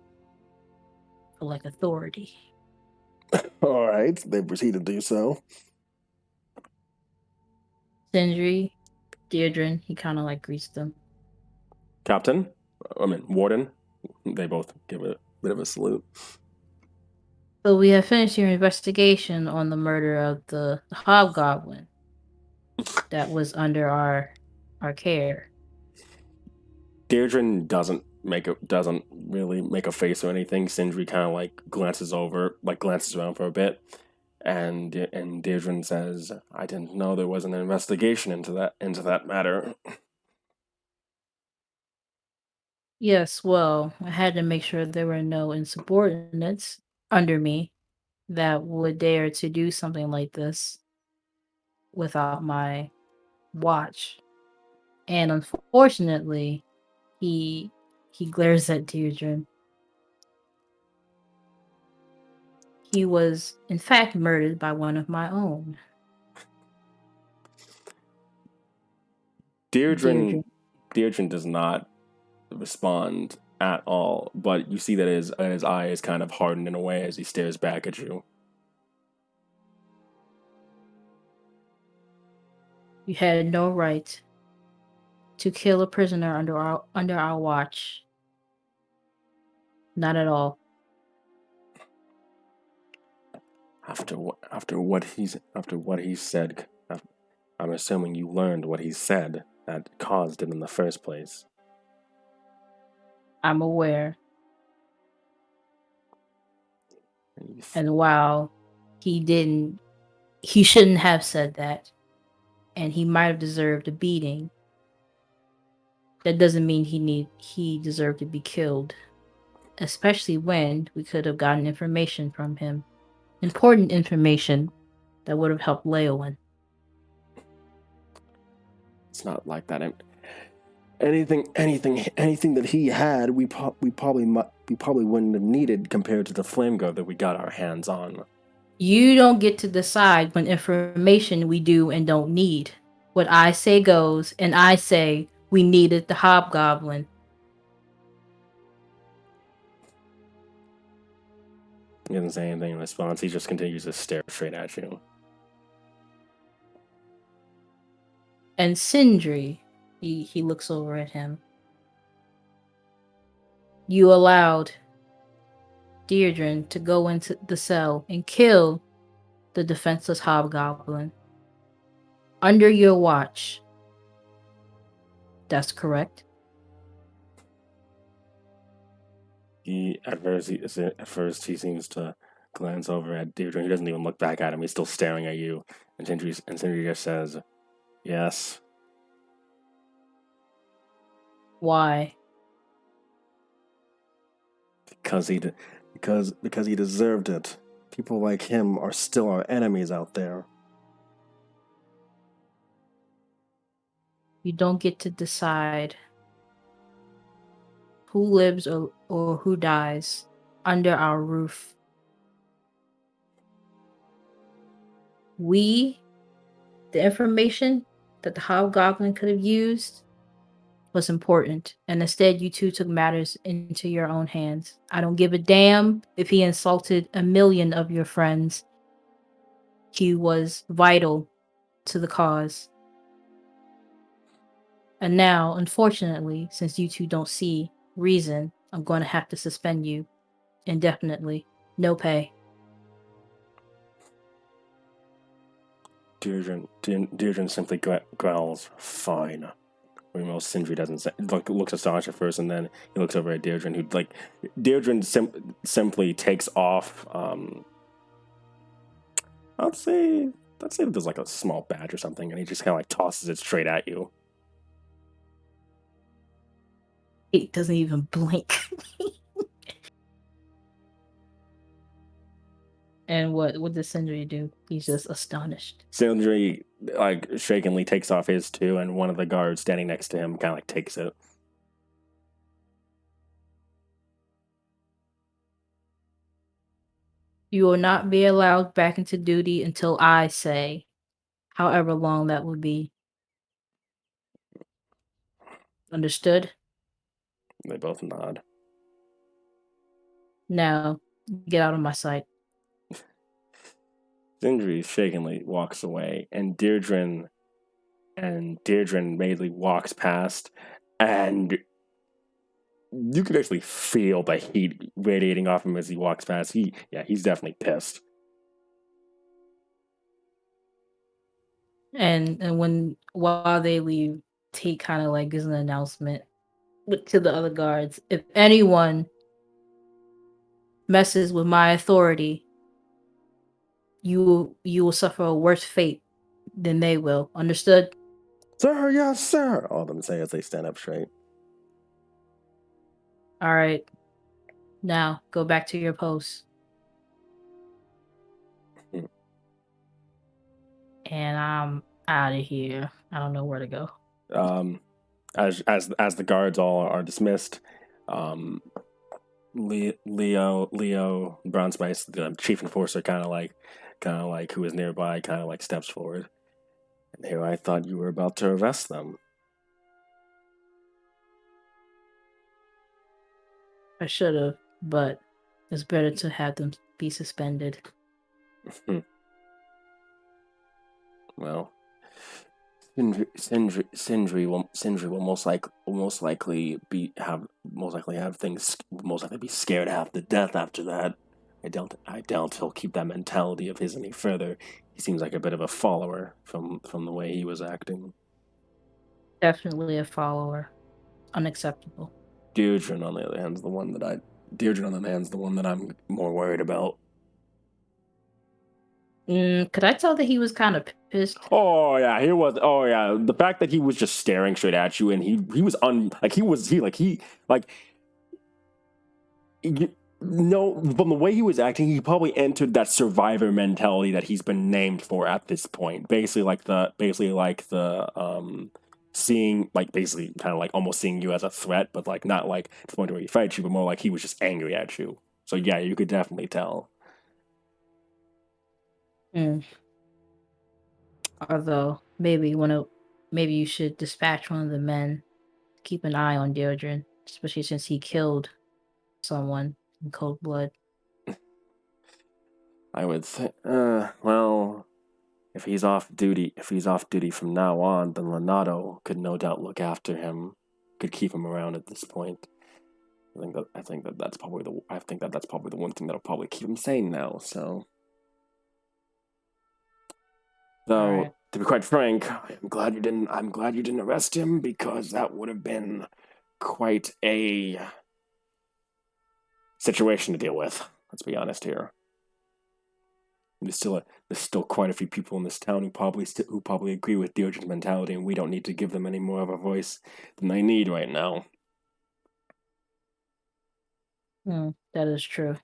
for like authority. All right, they proceed to do so. Sindri, Deirdre, he kind of like greets them. Warden. They both give a bit of a salute. So we have finished your investigation on the murder of the hobgoblin that was under our care. Deirdre doesn't really make a face or anything. Sindri kind of like glances around for a bit, and Deirdre says, "I didn't know there was an investigation into that matter." Yes, well, I had to make sure there were no insubordinates under me that would dare to do something like this without my watch. And unfortunately, he glares at Deirdre. He was, in fact, murdered by one of my own. Deirdre does not respond at all, but you see that his eye is kind of hardened in a way as he stares back at you. You had no right to kill a prisoner under our watch. Not at all. After what he said, I'm assuming you learned what he said that caused it in the first place. I'm aware. And while he shouldn't have said that, and he might have deserved a beating, that doesn't mean he deserved to be killed. Especially when we could have gotten information from him. Important information that would have helped Leowin. It's not like that. Anything that he had, we probably wouldn't have needed compared to the flame guard that we got our hands on. You don't get to decide what information we do and don't need. What I say goes, and I say we needed the hobgoblin. He doesn't say anything in response. He just continues to stare straight at you. And Sindri, He looks over at him. You allowed Deirdre to go into the cell and kill the defenseless hobgoblin under your watch. That's correct. At first he seems to glance over at Deirdre. He doesn't even look back at him. He's still staring at you. And Sindri just says, "Yes." Why? Because he deserved it. People like him are still our enemies out there. You don't get to decide who lives or who dies under our roof. The information that the hobgoblin could have used was important, and instead you two took matters into your own hands. I don't give a damn if he insulted 1,000,000 of your friends. He was vital to the cause. And now, unfortunately, since you two don't see reason, I'm going to have to suspend you indefinitely. No pay. Deirdre simply growls, "Fine." Meanwhile, Sindri doesn't say, looks astonished at first, and then he looks over at Deirdre, who Deirdre simply takes off. I'd say that there's like a small badge or something, and he just kind of like tosses it straight at you. He doesn't even blink. And what does Sindri do? He's just astonished. Sindri like shakenly takes off his too, and one of the guards standing next to him kind of like takes it. You will not be allowed back into duty until I say, however long that would be. Understood? They both nod. Now, get out of my sight. Sindri shakenly walks away, and Deirdre immediately walks past, and you can actually feel the heat radiating off him as he walks past. He's definitely pissed. And while they leave, he kind of like gives an announcement to the other guards. If anyone messes with my authority, you will suffer a worse fate than they will. Understood? Sir, yes, sir. All of them say as they stand up straight. All right. Now go back to your post. And I'm out of here. I don't know where to go. As the guards all are dismissed, Leo Brown Spice, the chief enforcer, kind of like who is nearby, kind of like steps forward. And here I thought you were about to arrest them. I should have, but it's better to have them be suspended. Well, Sindri will most likely be scared half to death after that. I doubt he'll keep that mentality of his any further. He seems like a bit of a follower from the way he was acting. Definitely a follower. Unacceptable. Deirdre, on the other hand, is the one that I'm more worried about. Could I tell that he was kind of pissed? Oh yeah, he was. Oh yeah, the fact that he was just staring straight at you, and he was from the way he was acting, he probably entered that survivor mentality that he's been named for at this point. Seeing, like, basically kind of like almost seeing you as a threat, but like not like to the point where he fights you, but more like he was just angry at you. So yeah, you could definitely tell. Although maybe you should dispatch one of the men, keep an eye on Deirdre, especially since he killed someone in cold blood. I would think. Well, if he's off duty from now on, then Leonardo could no doubt look after him, could keep him around at this point. I think that's probably the one thing that'll probably keep him sane now. So, though, Right. to be quite frank, I'm glad you didn't arrest him, because that would have been quite a situation to deal with. Let's be honest here. There's still quite a few people in this town who probably agree with Diogen's mentality, and we don't need to give them any more of a voice than they need right now. That is true.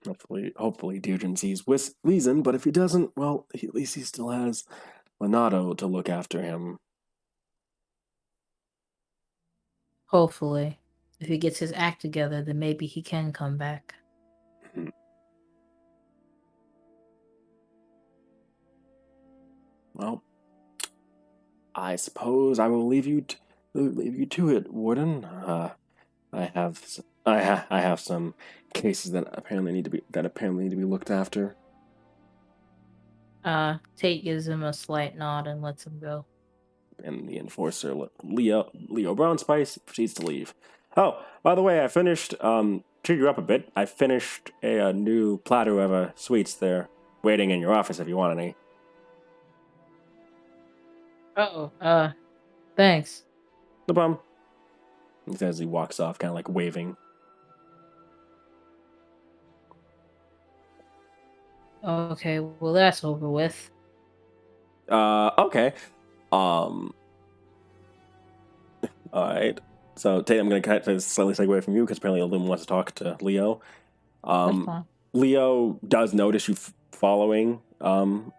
Hopefully Diogen sees reason, but if he doesn't, well, at least he still has Leonardo to look after him. Hopefully. If he gets his act together, then maybe he can come back. Well, I suppose I will leave you to it, Warden. I have some cases that apparently need to be looked after. Tate gives him a slight nod and lets him go. And the enforcer, Leo Brown Spice, proceeds to leave. Oh, by the way, I finished, treat you up a bit, I finished a new platter of sweets there, waiting in your office if you want any. Oh, thanks. No problem. He says he walks off, kind of like waving. Okay, well that's over with. Okay. Alright. So, Tate, I'm going to kind of slightly segue away from you, because apparently Loom wants to talk to Leo. That's fine. Leo does notice you following. Oh,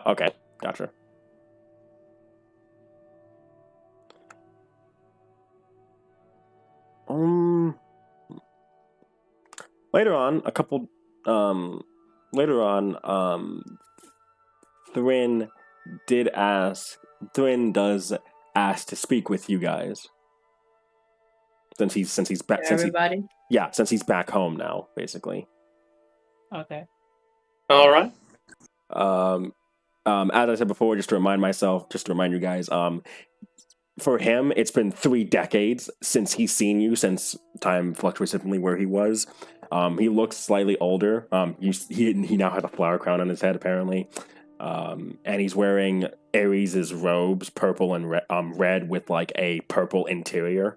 okay. Gotcha. Later on, Thrin does ask to speak with you guys. Since he's back. Everybody? Since he's back home now, basically. Okay. All right. As I said before, just to remind you guys, for him, it's been 3 decades since he's seen you, since time fluctuates differently where he was. He looks slightly older. He now has a flower crown on his head, apparently. And he's wearing Ares' robes, purple and red with like a purple interior.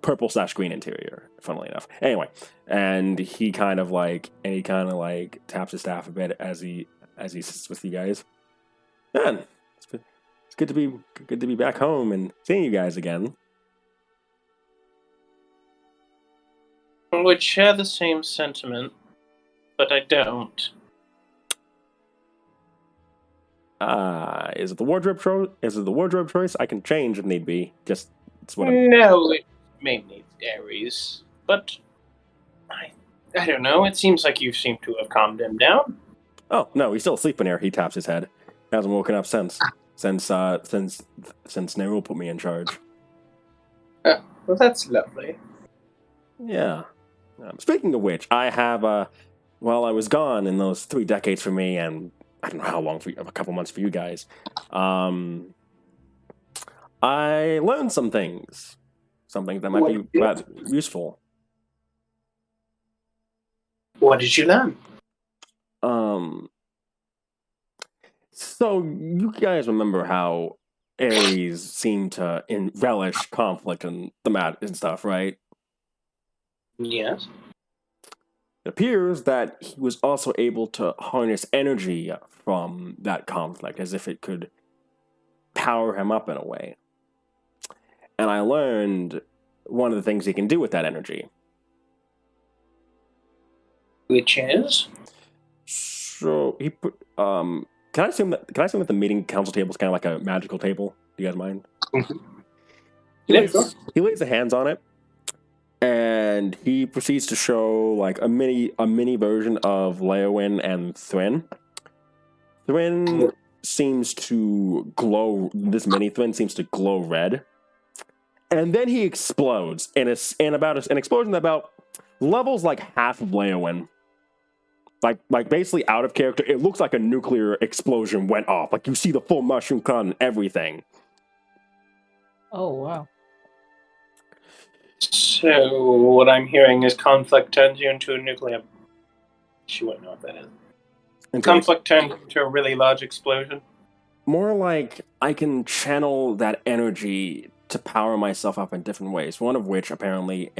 Purple/green interior, funnily enough. Anyway, and he kind of taps his staff a bit as he sits with you guys. Man, it's good to be back home and seeing you guys again. I would share the same sentiment, but I don't. Is it the wardrobe choice? I can change if need be. Just it's what No, it may need Ares, but I don't know. It seems like you seem to have calmed him down. Oh no, he's still asleep in here. He taps his head. He hasn't woken up since Nerul put me in charge. Oh, well, that's lovely. Yeah. Speaking of which, I have while I was gone in those 3 decades for me, and I don't know how long a couple months for you guys. I learned some things that might be rather useful. What did you learn? So you guys remember how Ares seemed to relish conflict and and stuff, right? Yes. It appears that he was also able to harness energy from that conflict, as if it could power him up in a way. And I learned one of the things he can do with that energy. Which is? So he put. Can I assume that the meeting council table is kind of like a magical table? Do you guys mind? He lays the hands on it, and he proceeds to show like a mini version of Leowyn and Thrin. Thrin seems to glow. This mini Thrin seems to glow red, and then he explodes in an explosion about Level's like half of Leowin. Like basically out of character. It looks like a nuclear explosion went off. Like you see the full mushroom cloud and everything. Oh wow. So what I'm hearing is conflict turns you into a nuclear. She wouldn't know what that is. Conflict turns into a really large explosion. More like I can channel that energy to power myself up in different ways. One of which apparently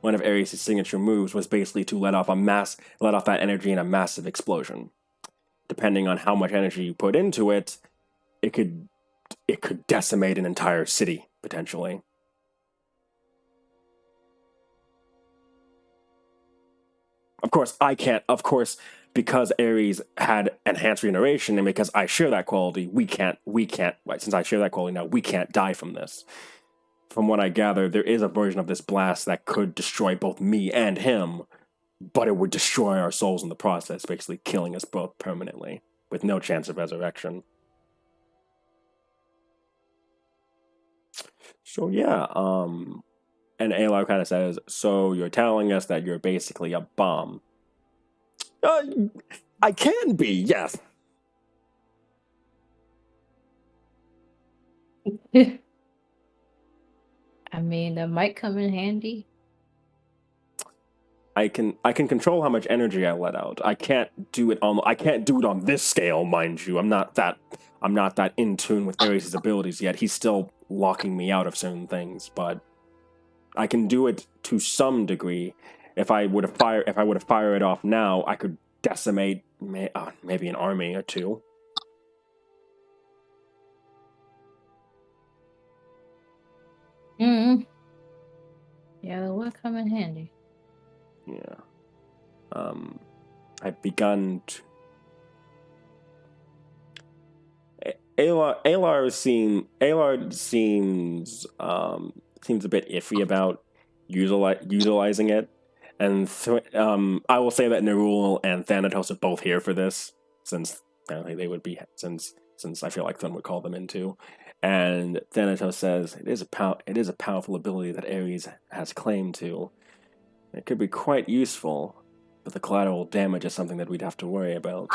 one of Ares' signature moves was basically to let off that energy in a massive explosion. Depending on how much energy you put into it, it could decimate an entire city potentially. Of course, because Ares had enhanced regeneration and because I share that quality, we can't, since I share that quality now, we can't die from this. From what I gather, there is a version of this blast that could destroy both me and him, but it would destroy our souls in the process, basically killing us both permanently, with no chance of resurrection. So yeah, and Alar kind of says, so you're telling us that you're basically a bomb. I can be, yes. I mean, that might come in handy. I can control how much energy I let out. I can't do it on this scale, mind you. I'm not that in tune with Ares' abilities yet. He's still locking me out of certain things, but I can do it to some degree. If I were to fire it off now, I could decimate maybe an army or two. Yeah, that would come in handy. Yeah. I've begun to... Alar seems a bit iffy about utilizing it, and I will say that Nerul and Thanatos are both here for this, since apparently they would be, since I feel like Thun would call them in too. And Thanatos says it is a powerful ability that Ares has claim to. It could be quite useful, but the collateral damage is something that we'd have to worry about.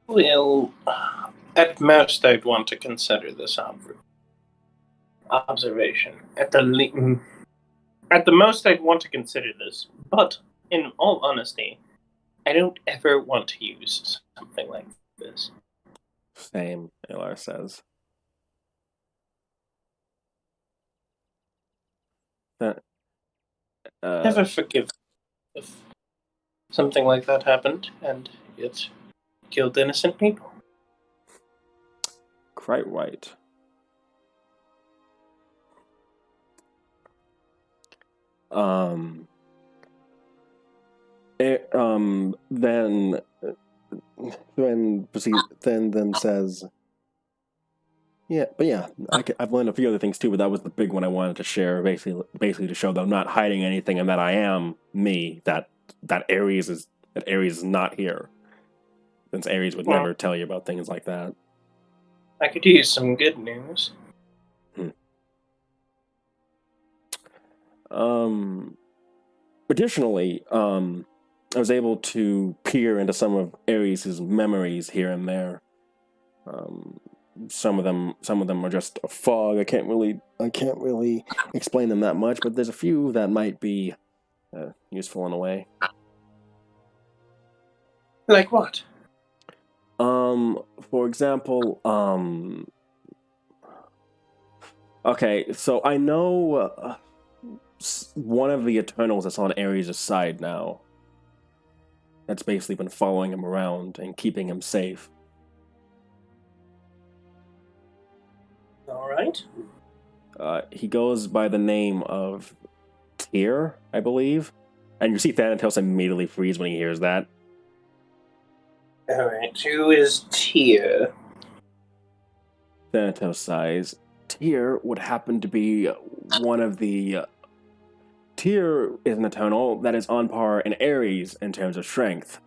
Well, at most I'd want to consider this observation. At the most I'd want to consider this, but in all honesty, I don't ever want to use something like this. Same, Alar says. Never forgive if something like that happened and it killed innocent people. Quite right. Then says, I've learned a few other things too, but that was the big one I wanted to share, basically to show that I'm not hiding anything and that I am me, that Ares is not here. Since Ares would never tell you about things like that. I could use some good news. Additionally, I was able to peer into some of Ares' memories here and there. Some of them are just a fog. I can't really explain them that much, but there's a few that might be useful in a way. Like what? For example, okay, so I know one of the Eternals that's on Ares' side now. That's basically been following him around and keeping him safe. All right. He goes by the name of Tyr, I believe. And you see Thanatos immediately freeze when he hears that. Alright, who is Tyr? Thanatos sighs. Tyr would happen to be one of the... Tyr is an Eternal that is on par in Ares in terms of strength.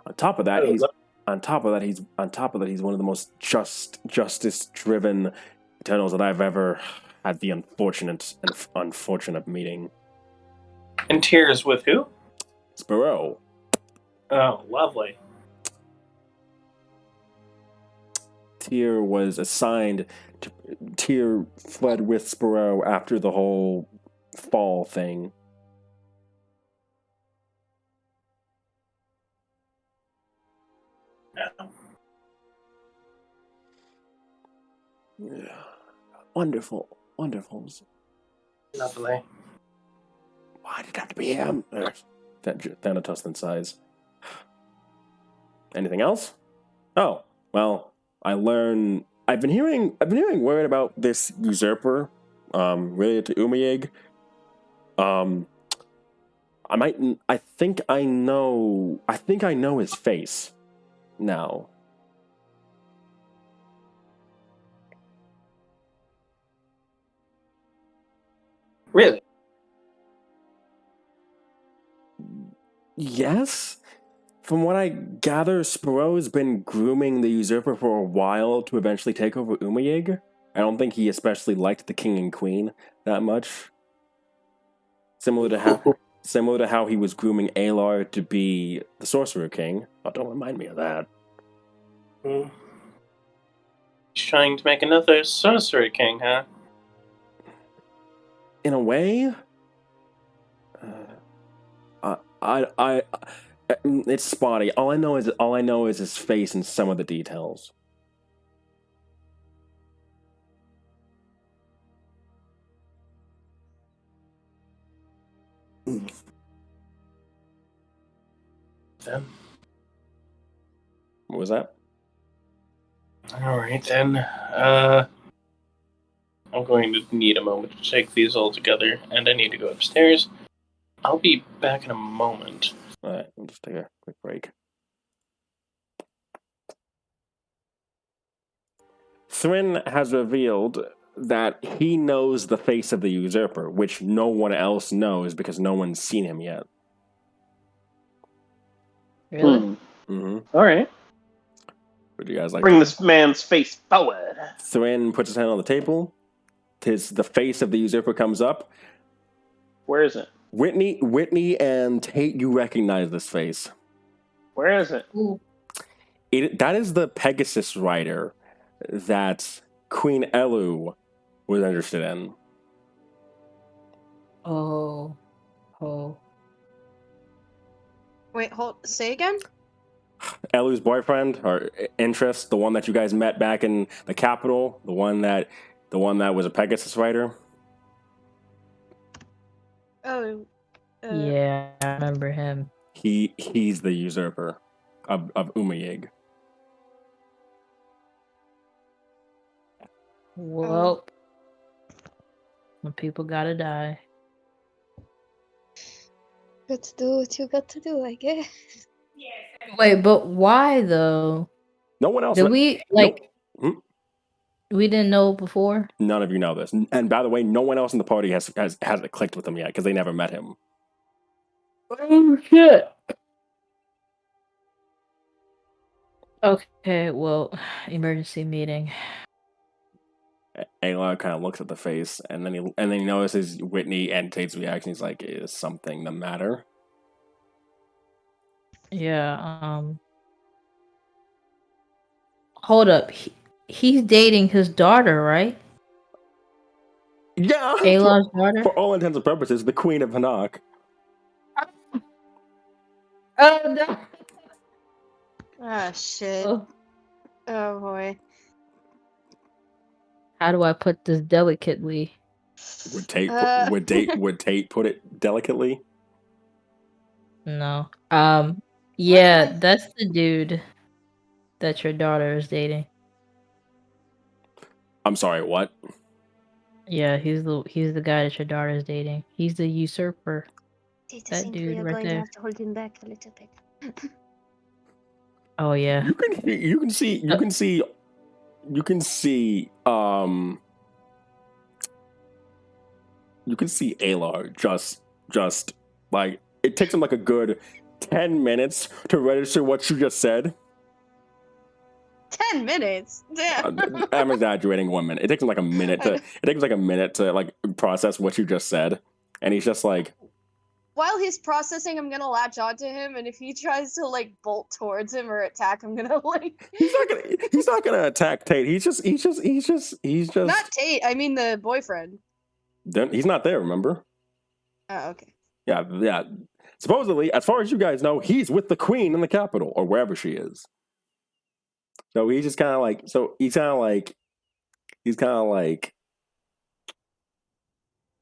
On top of that, on top of that, he's one of the most justice-driven Eternals that I've ever had the unfortunate meeting. In tears with who? Sparrow. Oh, lovely. Tyr was assigned to. Tyr fled with Sparrow after the whole fall thing. Yeah. Wonderful. Lovely. Why did it have to be him? Thanatos then sighs. Anything else? Oh, well, I've been hearing word about this usurper, related to Umayeg. I think I know his face now. Really? Yes? From what I gather, Sparrow's been grooming the usurper for a while to eventually take over Umayeg. I don't think he especially liked the king and queen that much. Similar to how he was grooming Alar to be the sorcerer king. Oh, don't remind me of that. He's trying to make another sorcerer king, huh? In a way, it's spotty. All I know is his face and some of the details. Then. What was that? All right then. I'm going to need a moment to take these all together, and I need to go upstairs. I'll be back in a moment. All right, we'll just take a quick break. Thrin has revealed that he knows the face of the usurper, which no one else knows because no one's seen him yet. Really? Mm-hmm. All right. Would you guys like Bring this man's face forward? Thrin puts his hand on the table. The face of the usurper comes up. Where is it? Whitney and Tate, you recognize this face. Where is it? Ooh. That is the Pegasus rider that Queen Elu was interested in. Oh. Wait, say again? Elu's boyfriend or interest, the one that you guys met back in the capital, the one that was a Pegasus rider. Oh. Yeah, I remember him. He's the usurper of Umayeg. Well, when people gotta die. Got to do what you got to do, I guess. Wait, but why though? No one else. Did we like? Nope. We didn't know before. None of you know this, and by the way, no one else in the party hasn't clicked with him yet because they never met him. Oh shit. Okay, well, emergency meeting. Ayla kind of looks at the face, and then he notices Whitney and Tate's reaction. He's like, "Is something the matter?" Yeah. Hold up. He's dating his daughter, right? Yeah. Ayla's daughter. For all intents and purposes, the Queen of Hanak. Oh no. Ah, shit. Oh. Oh, boy. How do I put this delicately? Would Tate put it delicately? No. Yeah, that's the dude that your daughter is dating. I'm sorry, what? Yeah, he's the guy that your daughter is dating. He's the usurper. I That think dude we are right going to there. have to hold him back a little bit. Oh yeah. You can see Alar just like it takes him like a good 10 minutes to register what you just said. 10 minutes. Damn. I'm exaggerating 1 minute. It takes him like a minute to. It takes him like a minute to like process what you just said, and he's just like, While he's processing, I'm gonna latch onto him, and if he tries to like bolt towards him or attack, I'm gonna like. he's not gonna attack Tate. He's just. Not Tate. I mean the boyfriend. He's not there. Remember? Oh, okay. Yeah. Supposedly, as far as you guys know, he's with the queen in the capital or wherever she is. So he's just kind of like.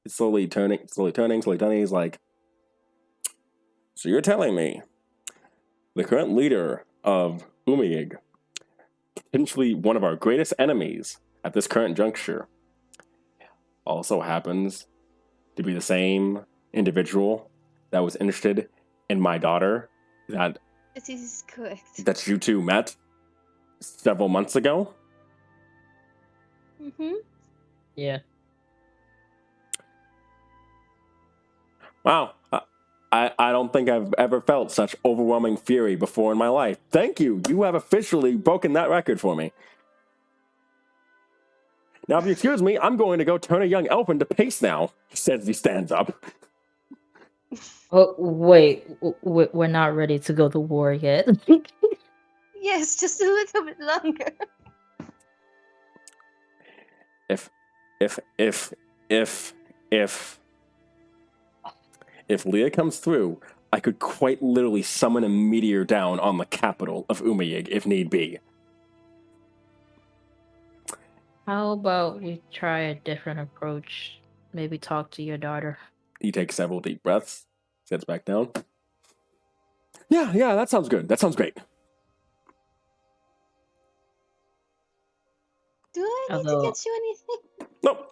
Slowly turning. He's like, so you're telling me the current leader of Umiyig, potentially one of our greatest enemies at this current juncture, also happens to be the same individual that was interested in my daughter that This is correct. that you two met several months ago? Mm-hmm. Yeah. Wow. I don't think I've ever felt such overwhelming fury before in my life. Thank you. You have officially broken that record for me. Now, if you excuse me, I'm going to go turn a young elf into paste now, he says as he stands up. Oh, wait. We're not ready to go to war yet. Yes, just a little bit longer. If Leah comes through, I could quite literally summon a meteor down on the capital of Umiyig if need be. How about we try a different approach? Maybe talk to your daughter. He takes several deep breaths, sits back down. Yeah, that sounds good. That sounds great. Do I need to get you anything? Nope.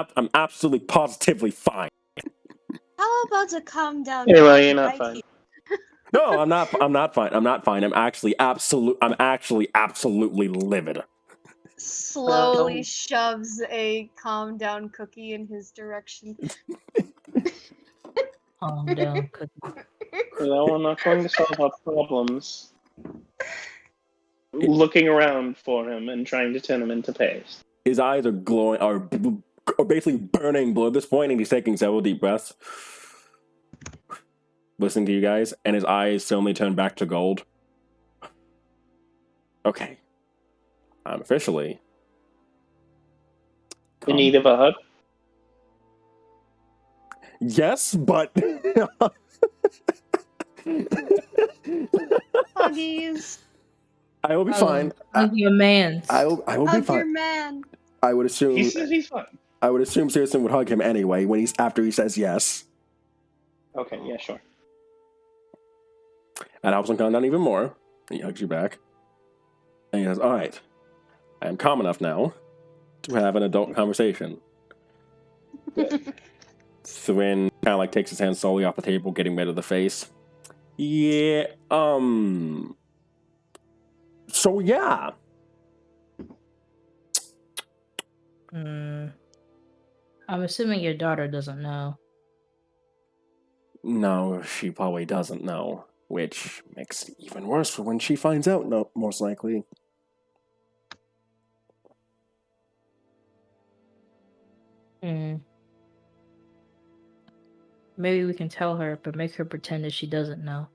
I'm absolutely positively fine. How about a calm down? Anyway, you're not fine. No, I'm not fine. I'm not fine. I'm actually absolutely livid. Slowly shoves a calm down cookie in his direction. Calm down, cookie. Well, we're not going to solve our problems. Looking around for him and trying to turn him into paste. His eyes are glowing, are basically burning blue at this point, and he's taking several deep breaths, listening to you guys, and his eyes suddenly turn back to gold. Okay. I'm officially in need of a hug? Yes, but Huggies. I will be fine. Hug your man. I will be Hug fine. your man. I would assume He says he's fine. I would assume Cixan would hug him anyway after he says yes. Okay, yeah, sure. That helps him calm down even more. He hugs you back. And he says, all right, I am calm enough now to have an adult conversation. Thwin kind of like takes his hand slowly off the table, getting rid of the face. Yeah, so yeah. I'm assuming your daughter doesn't know. No, she probably doesn't know, which makes it even worse for when she finds out, no, most likely. Maybe we can tell her, but make her pretend that she doesn't know.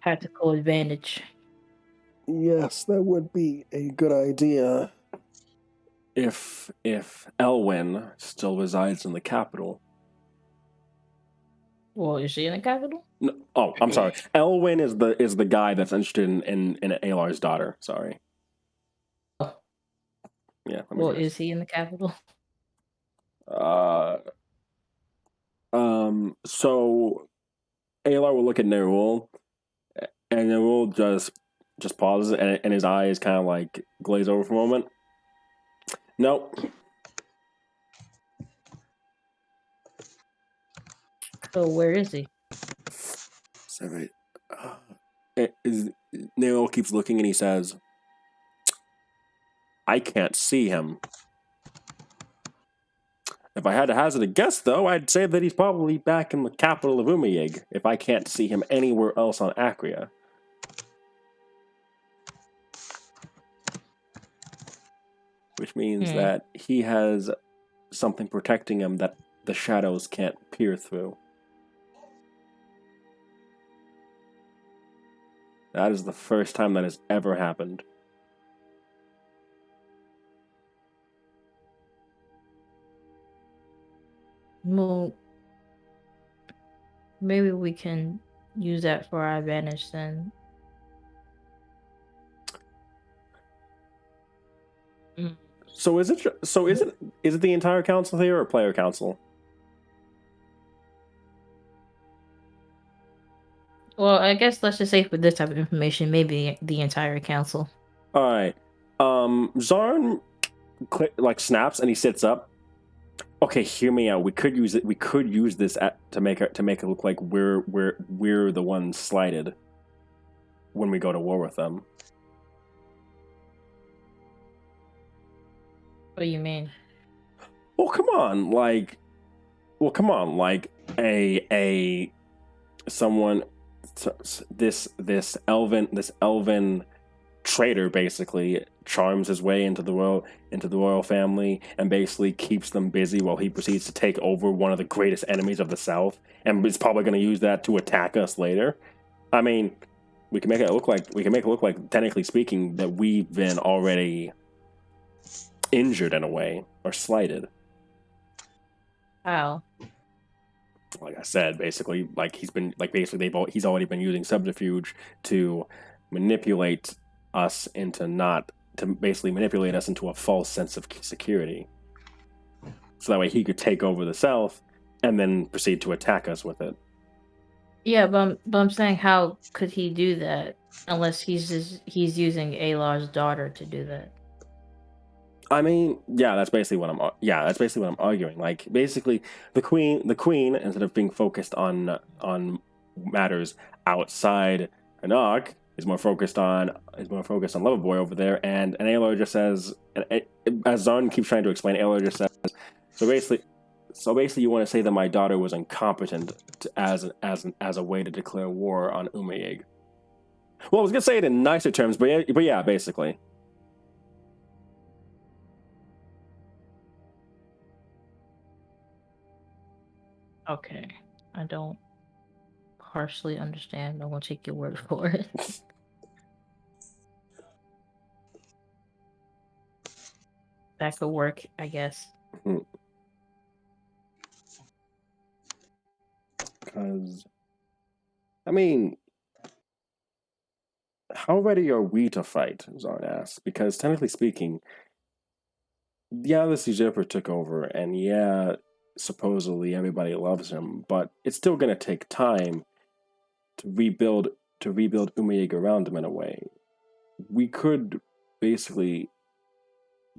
Tactical advantage. Yes, that would be a good idea. If Elwyn still resides in the capital. Well, is she in the capital? No, oh, I'm sorry. Elwyn is the guy that's interested in Alar's daughter. Sorry. Yeah. Well, is he in the capital? So Alar will look at Nerul, and Nerul just pauses, and his eyes kind of like glaze over for a moment. Nope. So where is he? Sorry. Nerul keeps looking, and he says, "I can't see him." If I had to hazard a guess, though, I'd say that he's probably back in the capital of Umayeg, if I can't see him anywhere else on Acria. Which means that he has something protecting him that the shadows can't peer through. That is the first time that has ever happened. Well, maybe we can use that for our advantage then. So is it the entire council here or player council? Well, I guess let's just say for this type of information, maybe the entire council. All right. Zarn snaps and he sits up. Okay, hear me out. We could use it. We could use this to make it look like we're the ones slighted when we go to war with them. What do you mean? Well, come on, this elven traitor basically charms his way into the royal family and basically keeps them busy while he proceeds to take over one of the greatest enemies of the South, and is probably going to use that to attack us later. I mean, we can make it look like technically speaking that we've been already injured in a way or slighted. How? Like I said, basically, he's already been using subterfuge to manipulate us manipulate us into a false sense of security. So that way he could take over the South and then proceed to attack us with it. Yeah, but I'm saying, how could he do that unless he's using Alar's daughter to do that? I mean, that's basically what I'm arguing. Like, basically, the queen, instead of being focused on matters outside Anog, is more focused on Loverboy over there, and Alar just says, as Zarn keeps trying to explain, Alar just says, so basically, you want to say that my daughter was incompetent as a way to declare war on Umayeg. Well, I was gonna say it in nicer terms, but yeah, basically. Okay, I don't partially understand. I won't take your word for it. That could work, I guess. Because, I mean, how ready are we to fight? Zarn asks. Because technically speaking, this usurper took over, and supposedly everybody loves him, but it's still going to take time to rebuild Umayeg around him in a way. We could basically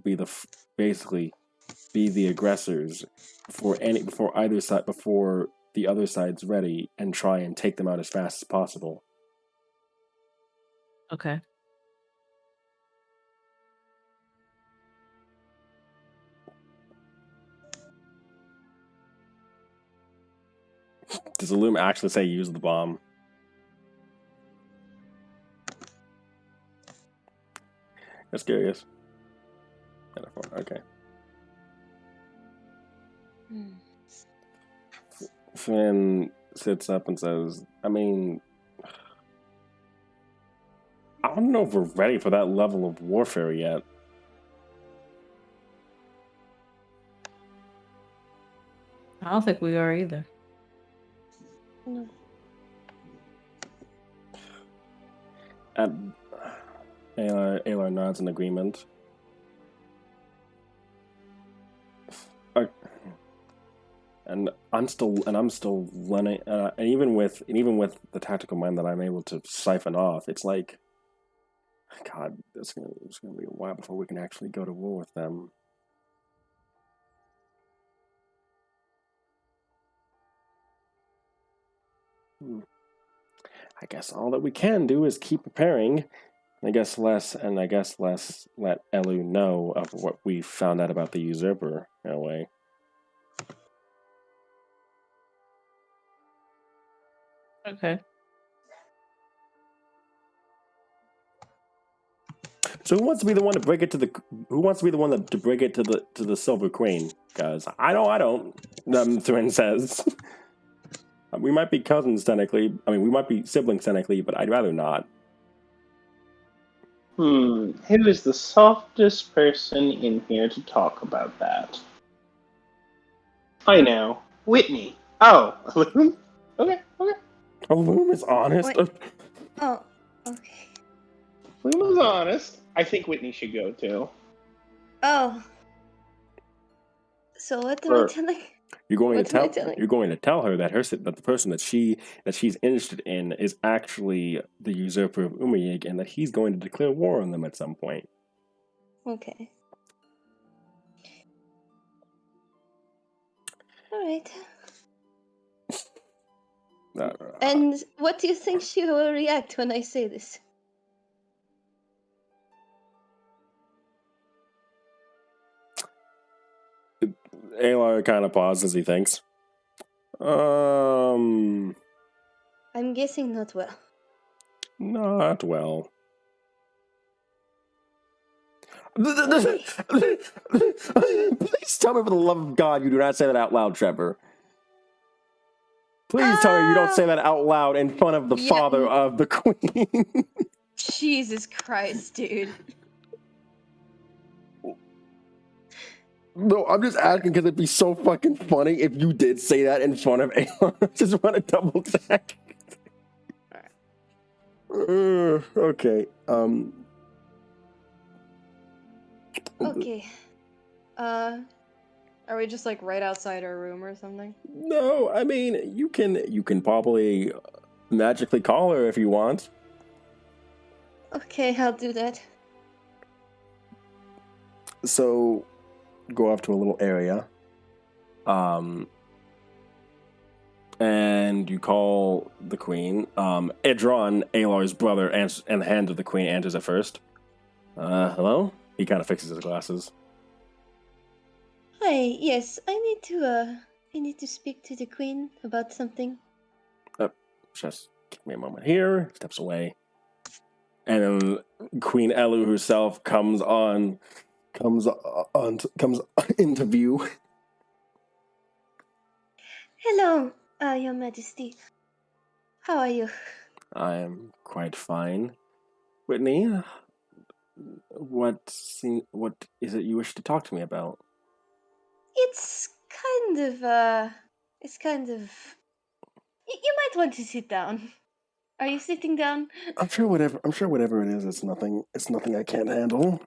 be the aggressors before the other side's ready, and try and take them out as fast as possible. Okay. Does the loom actually say use the bomb? That's curious. Okay. Finn sits up and says, I mean, I don't know if we're ready for that level of warfare yet. I don't think we are either. No. Alar nods in agreement. And I'm still learning. And even with the tactical mind that I'm able to siphon off, it's like, God, it's gonna be a while before we can actually go to war with them. I guess all that we can do is keep preparing. I guess less let Elu know of what we found out about the usurper in a way. Okay. So who wants to be the one to break it to the? Who wants to be the one to break it to the Silver Queen? Guys, I don't. Thrin says. We might be cousins technically. I mean, we might be siblings technically, but I'd rather not. Who is the softest person in here to talk about that? I know. Whitney. Oh, Loom? Okay. Oh, Loom is honest. Wait. Oh, okay. Loom is honest. I think Whitney should go too. Oh. So what am I telling? You're going What to am I tell. telling? You're going to tell her that that the person that she's interested in is actually the usurper of Umayig, and that he's going to declare war on them at some point. Okay. All right. And what do you think she will react when I say this? Alar kind of pauses. He thinks. I'm guessing not well. Not well. Please tell me, for the love of God, you do not say that out loud, Trevor. Please tell me you don't say that out loud in front of the father of the queen. Jesus Christ, dude. No, I'm just asking because it'd be so fucking funny if you did say that in front of Aeon. I just want to double check. Okay. Okay. Are we just like right outside our room or something? No, I mean you can probably magically call her if you want. Okay, I'll do that. So go off to a little area. And you call the queen. Edron, Alar's brother, and the hand of the queen answers at first. Hello? He kind of fixes his glasses. Hi, yes, I need to speak to the queen about something. Just give me a moment here. Steps away. And then Queen Elu herself comes into view. Hello, Your Majesty. How are you? I am quite fine. Whitney, what is it you wish to talk to me about? It's kind of, you might want to sit down. Are you sitting down? I'm sure whatever it is, it's nothing I can't handle.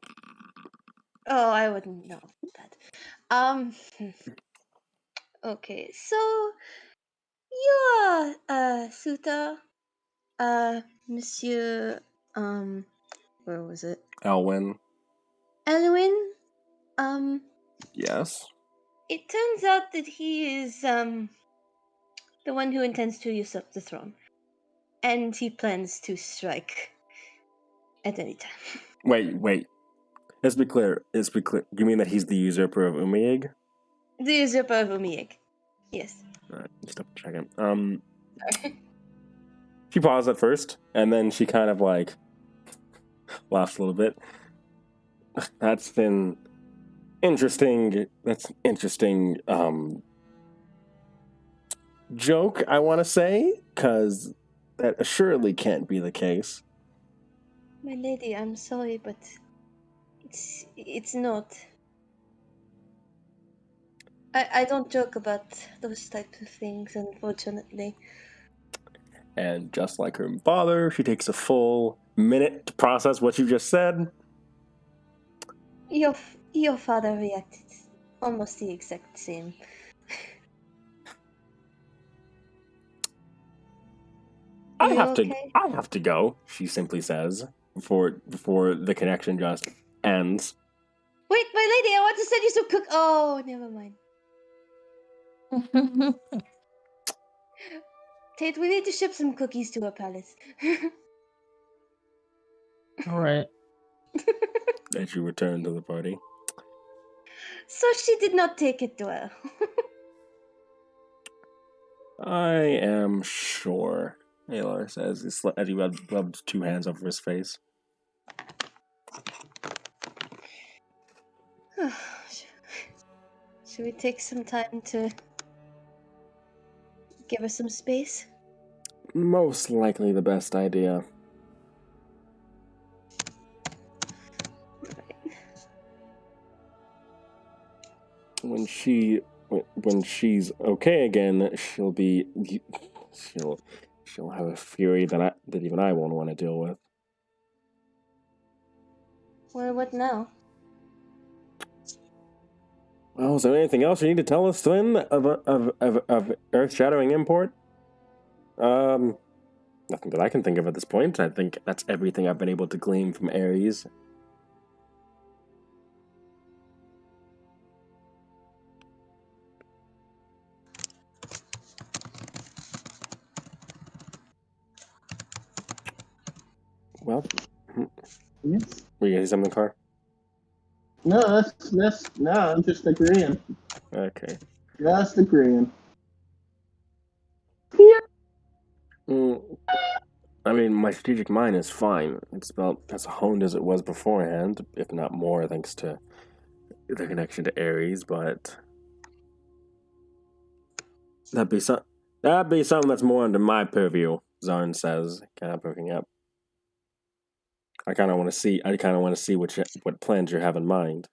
Oh, I wouldn't know that. Okay, so you are, Suta, Monsieur, where was it? Elwyn. Elwyn? Yes. It turns out that he is, the one who intends to usurp the throne. And he plans to strike at any time. Wait. Let's be clear. You mean that he's the usurper of Umayig? The usurper of Umayig. Yes. Alright, just double checking. She paused at first, and then she kind of like laughs a little bit. That's been interesting. That's interesting. Joke, I want to say, because that assuredly can't be the case. My lady, I'm sorry, but it's not. I don't joke about those types of things, unfortunately. And just like her father, she takes a full minute to process what you just said. Your father reacted almost the exact same. I have to go, she simply says, before the connection just ends. Wait, my lady, I want to send you some Oh, never mind. Tate, we need to ship some cookies to her palace. Alright. As you return to the party. So she did not take it well. I am sure. Alar says as he rubbed two hands over his face. Should we take some time to give us some space? Most likely the best idea. When she's okay again, she'll have a fury that even I won't want to deal with. Well, what now? Well, is there anything else you need to tell us, Twin, of earth-shattering import? Nothing that I can think of at this point. I think that's everything I've been able to glean from Ares. Well, Yes. were you going to say something, Car? No, no, I'm just agreeing. Okay. Just agreeing. I mean, my strategic mind is fine. It's about as honed as it was beforehand, if not more, thanks to the connection to Ares, but that'd be something that's more under my purview, Zarn says, kind of poking up. I kind of want to see what plans you have in mind.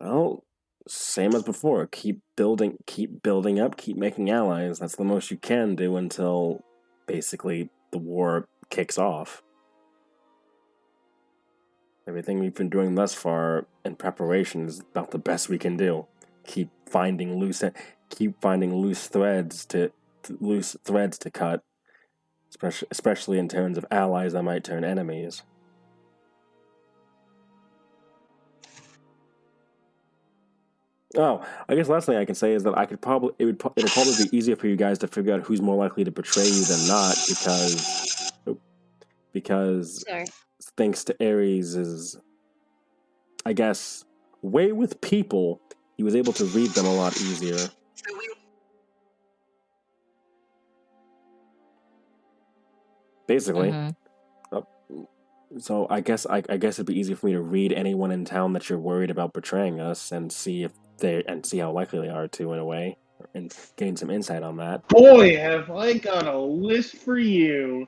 Well, same as before. Keep building up, keep making allies. That's the most you can do until basically the war kicks off. Everything we've been doing thus far in preparation is about the best we can do. Keep finding loose threads to cut, especially in terms of allies that might turn enemies. Oh, I guess last thing I can say is that it'll probably be easier for you guys to figure out who's more likely to betray you than not, because Sorry. thanks to Ares' I guess way with people, he was able to read them a lot easier. Basically. So I guess it'd be easy for me to read anyone in town that you're worried about betraying us and see how likely they are to, in a way, and gain some insight on that. Boy, have I got a list for you.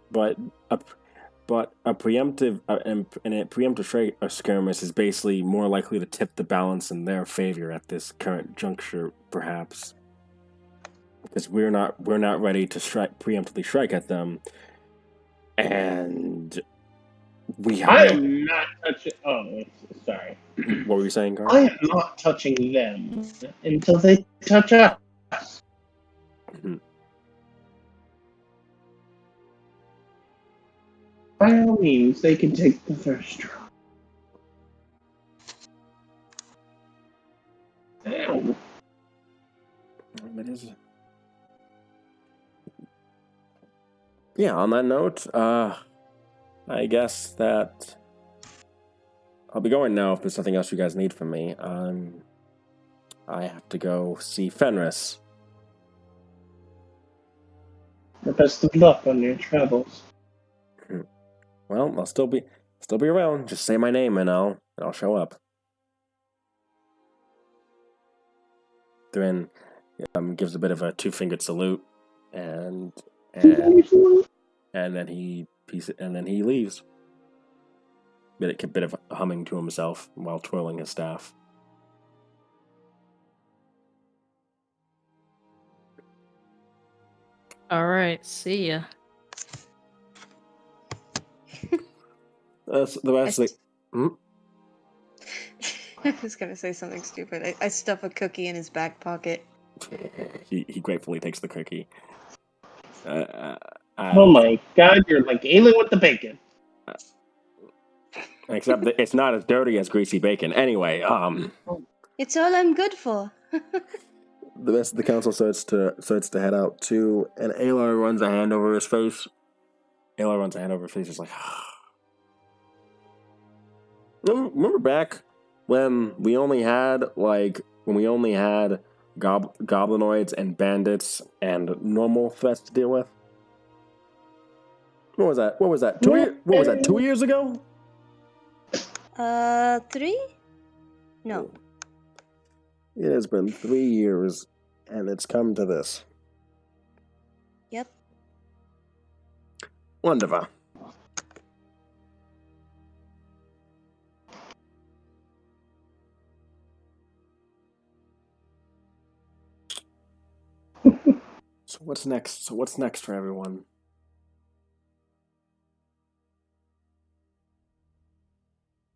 But a preemptive skirmish is basically more likely to tip the balance in their favor at this current juncture, perhaps, because we're not ready to preemptively strike at them, and we have. I am not touching. Oh, sorry. What were you saying, Carl? I am not touching them until they touch us. By all means, they can take the first draw. Damn. That is. Yeah. On that note, I guess that I'll be going now. If there's nothing else you guys need from me, I have to go see Fenris. The best of luck on your travels. Well, I'll still be around. Just say my name and I'll show up. Thrin gives a bit of a two-fingered salute, and then he leaves. A bit of humming to himself while twirling his staff. All right, see ya. The rest of the... I was gonna say something stupid. I stuff a cookie in his back pocket. He gratefully takes the cookie. Oh my god, you're like alien with the bacon. Except that it's not as dirty as greasy bacon. Anyway, It's all I'm good for. the rest of the council starts to head out too, and Alar runs a hand over his face. Just like, remember back when we only had like when we only had goblinoids and bandits and normal threats to deal with? What was that? What was that? 2 years ago? 3? No. It has been 3 years, and it's come to this. Yep. Wonderful. So what's next? For everyone?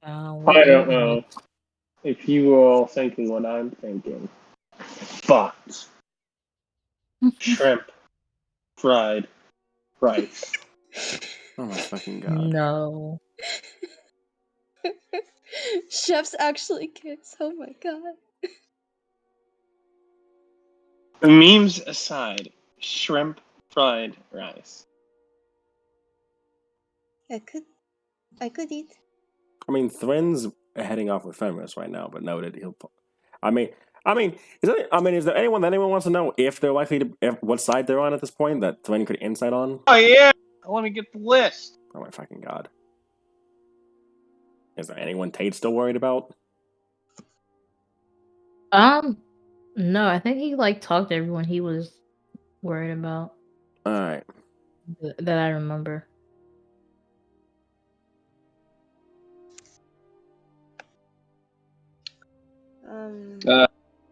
I don't know if you were all thinking what I'm thinking. But shrimp, fried, rice. Oh my fucking god. No. Chef's actually kids. Oh my god. Memes aside, shrimp, fried rice. I could eat. I mean, Thrin's heading off with Fenris right now, but noted he'll. Is there anyone that wants to know if they're likely to, what side they're on at this point that Thrin could insight on? Oh yeah, I want to get the list. Oh my fucking god! Is there anyone Tate's still worried about? No, I think he talked to everyone he was worried about. All right. That I remember.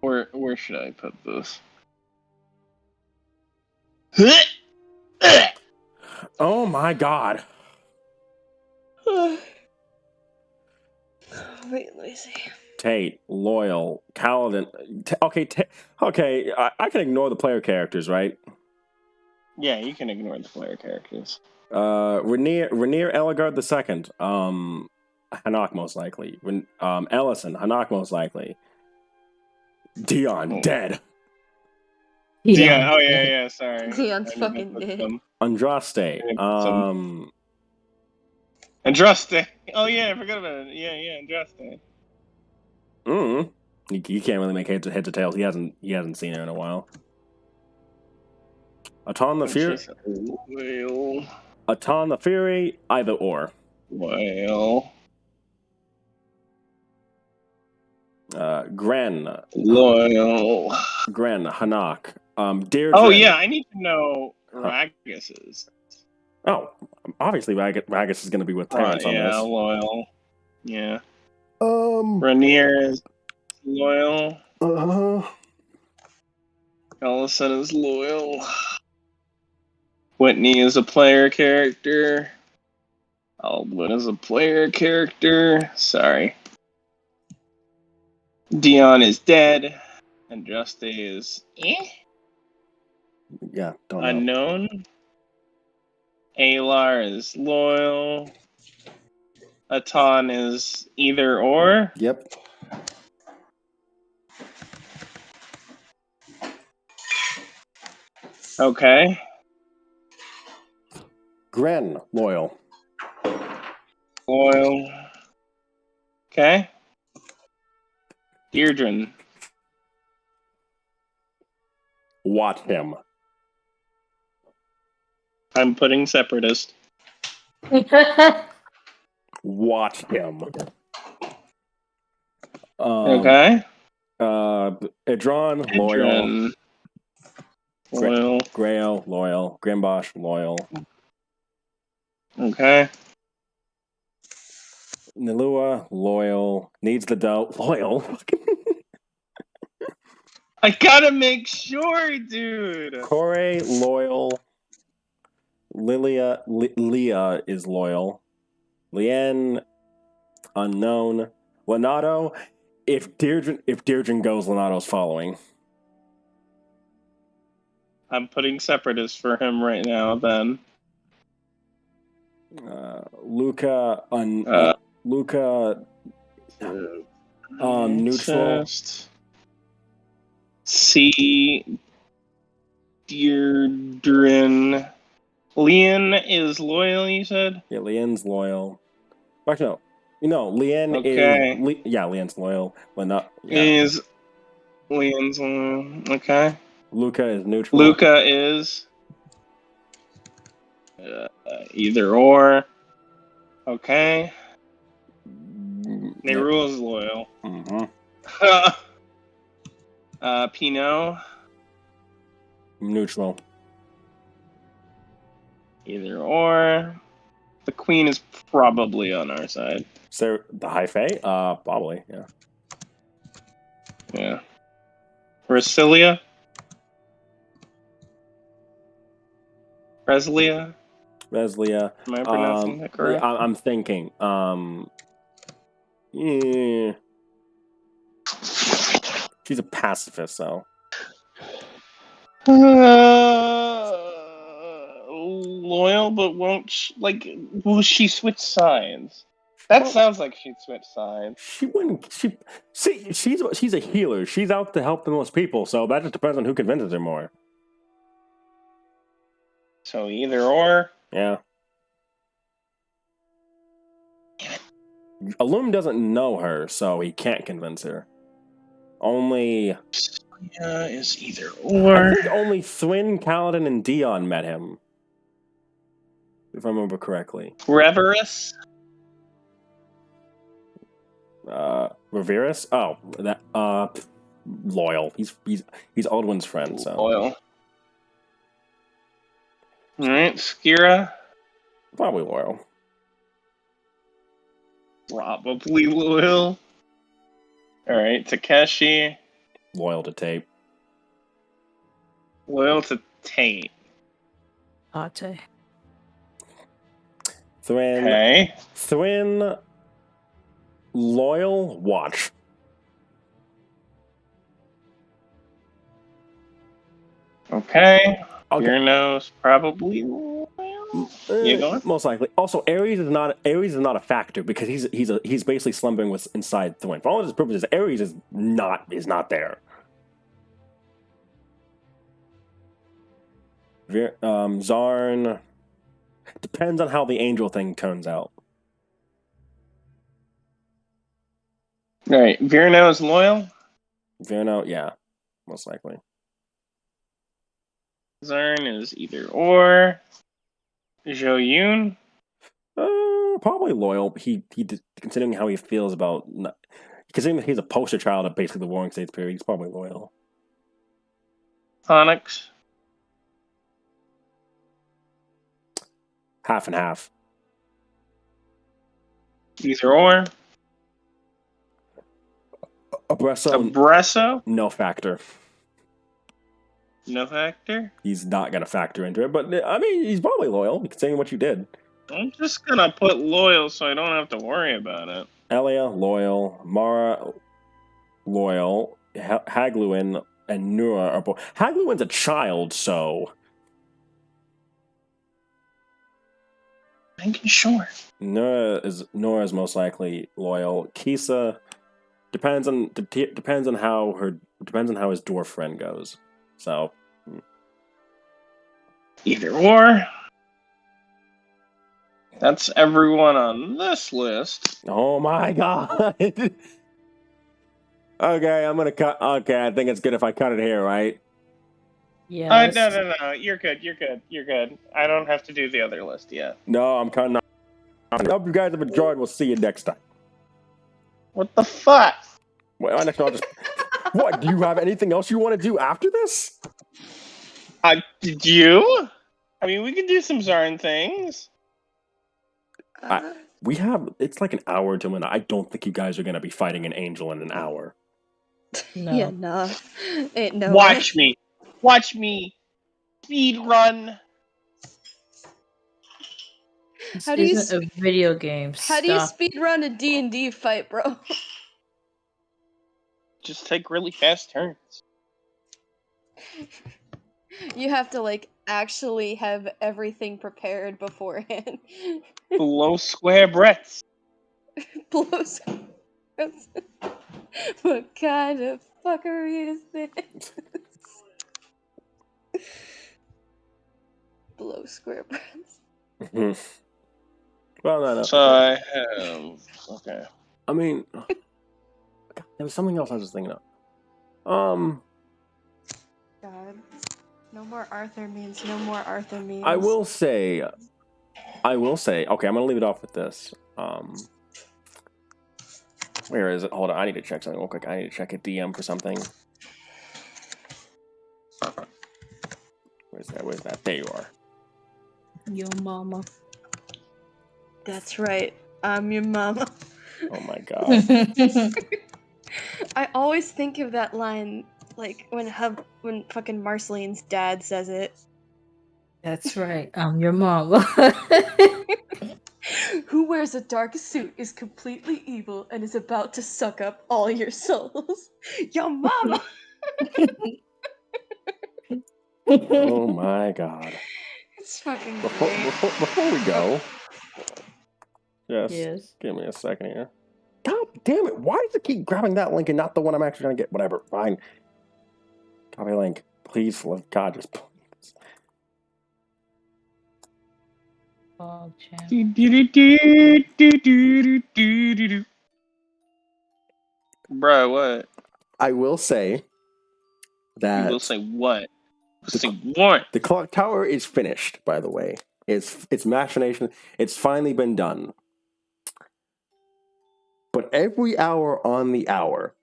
Where should I put this? Oh my god. Wait, let me see. Tate, Loyal, Kaladin. Okay, I can ignore the player characters, right? Yeah, you can ignore the player characters. Rainier Eligard II. Hanak most likely. Ellison, Hanak most likely. Dion, dead. Yeah, oh yeah, sorry. Dion's fucking dead. Andraste. Andraste. Oh yeah, I forgot about it. Yeah, Andraste. You can't really make head to tails. He hasn't seen her in a while. Aton the Fury. Well. Aton the Fury, either or. Well. Gren. Loyal. Gren, Hanak. Deirdre. Oh yeah, I need to know Ragus's. Oh, obviously Ragus is going to be with Terrence on this. Yeah, Loyal. Yeah. Rainier is loyal. Ellison is loyal. Whitney is a player character. Aldwin is a player character. Sorry. Dion is dead. Andraste is Yeah, don't know. unknown. Alar is loyal. Aton is either or. Yep. Okay. Gren, loyal. Loyal. Okay. Deirdre. Watch him. I'm putting separatist. Watch him. Okay. Edron, loyal. Loyal. Grail, loyal. Grimbosh, loyal. Okay. Nilua, loyal. Needs the dough, loyal. I gotta make sure, dude. Corey, loyal. Leah is loyal. Leanne, unknown. Lenato, if Deirdre goes, Lenato's following. I'm putting separatist for him right now. Then. Luca, neutral. C. Deirdre. Leon is loyal, you said? Yeah, Leanne's loyal. Actually, no. Leanne okay. is... Leanne's loyal. Is Leon's okay. Luca is neutral. Luca is either or. Okay. Nerul is loyal. Pinot. Neutral. Either or. The queen is probably on our side. So the high fae? Probably, yeah. Yeah. Resilia? Reslia? Reslia. Am I pronouncing that correct? I'm thinking. Yeah. She's a pacifist, so. Loyal, but won't will she switch sides? That sounds like she'd switch sides. She wouldn't. She's a healer. She's out to help the most people. So that just depends on who convinces her more. So either or. Yeah. Illum doesn't know her, so he can't convince her. Only. Yeah, is either or. I think only Thwin, Kaladin, and Dion met him. If I remember correctly. Reverus? Reverus? Oh, that loyal. He's Aldwin's friend, so loyal. Alright, Skira? Probably loyal. Probably loyal. Alright, Takeshi? Loyal to Tate. Loyal to Tate. Ate. Thwin. Okay. Thwin. Loyal. Watch. Okay. Your nose probably loyal. You going? Most likely. Also, Ares is not a factor because he's basically slumbering with inside Thwin. For all of his purposes, Ares is not there. Zarn depends on how the angel thing turns out. Right. Virno is loyal? Virno, yeah. Most likely. Zarn is either or. Zhou Yun? Probably loyal. He considering how he feels about considering that he's a poster child of basically the Warring States period, he's probably loyal. Onyx? Half and half. Either or. Abresso? No factor. No factor? He's not going to factor into it, but I mean, he's probably loyal, considering what you did. I'm just going to put loyal so I don't have to worry about it. Elia, loyal. Mara, loyal. Hagluin and Nura are both. Hagluin's a child, so. Making sure. Nura is most likely loyal. Kisa depends on how his dwarf friend goes. So. Either or. That's everyone on this list. Oh my god. Okay, I'm gonna cut. Okay, I think it's good if I cut it here, right? Yeah. No. You're good. I don't have to do the other list yet. No, I'm cutting. I hope you guys have enjoyed. We'll see you next time. What the fuck? Well, next I'll just. What? Do you have anything else you want to do after this? Did you? I mean, we can do some Zarn things. We have. It's like an hour until midnight. I don't think you guys are gonna be fighting an angel in an hour. No. Yeah, no. Ain't no Watch way. me. Speed run. How do you isn't a video game. How do you speed run a D&D fight, bro? Just take really fast turns. You have to like actually have everything prepared beforehand. Blow square breaths. Blow square breaths. What kind of fuckery is this? Blow square breaths. Well, no. So I have. Okay. I mean, God, there was something else I was just thinking of. God. No more Arthur memes. No more Arthur memes. I will say. Okay, I'm gonna leave it off with this. Where is it? Hold on, I need to check something real quick. I need to check a DM for something. Where's that? There you are. Your mama. That's right. I'm your mama. Oh my god. I always think of that line, like when fucking Marceline's dad says it. That's right. I'm your mama. Who wears a dark suit is completely evil and is about to suck up all your souls. Your mama. Oh my god. It's fucking Before we go, just give me a second here. God damn it! Why does it keep grabbing that link and not the one I'm actually gonna get? Whatever, fine. Copy link, please. God, just please. Oh, champ. Bro, what? I will say that. You will say what? Say what? The clock tower is finished, by the way. It's machination. It's finally been done. But every hour on the hour,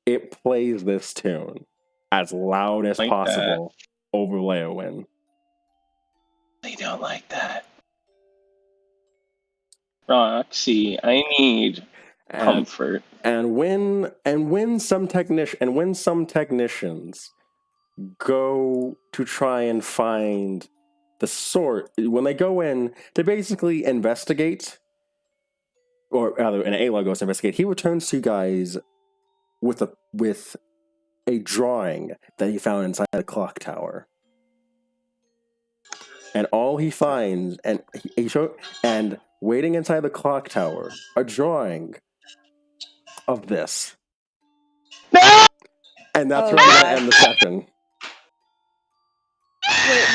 it plays this tune as loud as Like possible over Leowin. They don't like that. Roxy, I need comfort. And when some technicians go to try and find the sort, when they go in, they basically investigate, or rather, an Ayla goes to investigate. He returns to you guys with a drawing that he found inside the clock tower, and all he finds, and and waiting inside the clock tower, a drawing of this, and that's where I'm going to end the session. Wait,